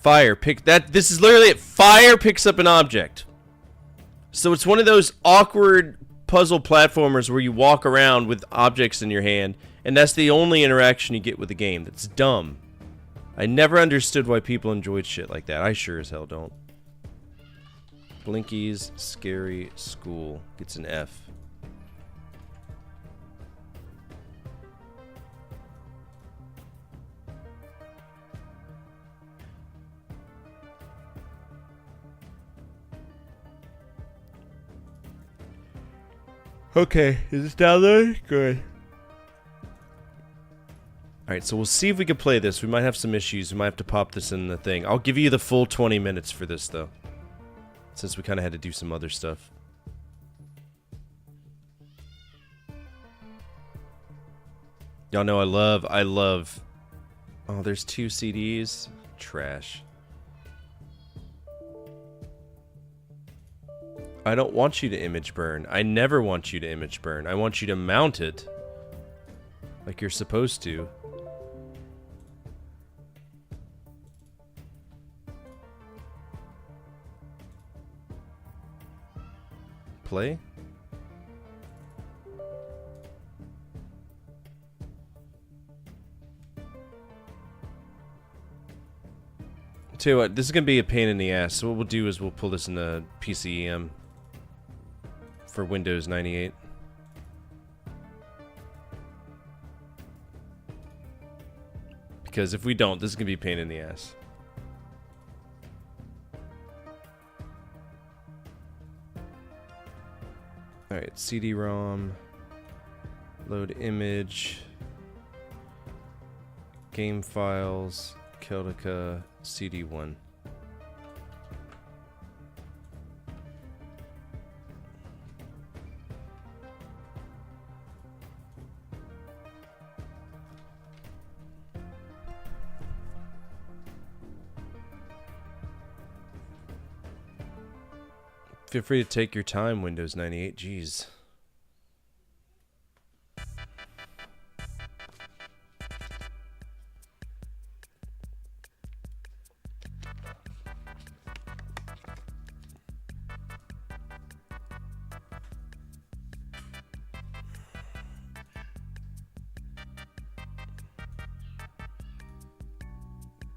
Fire pick that. This is literally it. Fire picks up an object. So it's one of those awkward puzzle platformers where you walk around with objects in your hand, and that's the only interaction you get with the game. That's dumb. I never understood why people enjoyed shit like that. I sure as hell don't. Blinky's Scary School gets an F. Okay, is this down there? Good. Alright, so we'll see if we can play this. We might have some issues. We might have to pop this in the thing. I'll give you the full 20 minutes for this, though. Since we kind of had to do some other stuff. Y'all know I love... Oh, there's 2 CDs? Trash. I don't want you to image burn. I never want you to image burn. I want you to mount it. Like you're supposed to. Play? Tell you what, this is gonna be a pain in the ass. So what we'll do is we'll pull this in the PCEM for Windows 98. Because if we don't, this is gonna be a pain in the ass. Alright, CD-ROM, load image, game files, Celtica, CD1. Feel free to take your time, Windows 98. Jeez.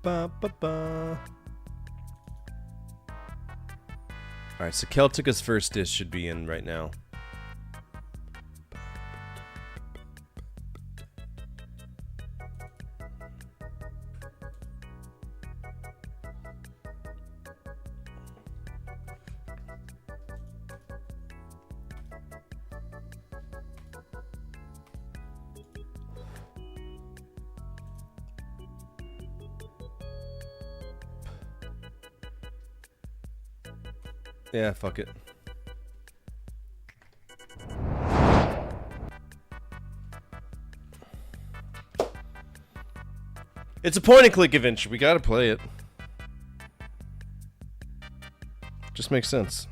Ba ba ba. Alright, so Celtica's first disc should be in right now. Yeah, fuck it. It's a point-and-click adventure. We gotta play it. Just makes sense.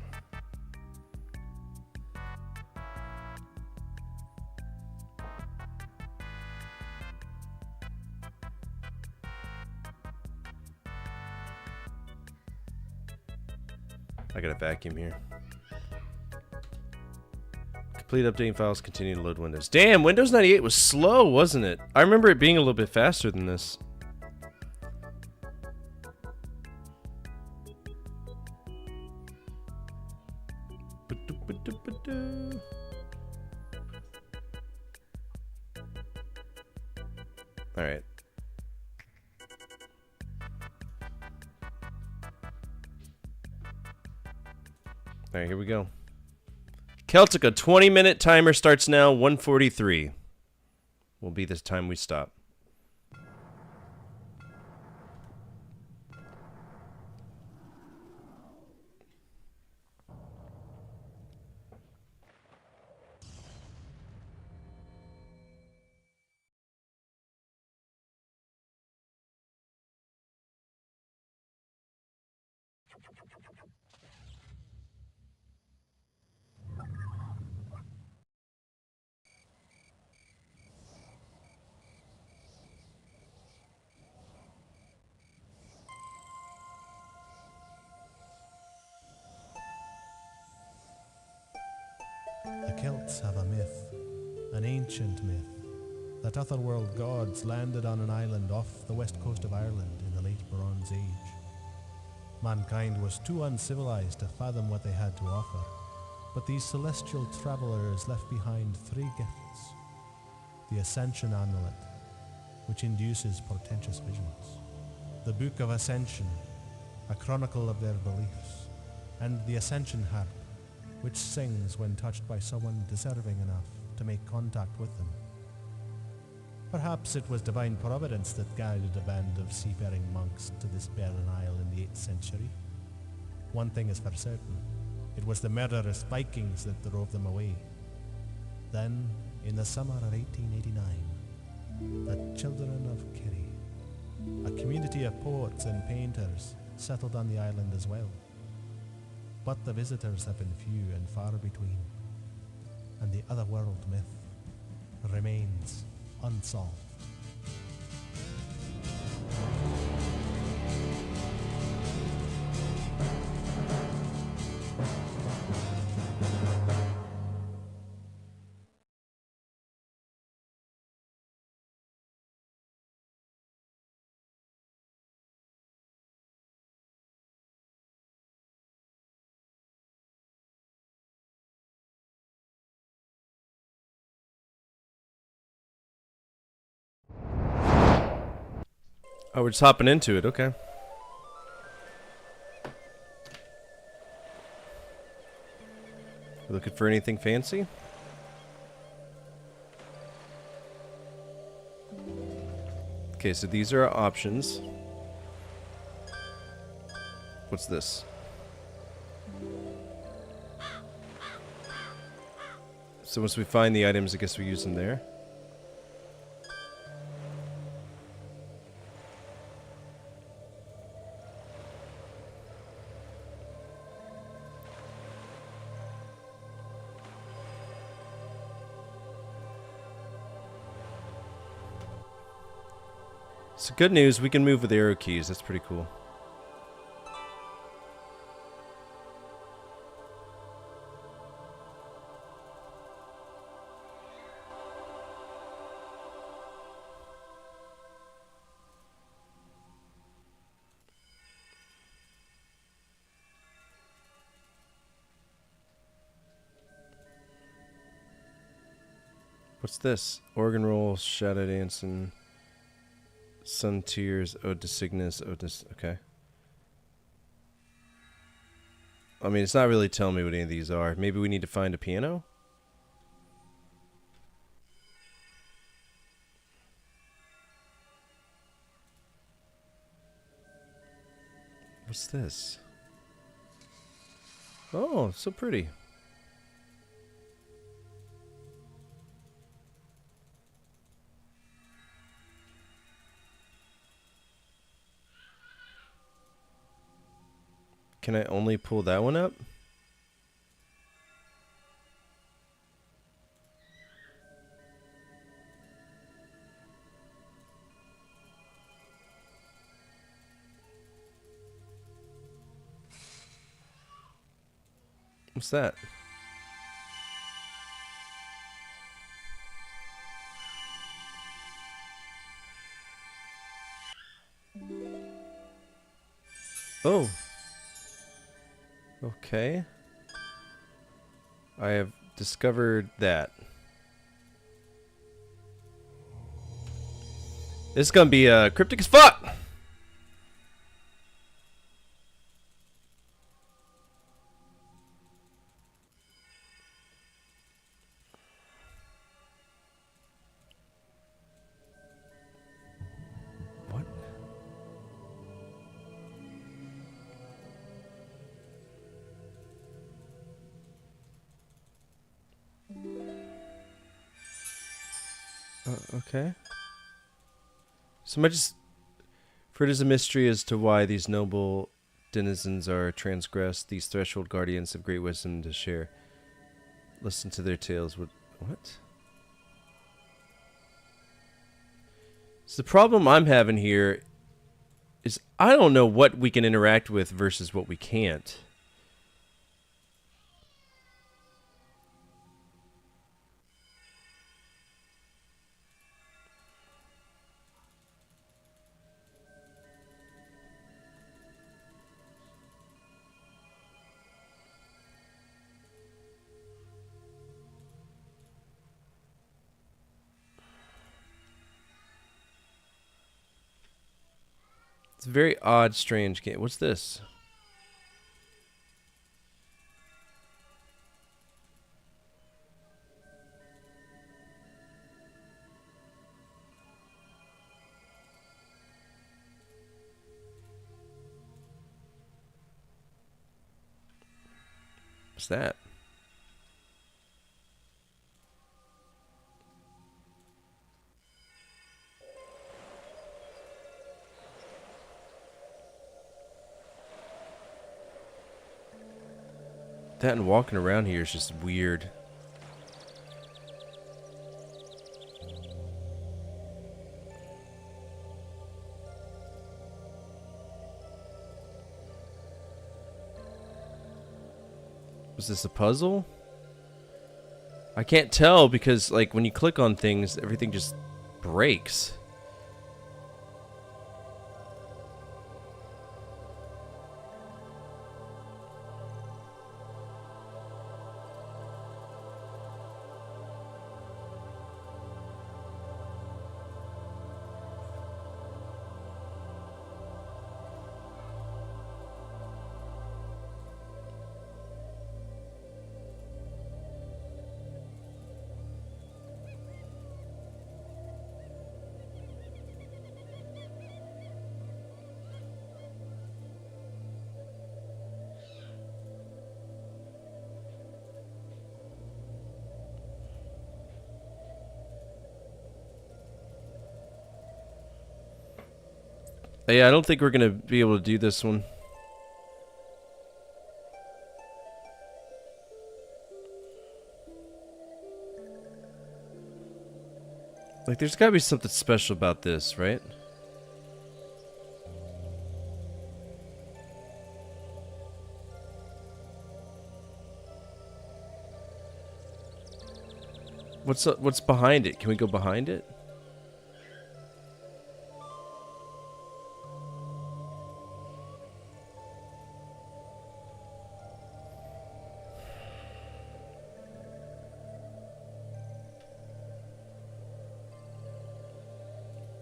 I got a vacuum here. Complete updating files, continue to load Windows. Damn, Windows 98 was slow, wasn't it? I remember it being a little bit faster than this. Alright. Alright, here we go. Celtica, 20-minute timer starts now, 1:43. Will be this time we stop. The Celts have a myth, an ancient myth, that otherworld gods landed on an island off the west coast of Ireland in the late Bronze Age. Mankind was too uncivilized to fathom what they had to offer, but these celestial travelers left behind 3 gifts. The Ascension Amulet, which induces portentous visions, the Book of Ascension, a chronicle of their beliefs, and the Ascension Harp, which sings when touched by someone deserving enough to make contact with them. Perhaps it was divine providence that guided a band of seafaring monks to this barren isle in the 8th century. One thing is for certain, it was the murderous Vikings that drove them away. Then, in the summer of 1889, the children of Kerry, a community of poets and painters, settled on the island as well. But the visitors have been few and far between, and the otherworld myth remains unsolved. Oh, we're just hopping into it, okay. Looking for anything fancy? Okay, so these are our options. What's this? So once we find the items, I guess we use them there. So good news, we can move with arrow keys. That's pretty cool. What's this? Organ roll, shadow dancing. Sun Tears, Ode to Cygnus, Ode to... Okay. I mean, it's not really telling me what any of these are. Maybe we need to find a piano? What's this? Oh, so pretty. Can I only pull that one up? What's that? Oh. Okay. I have discovered that. This is gonna be cryptic as fuck! Okay. So much just... For it is a mystery as to why these noble denizens are transgressed, these threshold guardians of great wisdom to share. Listen to their tales. What? So the problem I'm having here is I don't know what we can interact with versus what we can't. It's a very odd, strange game. What's this? What's that? That and walking around here is just weird. Was this a puzzle? I can't tell because, like, when you click on things, everything just breaks. Yeah, I don't think we're gonna be able to do this one. Like, there's gotta be something special about this, right? What's behind it? Can we go behind it?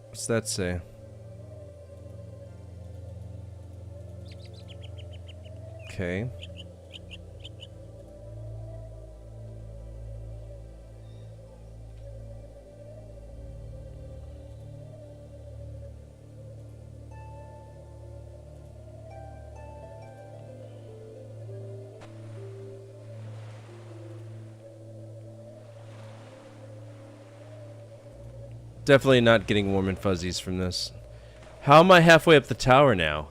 What's that say? Okay. Definitely not getting warm and fuzzies from this. How am I halfway up the tower now?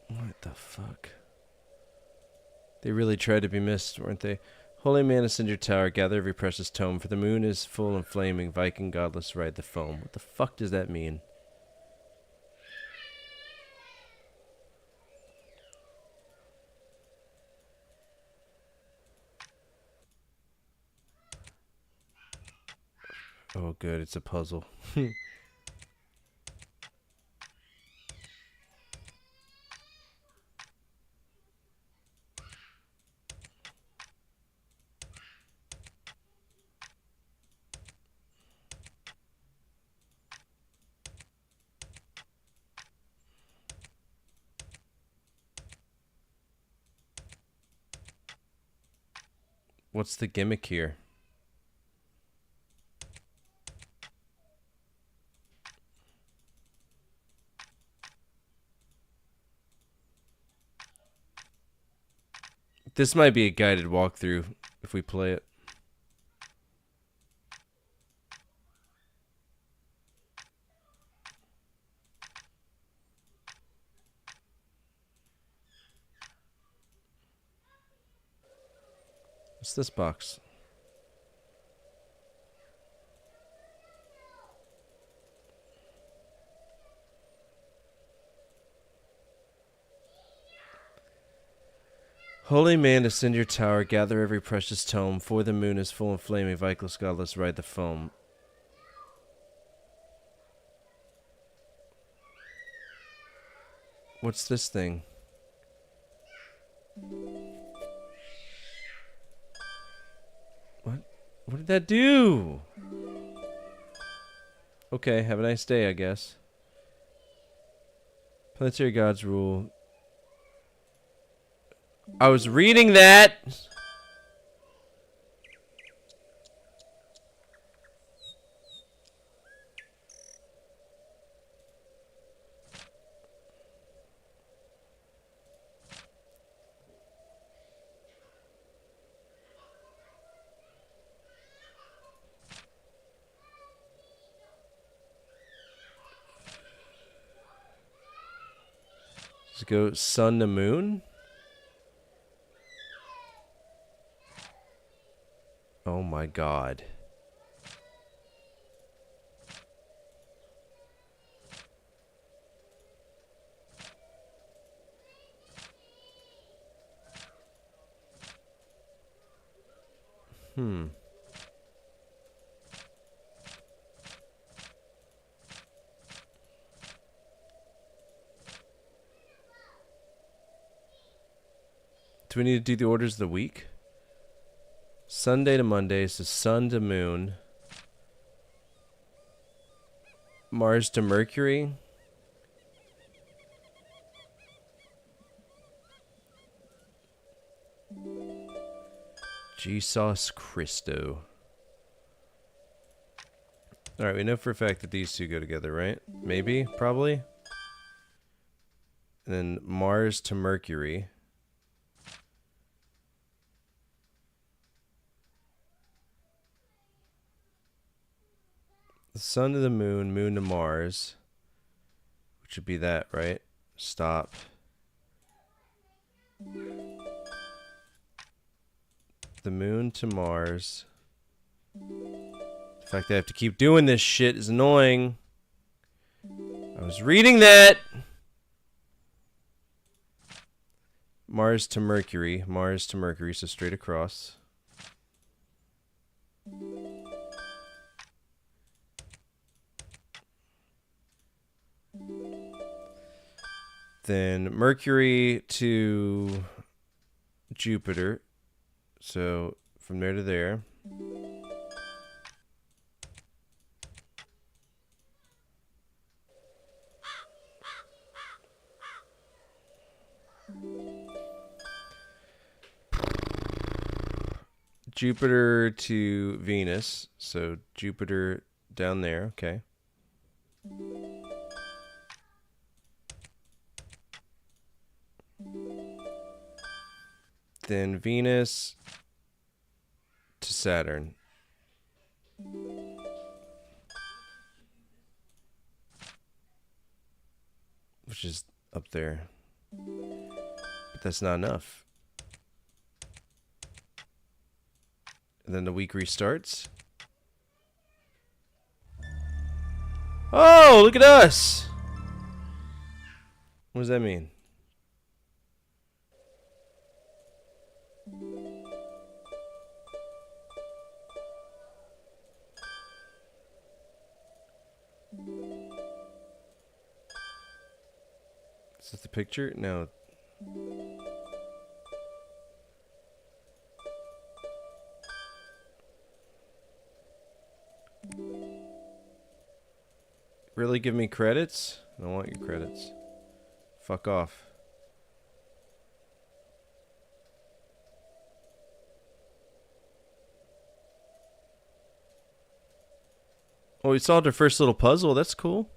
What the fuck? They really tried to be missed, weren't they? Holy man, ascend your tower, gather every precious tome, for the moon is full and flaming, Viking godless ride the foam. What the fuck does that mean? Oh good, it's a puzzle. What's the gimmick here? This might be a guided walkthrough if we play it. What's this box? Holy man, ascend your tower, gather every precious tome, for the moon is full and flaming, Vicless godless ride the foam. What's this thing? What? What did that do? Okay, have a nice day, I guess. Planetary gods rule. I was reading that! Let's go sun to moon. Oh my god. Do we need to do the orders of the week? Sunday to Monday, so sun to moon. Mars to Mercury. Jesus Christo. Alright, we know for a fact that these two go together, right? Maybe? Probably? And then Mars to Mercury. The sun to the moon, moon to Mars. Which would be that, right? Stop. The moon to Mars. The fact that I have to keep doing this shit is annoying. I was reading that! Mars to Mercury. Mars to Mercury, so straight across. Then Mercury to Jupiter. So from there to there. Jupiter to Venus. So Jupiter down there, okay. Then Venus to Saturn. Which is up there. But that's not enough. And then the week restarts. Oh, look at us! What does that mean? Is this the picture? No. Really give me credits? I don't want your credits. Fuck off. Well, we solved our first little puzzle. That's cool.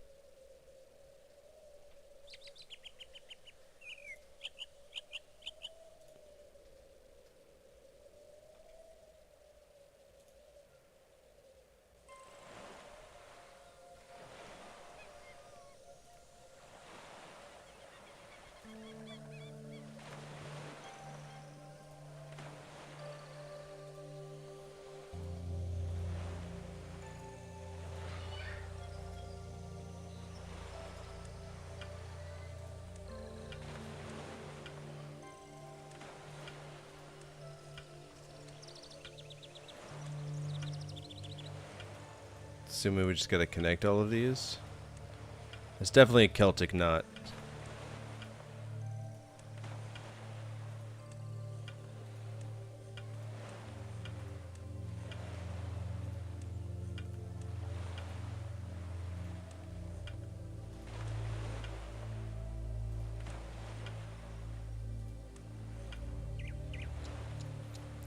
Assuming we just gotta connect all of these. It's definitely a Celtic knot.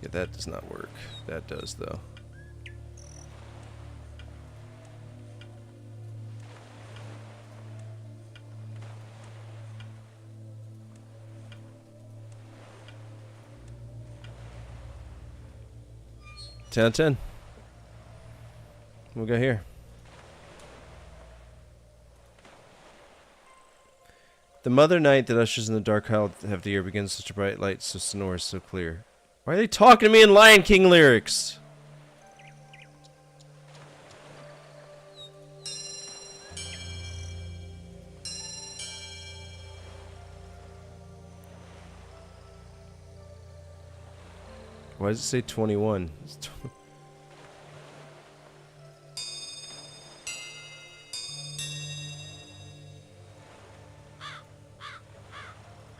Yeah, that does not work. That does, though. Ten out of 10. What we got here? The mother night that ushers in the dark half of the year begins such a bright light, so sonorous, so clear. Why are they talking to me in Lion King lyrics? Why does it say 21?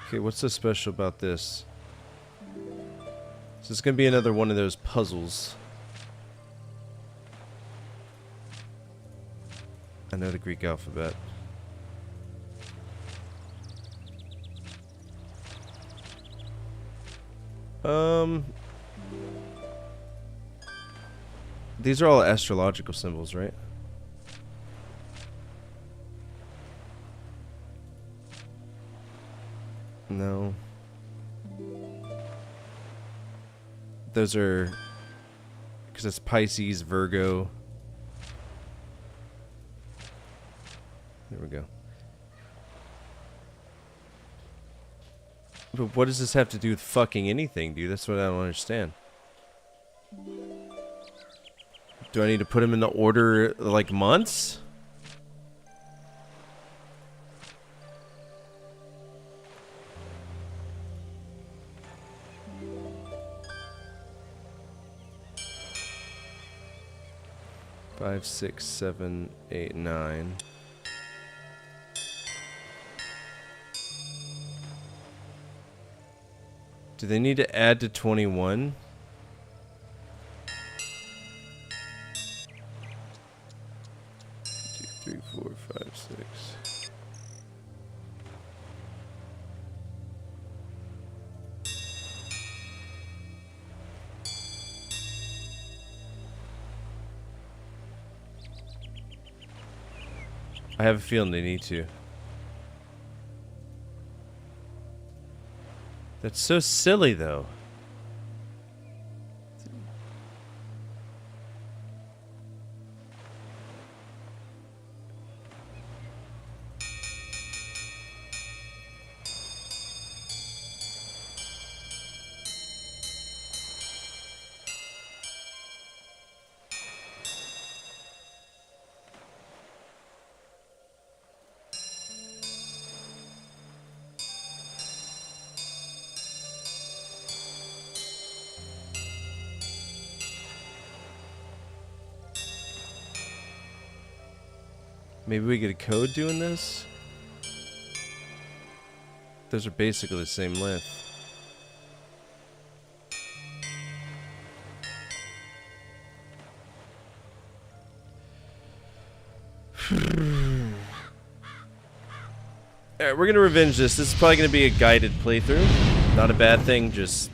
Okay, what's so special about this? So it's gonna be another one of those puzzles. I know the Greek alphabet. These are all astrological symbols, right? No. Those are... because it's Pisces, Virgo. There we go. But what does this have to do with fucking anything, dude? That's what I don't understand. Do I need to put them in the order, like, months? Five, 6, 7, 8, 9. Do they need to add to 21? Three, 4, 5, 6. I have a feeling they need to. That's so silly, though. Maybe we get a code doing this? Those are basically the same length. Alright, we're gonna revenge this. This is probably gonna be a guided playthrough. Not a bad thing, just...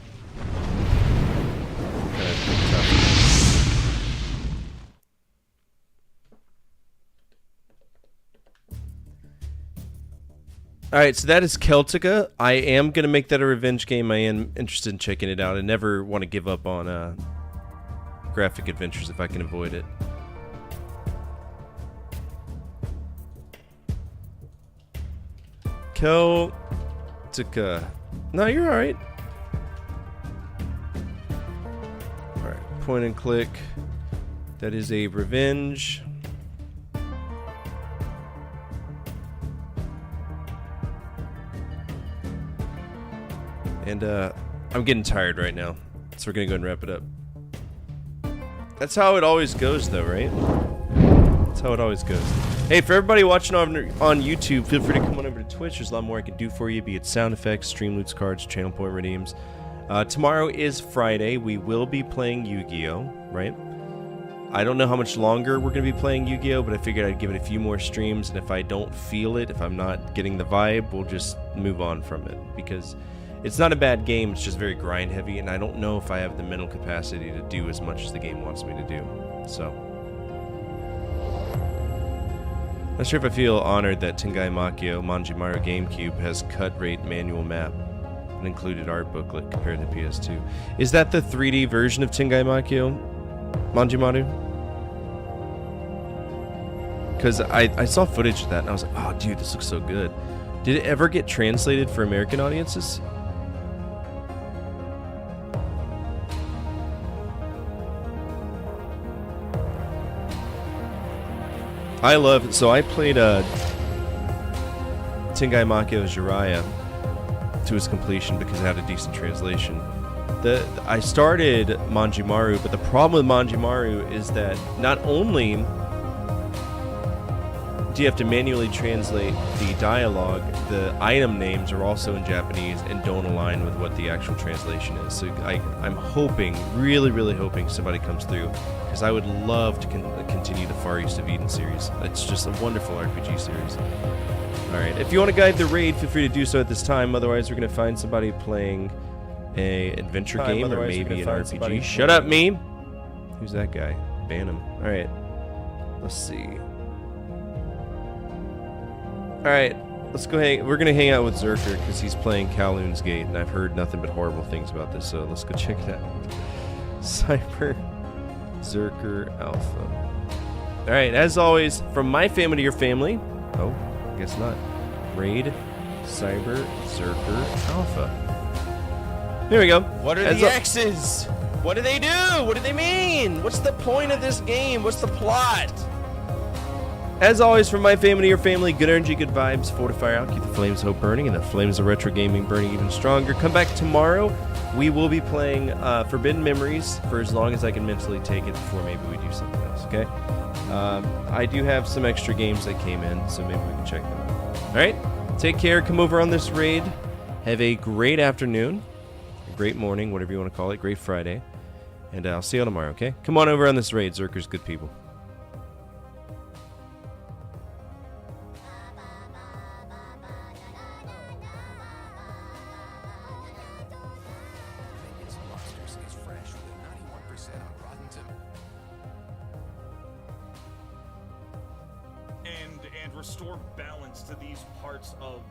kinda tough. All right, so that is Celtica. I am going to make that a revenge game. I am interested in checking it out. I never want to give up on graphic adventures if I can avoid it. Celtica. No, you're all right. All right, point and click. That is a revenge. And I'm getting tired right now, so we're gonna go ahead and wrap it up. That's how it always goes, though, right? That's how it always goes. Hey, for everybody watching on YouTube, feel free to come on over to Twitch. There's a lot more I can do for you, be it sound effects, stream loots, cards, channel point redeems. Tomorrow is Friday. We will be playing Yu-Gi-Oh, right? I don't know how much longer we're going to be playing Yu-Gi-Oh, but I figured I'd give it a few more streams, and if I don't feel it, if I'm not getting the vibe, we'll just move on from it, because it's not a bad game, it's just very grind heavy, and I don't know if I have the mental capacity to do as much as the game wants me to do, so. Not sure if I feel honored that Tengai Makio Manjimaru GameCube has cut rate manual map, an included art booklet compared to PS2. Is that the 3D version of Tengai Makio Manjimaru? Because I saw footage of that and I was like, oh dude, this looks so good. Did it ever get translated for American audiences? So I played Tengai Makio Jiraiya to its completion because it had a decent translation. I started Manjimaru, but the problem with Manjimaru is that not only do you have to manually translate the dialogue, the item names are also in Japanese and don't align with what the actual translation is. So I'm hoping, really, really hoping somebody comes through, because I would love to continue the Far East of Eden series. It's just a wonderful RPG series. Alright, if you want to guide the raid, feel free to do so at this time. Otherwise, we're going to find somebody playing a adventure game or maybe an RPG. Shut up, me! Who's that guy? Ban him. Alright, let's see. Alright, let's go we're going to hang out with Zerker because he's playing Kowloon's Gate, and I've heard nothing but horrible things about this, so let's go check it out. Cyber Zerker Alpha. Alright, as always, from my family to your family. Oh, I guess not. Raid Cyber Zerker Alpha. Here we go. What are the X's? What do they do? What do they mean? What's the point of this game? What's the plot? As always, from my family to your family, good energy, good vibes, fortify out, keep the flames of hope burning, and the flames of retro gaming burning even stronger. Come back tomorrow. We will be playing Forbidden Memories for as long as I can mentally take it before maybe we do something else, okay? I do have some extra games that came in, so maybe we can check them out. Alright, take care, come over on this raid. Have a great afternoon, a great morning, whatever you want to call it, great Friday. And I'll see you tomorrow, okay? Come on over on this raid, Zerker's good people. and restore balance to these parts of